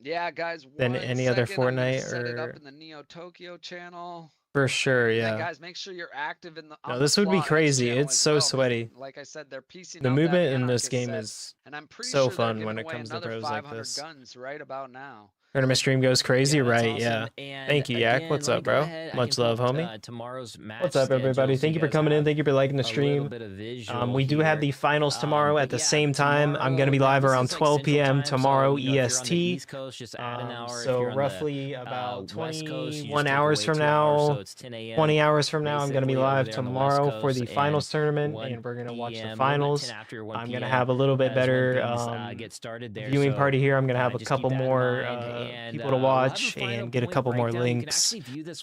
Yeah, guys. Than any other Fortnite set it up in the Neo Tokyo channel. For sure, yeah. And guys, make sure you're active in the. No, this would be crazy. It's so sweaty. Like I said, they're piecing the out movement in this game is and I'm pretty so sure fun when it comes to pros like this. Guns right about now. Tournament stream goes crazy, yeah, right? Awesome. Yeah. And thank you, Yak. Again, what's up, bro? Much love, homie. Tomorrow's match. What's up, everybody? Thank you for coming in. Thank you for liking the stream. We do have the finals tomorrow at the same time. I'm going to be live around 12 p.m. tomorrow EST. So roughly about 21 hours from now, 20 hours from now, I'm going to be live tomorrow for the finals tournament, and we're going to watch the finals. I'm going to have a little bit better viewing party here. I'm going to have a couple more people to watch and get a couple more links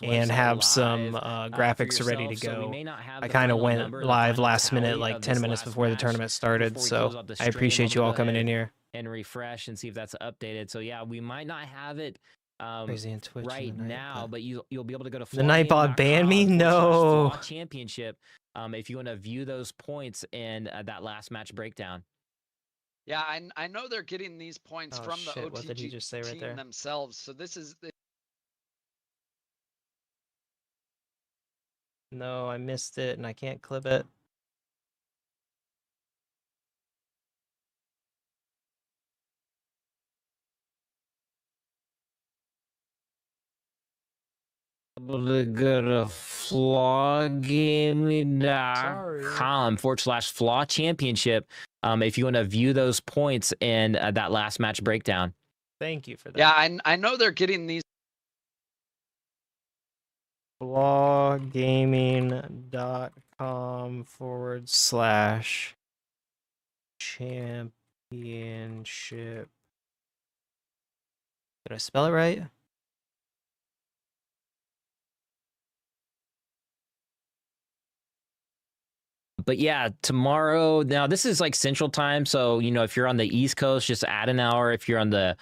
and have some graphics ready to go. I kind of went live last minute, like 10 minutes before the tournament started, so I appreciate you all coming in here. And refresh and see if that's updated. So yeah, we might not have it Crazy in Twitch right now, but you'll be able to go to the Nightbot banned me. No. Championship. If you want to view those points and that last match breakdown. Yeah, I know they're getting these points from the OTG what did he just say right team there? themselves. So this is No, I missed it and I can't clip it. Able to go to flawgaming.com/FLAW Championship. If you want to view those points and that last match breakdown. Thank you for that. Yeah, I know they're getting these. flawgaming.com/championship. Did I spell it right? But yeah, tomorrow, now this is like Central Time, so you know, if you're on the East Coast, just add an hour. If you're on the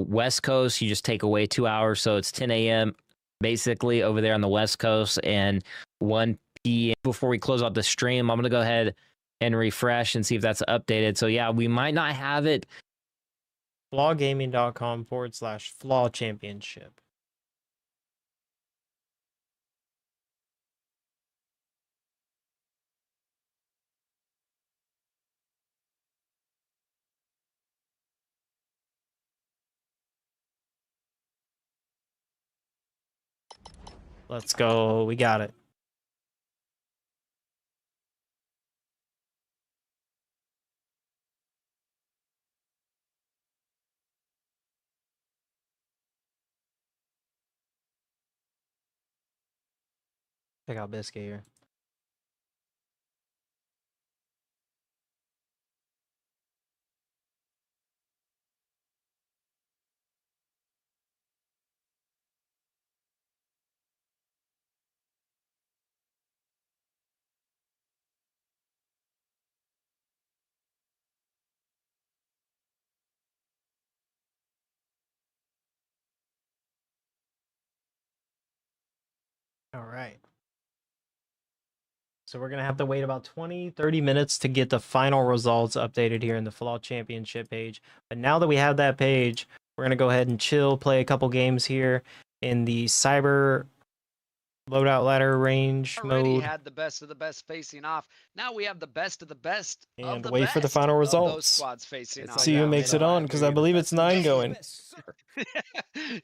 West Coast, you just take away 2 hours, so it's 10 a.m. basically over there on the West Coast, and 1 p.m. Before we close out the stream, I'm gonna go ahead and refresh and see if that's updated. So yeah, we might not have it. flawgaming.com/FLAW Championship. Let's go. We got it. Check out Biscuit here. All right. So we're going to have to wait about 20-30 minutes to get the final results updated here in the FLAW Championship page. But now that we have that page, we're going to go ahead and chill, play a couple games here in the Cyber Loadout Ladder range mode. Had the best of the best facing off. Now we have the best of the best and of the wait best for the final results. Those squads facing off. See who makes it on, because I believe it's 9 going.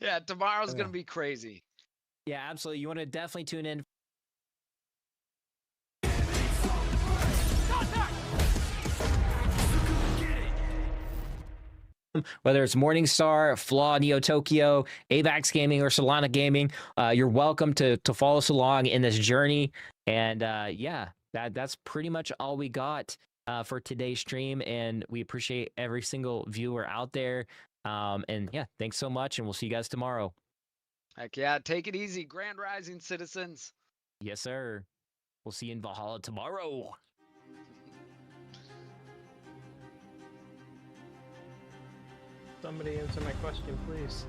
Yeah, tomorrow's going to be crazy. Yeah, absolutely. You want to definitely tune in. Whether it's Morningstar, FLAW, Neo Tokyo, AVAX Gaming, or Solana Gaming, you're welcome to follow us along in this journey. And yeah, that's pretty much all we got for today's stream. And we appreciate every single viewer out there. And yeah, thanks so much. And we'll see you guys tomorrow. Heck yeah, take it easy, Grand Rising citizens. Yes, sir. We'll see you in Valhalla tomorrow. Somebody answer my question, please.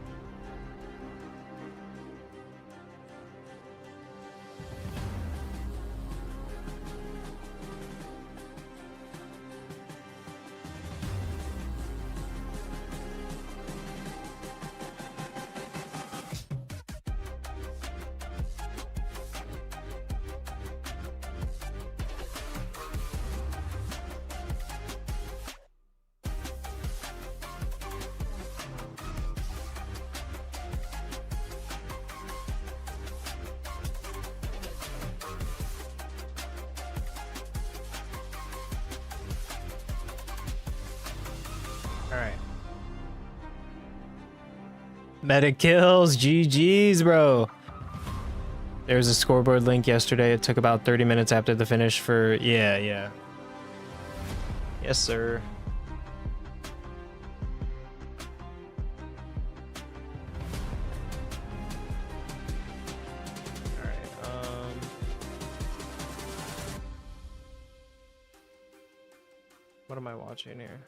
All right. Meta kills, GG's, bro. There's a scoreboard link yesterday. It took about 30 minutes after the finish for, yeah. Yes, sir. What am I watching here?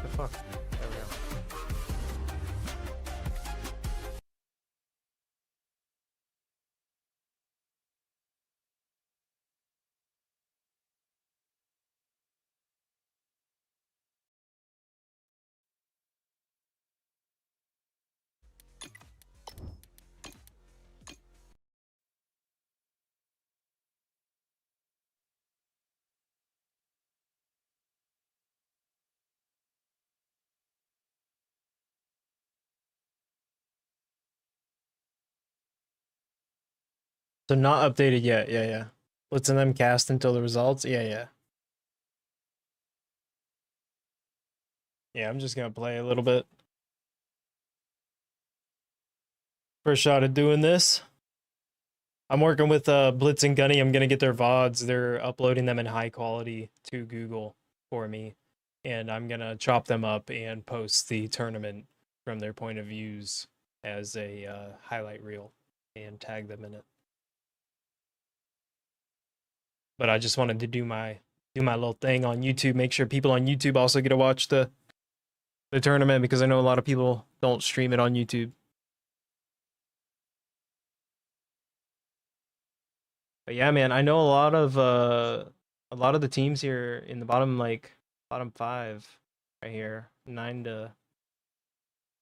The fuck? There we go. So not updated yet. Yeah, yeah. Letting them cast until the results. Yeah, yeah. Yeah, I'm just gonna play a little bit. First shot of doing this. I'm working with Blitz and Gunny. I'm gonna get their VODs. They're uploading them in high quality to Google for me. And I'm gonna chop them up and post the tournament from their point of views as a highlight reel and tag them in it. But I just wanted to do my little thing on YouTube. Make sure people on YouTube also get to watch the tournament, because I know a lot of people don't stream it on YouTube. But yeah, man, I know a lot of the teams here in the bottom, like bottom 5 right here,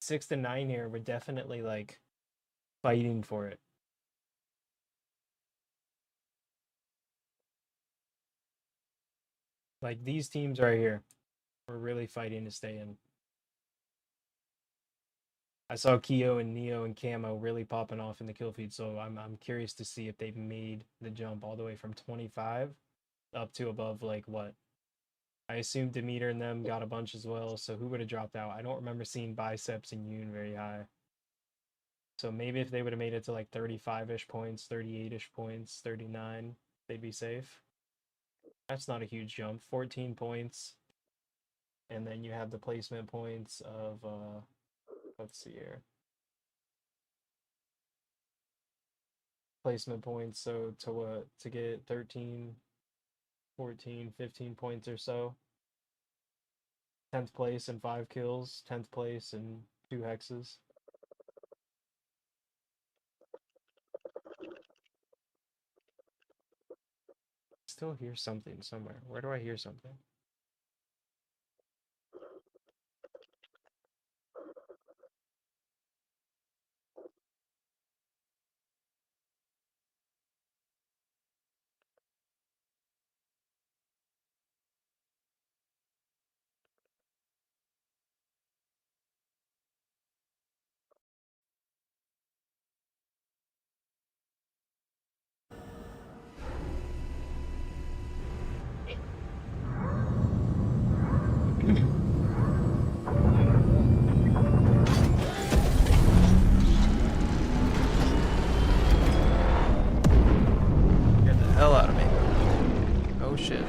6 to 9 here, we're definitely like fighting for it. Like these teams right here, we're really fighting to stay in. I saw Keo and Neo and Camo really popping off in the kill feed, so I'm curious to see if they've made the jump all the way from 25 up to above, like what? I assume Demeter and them got a bunch as well, so who would have dropped out? I don't remember seeing Biceps and Yoon very high. So maybe if they would have made it to like 35-ish points, 38-ish points, 39, they'd be safe. That's not a huge jump. 14 points. And then you have the placement points of, let's see here. Placement points, so to what? To get 13, 14, 15 points or so. 10th place and 5 kills. 10th place and 2 hexes. Still hear something somewhere. Where do I hear something? Get the hell out of me. Oh shit.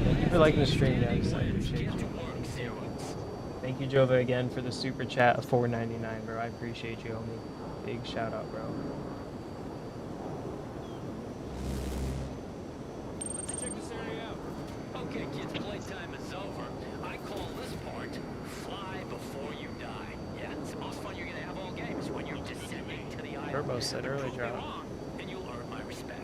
Thank you for liking the stream, guys. I appreciate you. Thank you, Jova, again for the super chat of $4.99, bro. I appreciate you, homie. Big shout out, bro. Let's check this area out. Okay, kids, playtime is over. I call this part fly before you die. Yeah, it's the most fun you're gonna have all game is when you're descending to the island. Turbo said early drop. And you'll earn my respect.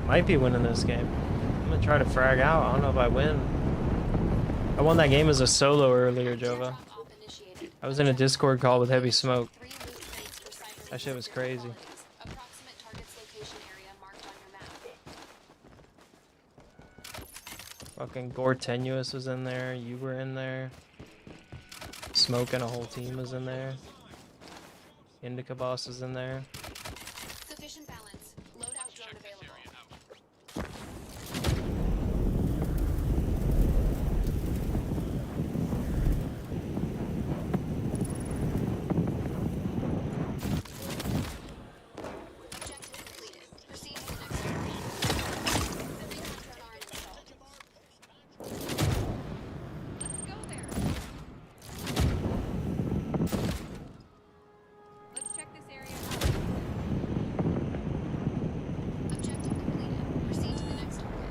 Might be winning this game. I'm gonna try to frag out. I don't know if I win. I won that game as a solo earlier, Jova. I was in a Discord call with Heavy Smoke. That shit was crazy. Fucking Gore Tenuous was in there. You were in there. smoke and a whole team was in there. Indica boss is in there. Sufficient balance. Loadout drone available. Objective completed. Proceed to the next target. The recon drone already installed. Let's go there. Let's check this area out. Objective completed. Proceed to the next target.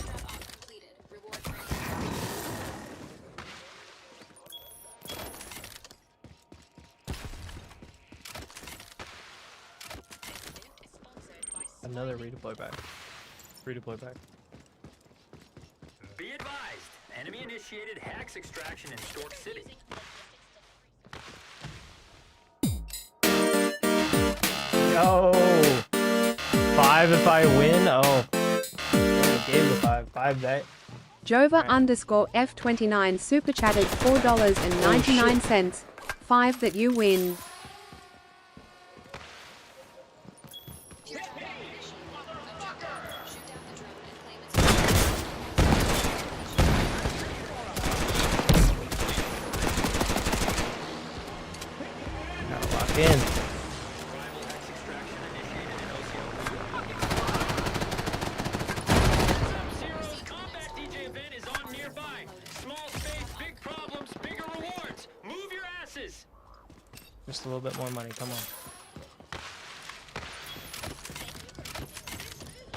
Drop off completed. Reward granted. Another redeploy back. Redeploy back. Be advised, enemy-initiated Hex extraction in Stork City. Yo! 5 if I win? Oh. Yeah, gave the 5. 5 that. Jova underscore F29 super chatted $4.99. 5 that you win. Gotta lock in. Zero's combat DJ event is on nearby. Small space, big problems, bigger rewards. Move your asses. Just a little bit more money, come on.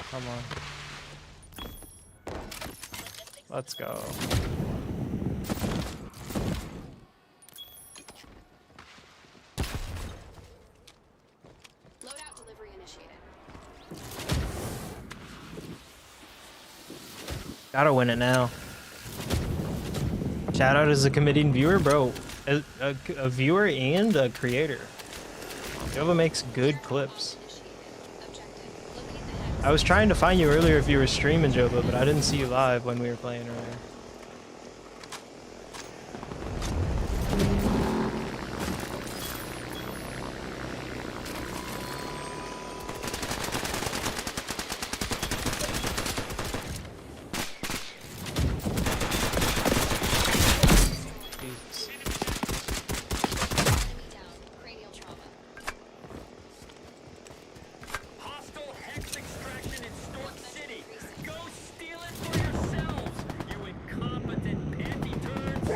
Come on. Let's go. Loadout delivery initiated. Gotta win it now. Shout out as a committing viewer, bro. A viewer and a creator. Jova makes good clips. I was trying to find you earlier if you were streaming, Jova, but I didn't see you live when we were playing earlier. Jesus. Enemy down. Cranial trauma. Hostile Hex extraction in Stork City. Go steal it for yourselves, you incompetent panty turds.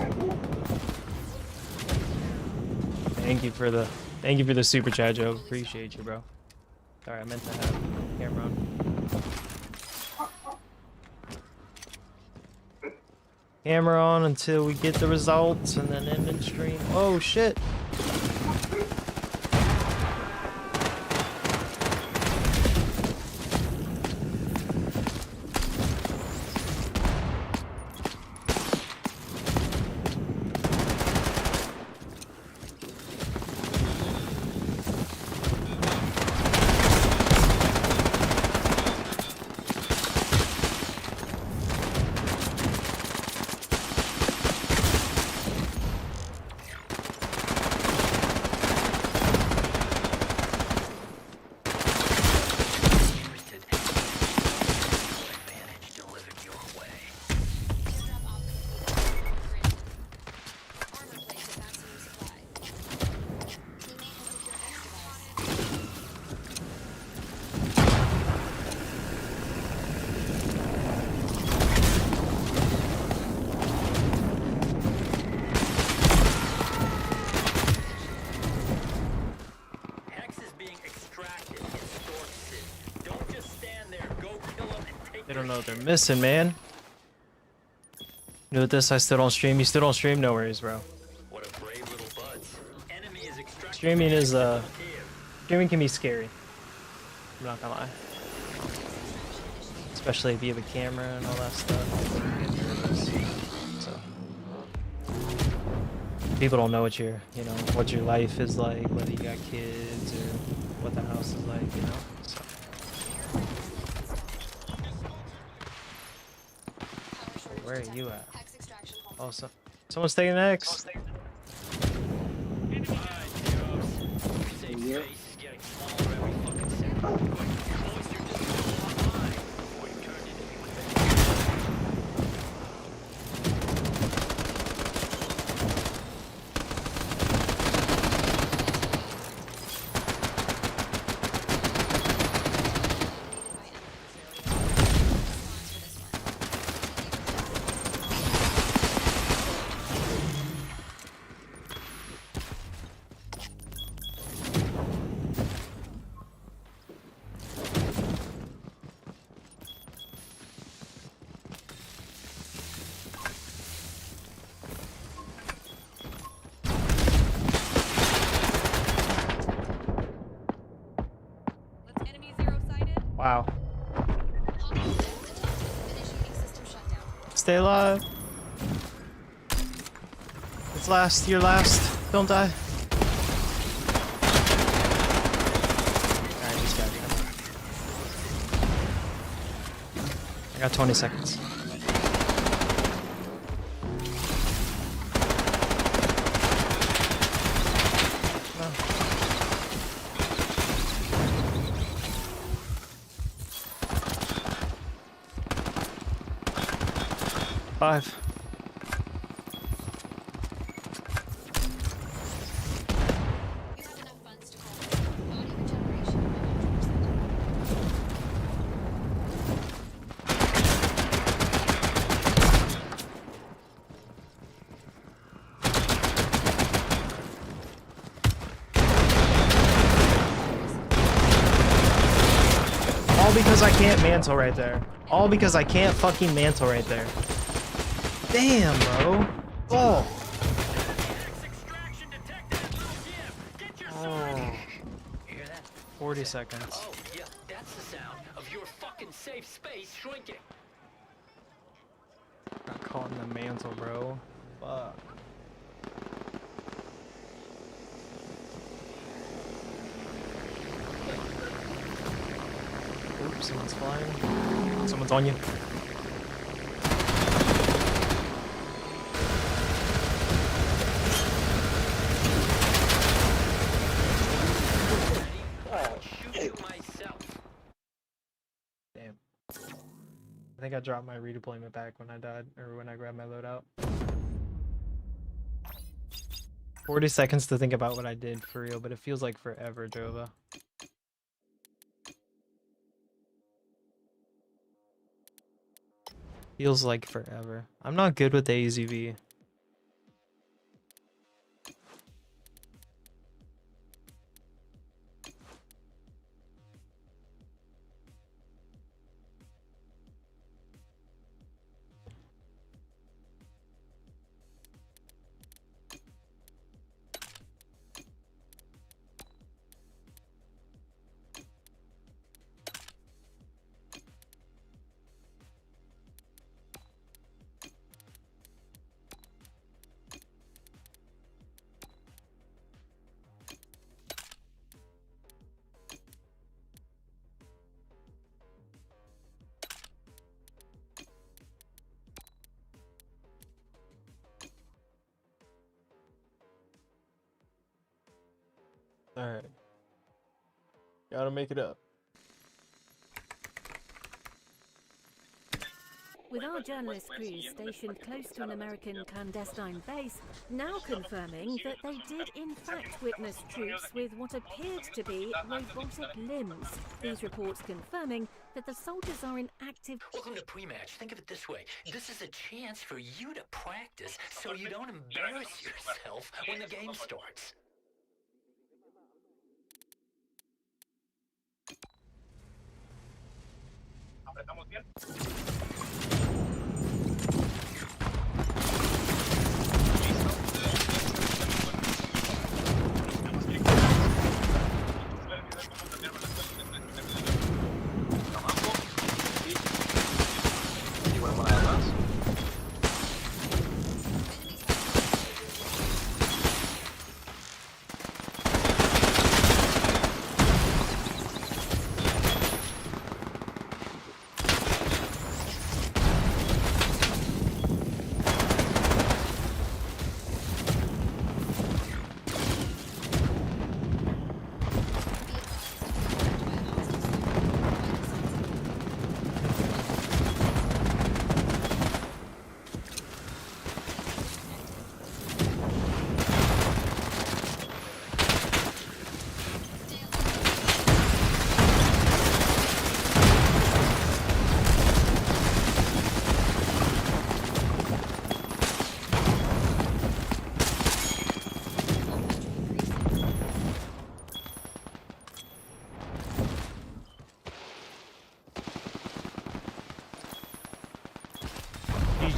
Thank you for the super chat, Joe. Appreciate you, bro. Sorry, I meant to have camera on. Camera on until we get the results and then end in stream. Oh shit. Advantage delivered your way. Airdrop off completed. Granted. Armor plate to maximum supply. Teammate has secured X device. Hex is being extracted in Stork City. Don't just stand there. Go kill them and take They their don't know what they're shit. missing, man. With this, I still don't stream. You still don't stream? No worries, bro. What a brave little buds. Enemy is extracting. Streaming is, Kiev. streaming can be scary. I'm not gonna lie. Especially if you have a camera and all that stuff. cameras. So people don't know what your, you know, what your life is like, whether you got kids or what the house is like, you know. So. Where are you at? Oh, someone's taking X. Wow. Stay alive. It's last. You're last. Don't die. Alright, just gotta get him. I got 20 seconds. Five. All because I can't mantle right there. All because I can't fucking mantle right there. Damn, bro. Oh. 40 seconds. Oh, yeah, that's the sound of your fucking safe space shrinking. Got caught in the mantle, bro. Fuck. Oops, someone's flying. Someone's on you. Damn. I think I dropped my redeployment back when I died, or when I grabbed my loadout. 40 seconds to think about what I did for real, but it feels like forever, Jova. Feels like forever. I'm not good with the AZV. Alright. Gotta make it up. With our journalist crews stationed close to an American clandestine base, now confirming that they did in fact witness troops with what appeared to be robotic limbs. These reports confirming that the soldiers are in active... Welcome to pre-match. Think of it this way. This is a chance for you to practice so you don't embarrass yourself when the game starts. ¿Estamos bien?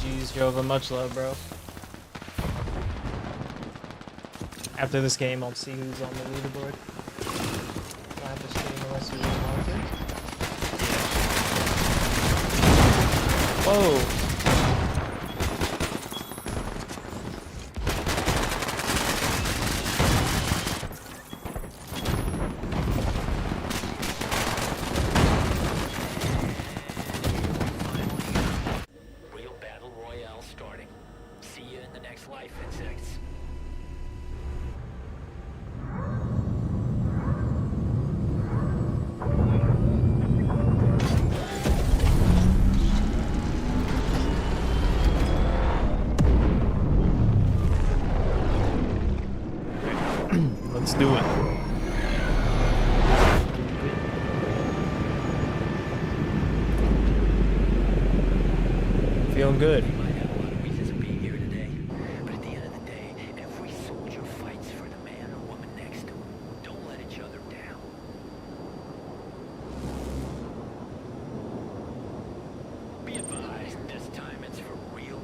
GG's, Jova. Much love, bro. After this game, I'll see who's on the leaderboard. I'll have to stream unless you really want to. Whoa! Real battle royale starting. See you in the next life, insects. Let's do it. Feeling good. We might have a lot of reasons of being here today, but at the end of the day, every soldier fights for the man or woman next to him. Don't let each other down. Be advised, this time it's for real.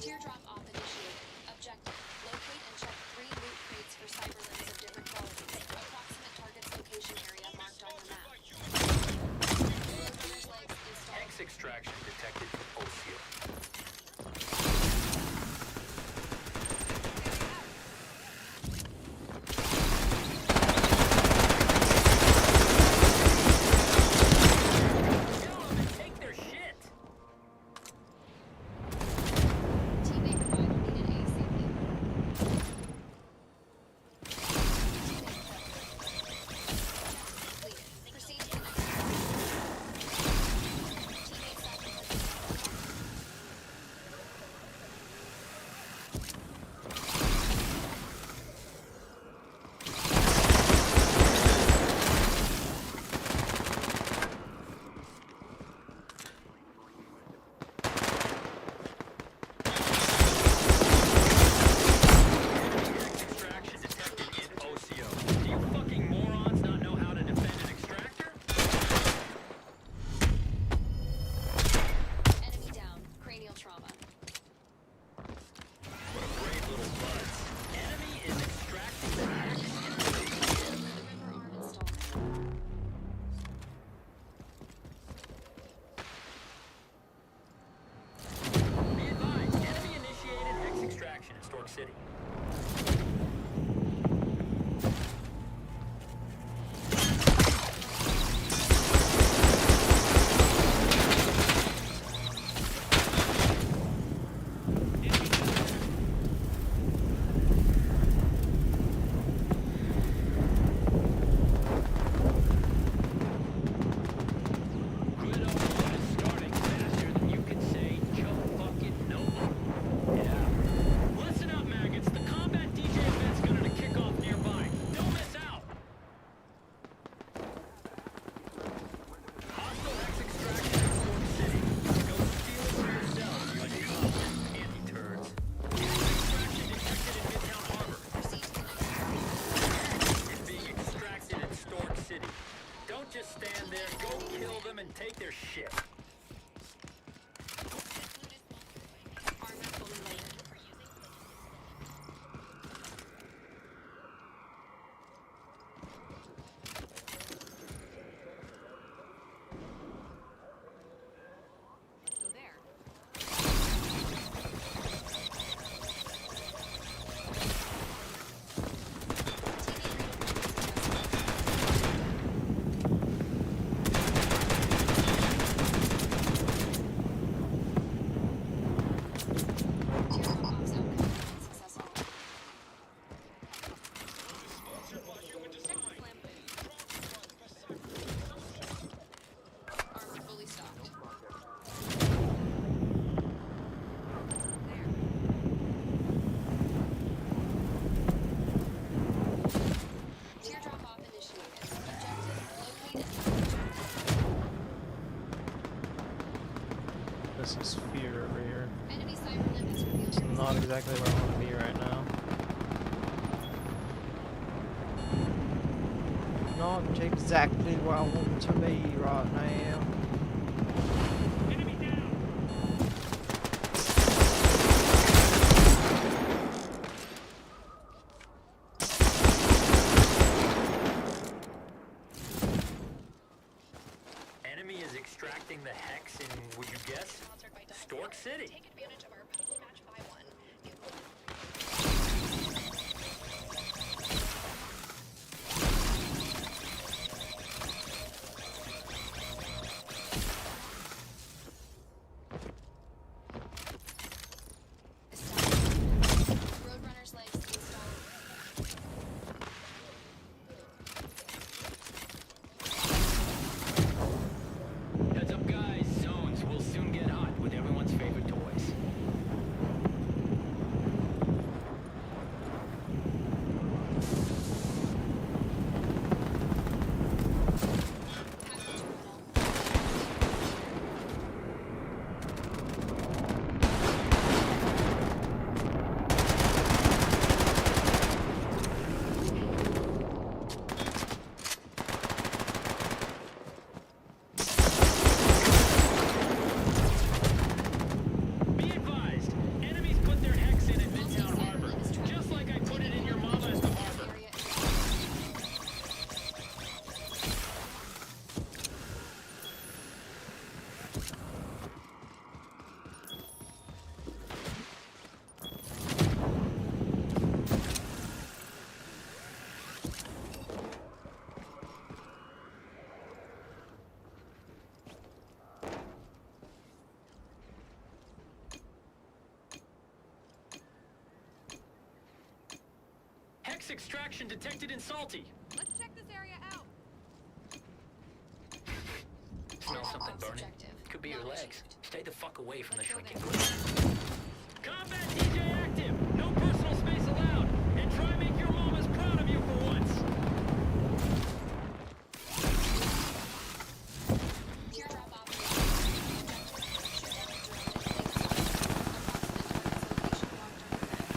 Teardrop off initiated. Objective: locate and check 3 loot crates for cyber limbs of different qualities. Approximate target's location area marked on your map. Roadrunner's legs installed. X extraction detected from OCO. Take their shit. Teammate revival needed ASAP. Completed. Proceed to the next teammate self-report. Extraction detected in OCO. Do you fucking morons not know how to defend an extractor? Enemy down. Cranial trauma. What a brave little buzz. Enemy is extracting the hack. River arm installed. Be advised, enemy initiated X extraction in Stork City. Good old one is starting faster than you can say, Joe fucking Nova. Yeah. Listen up, maggots. The combat DJ event's gonna kick off nearby. Don't miss out. Hostile X extraction in Storm City. Go steal it for yourselves, you uncommon anti-turds. Extraction detected in Midtown Harbor. Proceed to the next Is being extracted in Stork City. Don't just stand there. Go kill them and take their shit. armor fully layered. Let's go there. Teardrop ops outcome successful. not exactly where I want to be right now. Not exactly where I want to be right now. Enemy down. Enemy is extracting the hex in, would you guess, Stork City. Take advantage of our post-match 5-1. Roadrunner's legs installed. Heads up, guys. Zones will soon get hot with everyone's favorite toys. Be advised, enemies put their hex in at Midtown Harbor, just like I put it in your mama's harbor. Hex extraction detected in Salty. Let's check this area out. Smell something burning? Subjective. Could be your legs. Stay the fuck away from the shrinking there. glass. Combat DJ active. No personal space allowed. And try make your mamas proud of you for once. Teardrop operation. Objective. Shoot down the drone and place approximate target's location marked on the map.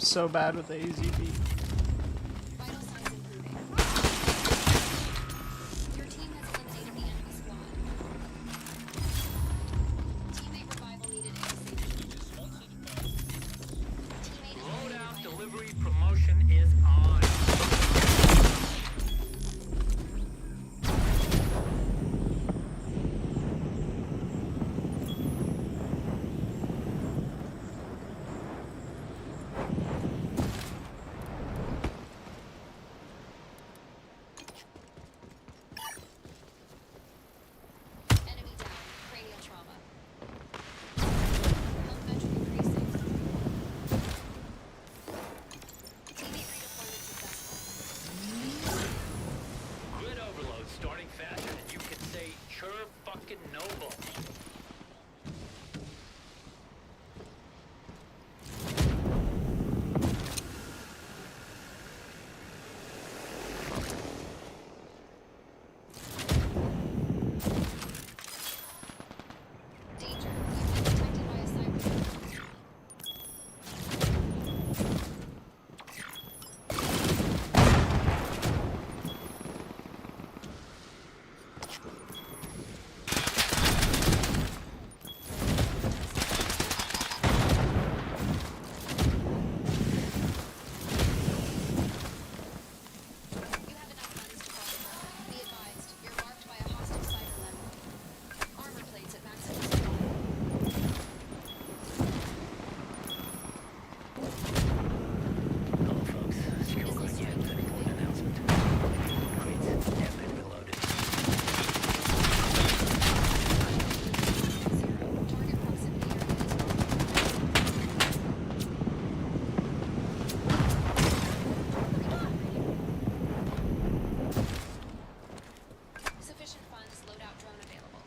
so bad with the AZB. Vital signs improving. Your team has eliminated the enemy squad. Teammate revival needed ASAP. Teammate Loadout delivery promotion is on. Enemy down. Cranial trauma. Health metric increasing. Teammate redeployment successful. Grid overload starting faster than you can say chur fucking noble. Danger. You've been detected by a cyber. You have enough funds to profit. Be advised, you're marked by a hostile cyber level. Armor plates at maximum supply. Hello, folks. Skill card yet. Important announcement. Crates have been reloaded. Target proximity area is sufficient funds, loadout drone available.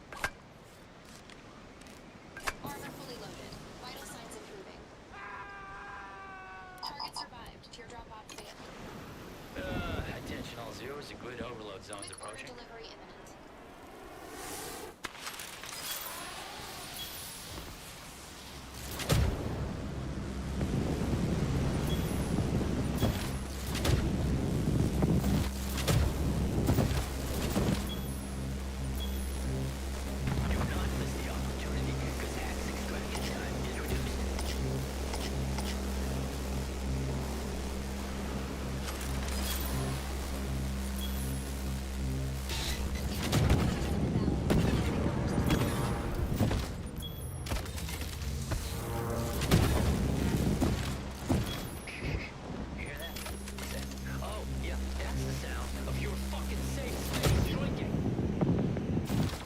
Armor fully loaded. Vital signs improving. Target survived. Teardrop op failed. Attention all zeros. The grid overload zone is Quick order approaching. delivery imminent. Do not miss the opportunity because Hack's extraction time is reduced. Hear that? What's that? Oh, yeah, that's the sound of your fucking safe space shrinking.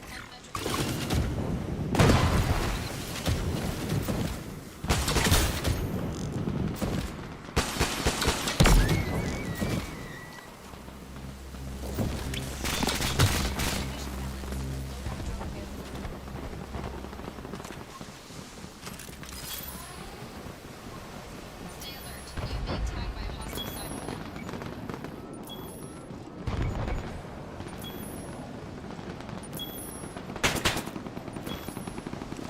Health metric Stay alert. You're being tagged by a hostile cyber level.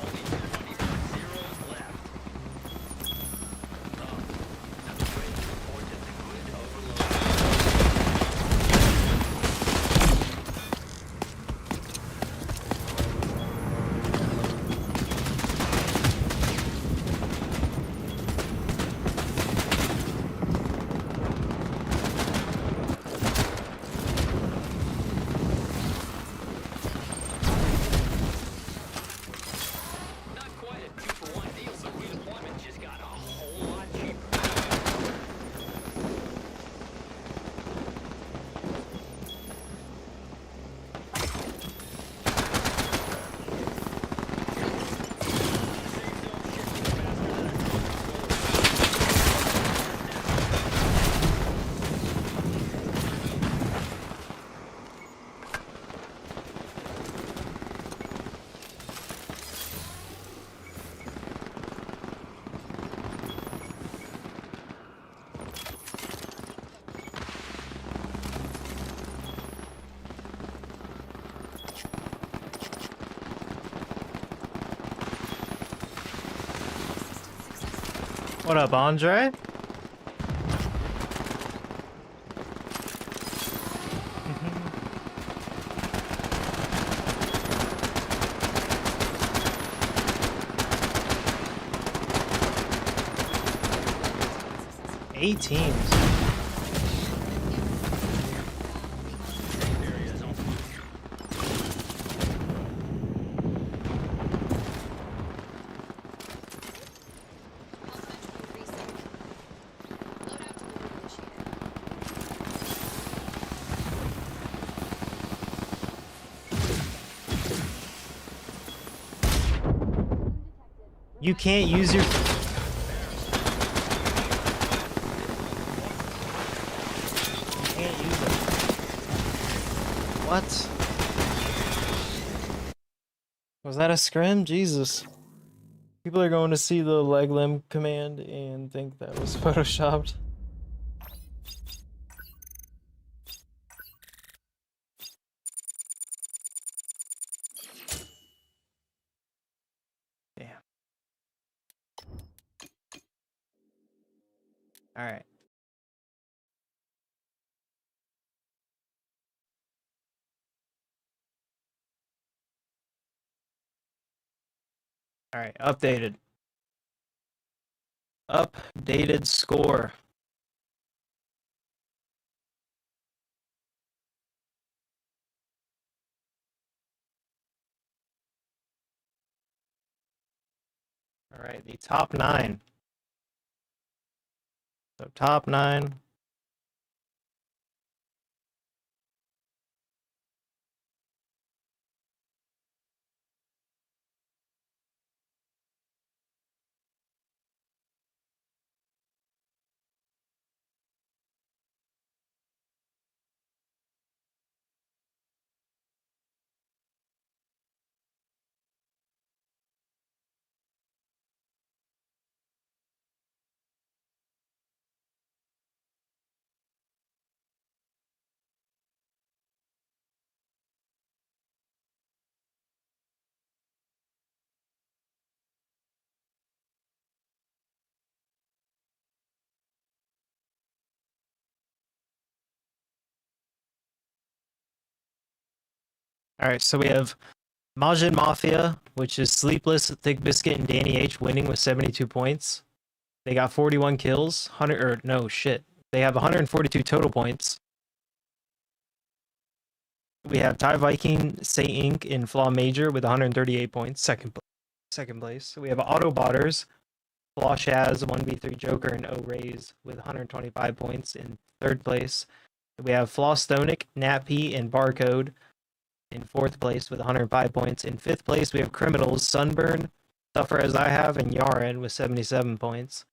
Only 20 zeros left. Oh, I'm afraid to report that the grid overload. Not quite a 2-for-1 deal, but redeployment just got a whole lot cheaper. What up, Andre? 8 teams. You can't use your... What? Was that a scrim? Jesus. People are going to see the leg limb command and think that was photoshopped. Damn. Alright. Alright, updated. Updated score. Alright, the top 9. So top 9. Alright, so we have Majin Mafia, which is Sleepless, Thick Biscuit, and Danny H winning with 72 points. They got 41 kills, 100 or no shit. They have 142 total points. We have Thai Viking, Say Inc. in FLAW Major with 138 points, second place. We have Autobotters, FLAW Shaz, 1v3 Joker, and O Rays with 125 points in third place. We have FLAW Stonic, Nat P, and Barcode in fourth place with 105 points. In fifth place, we have Criminals, Sunburn, Suffer As I Have, and Yaren with 77 points.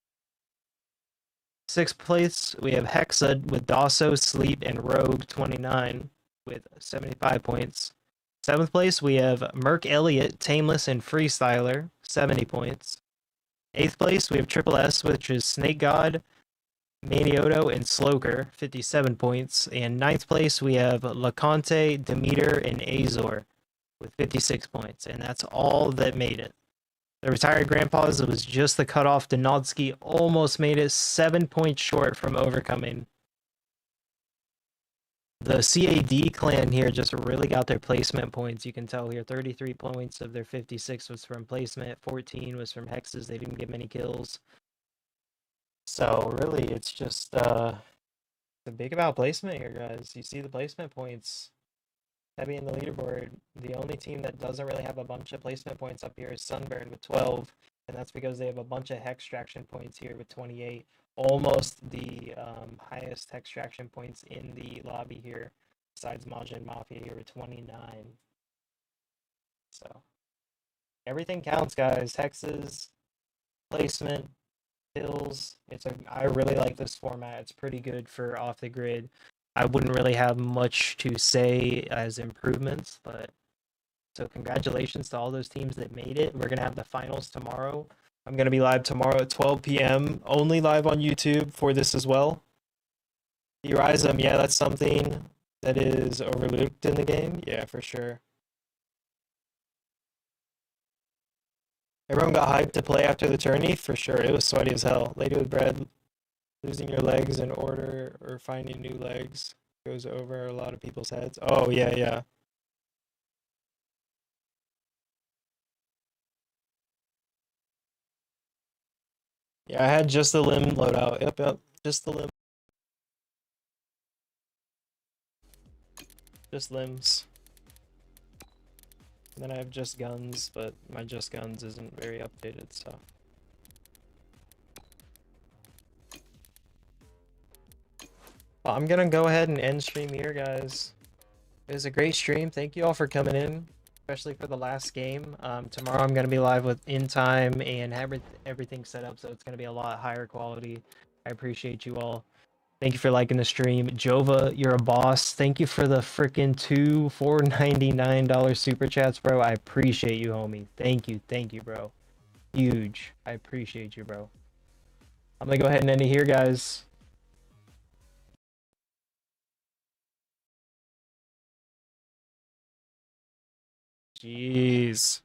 Sixth place, we have Hexa with Dasso, Sleep, and Rogue, 29 with 75 points. Seventh place, we have Merc Elliott, Tameless, and Freestyler, 70 points. Eighth place, we have Triple S, which is Snake God, Manioto, and Sloker, 57 points. And ninth place, we have LeConte, Demeter, and Azor with 56 points. And that's all that made it. The retired grandpas, it was just the cutoff. Donodsky almost made it, 7 points short from overcoming. The CAD clan here just really got their placement points. You can tell here 33 points of their 56 was from placement, 14 was from hexes. They didn't get many kills. So really, it's just the big about placement here, guys. You see the placement points heavy in the leaderboard. The only team that doesn't really have a bunch of placement points up here is Sunburn with 12, and that's because they have a bunch of hextraction points here with 28. Almost the highest hextraction points in the lobby here, besides Majin Mafia here with 29. So everything counts, guys. Hexes, placement, kills. I really like this format. It's pretty good for off the grid. I wouldn't really have much to say as improvements, but so congratulations to all those teams that made it. We're gonna have the finals tomorrow. I'm going to be live tomorrow at 12 p.m. Only live on YouTube for this as well. Eurizum, yeah, that's something that is overlooked in the game. Yeah, for sure. Everyone got hyped to play after the tourney? For sure. It was sweaty as hell. Lady with bread, losing your legs in order or finding new legs goes over a lot of people's heads. Oh, yeah, yeah. Yeah, I had just the limb loadout. Yep. Just the limb. Just limbs. And then I have just guns, but my just guns isn't very updated, so. Well, I'm gonna go ahead and end stream here, guys. It was a great stream. Thank you all for coming in, especially for the last game. Tomorrow I'm gonna be live with In Time and have everything set up, so it's gonna be a lot higher quality. I appreciate you all. Thank you for liking the stream. Jova, you're a boss. Thank you for the freaking two $4.99 super chats, bro. I appreciate you, homie. Thank you, bro. Huge. I appreciate you, bro. I'm gonna go ahead and end it here, guys. Jeez.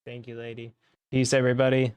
Thank you, lady. Peace, everybody.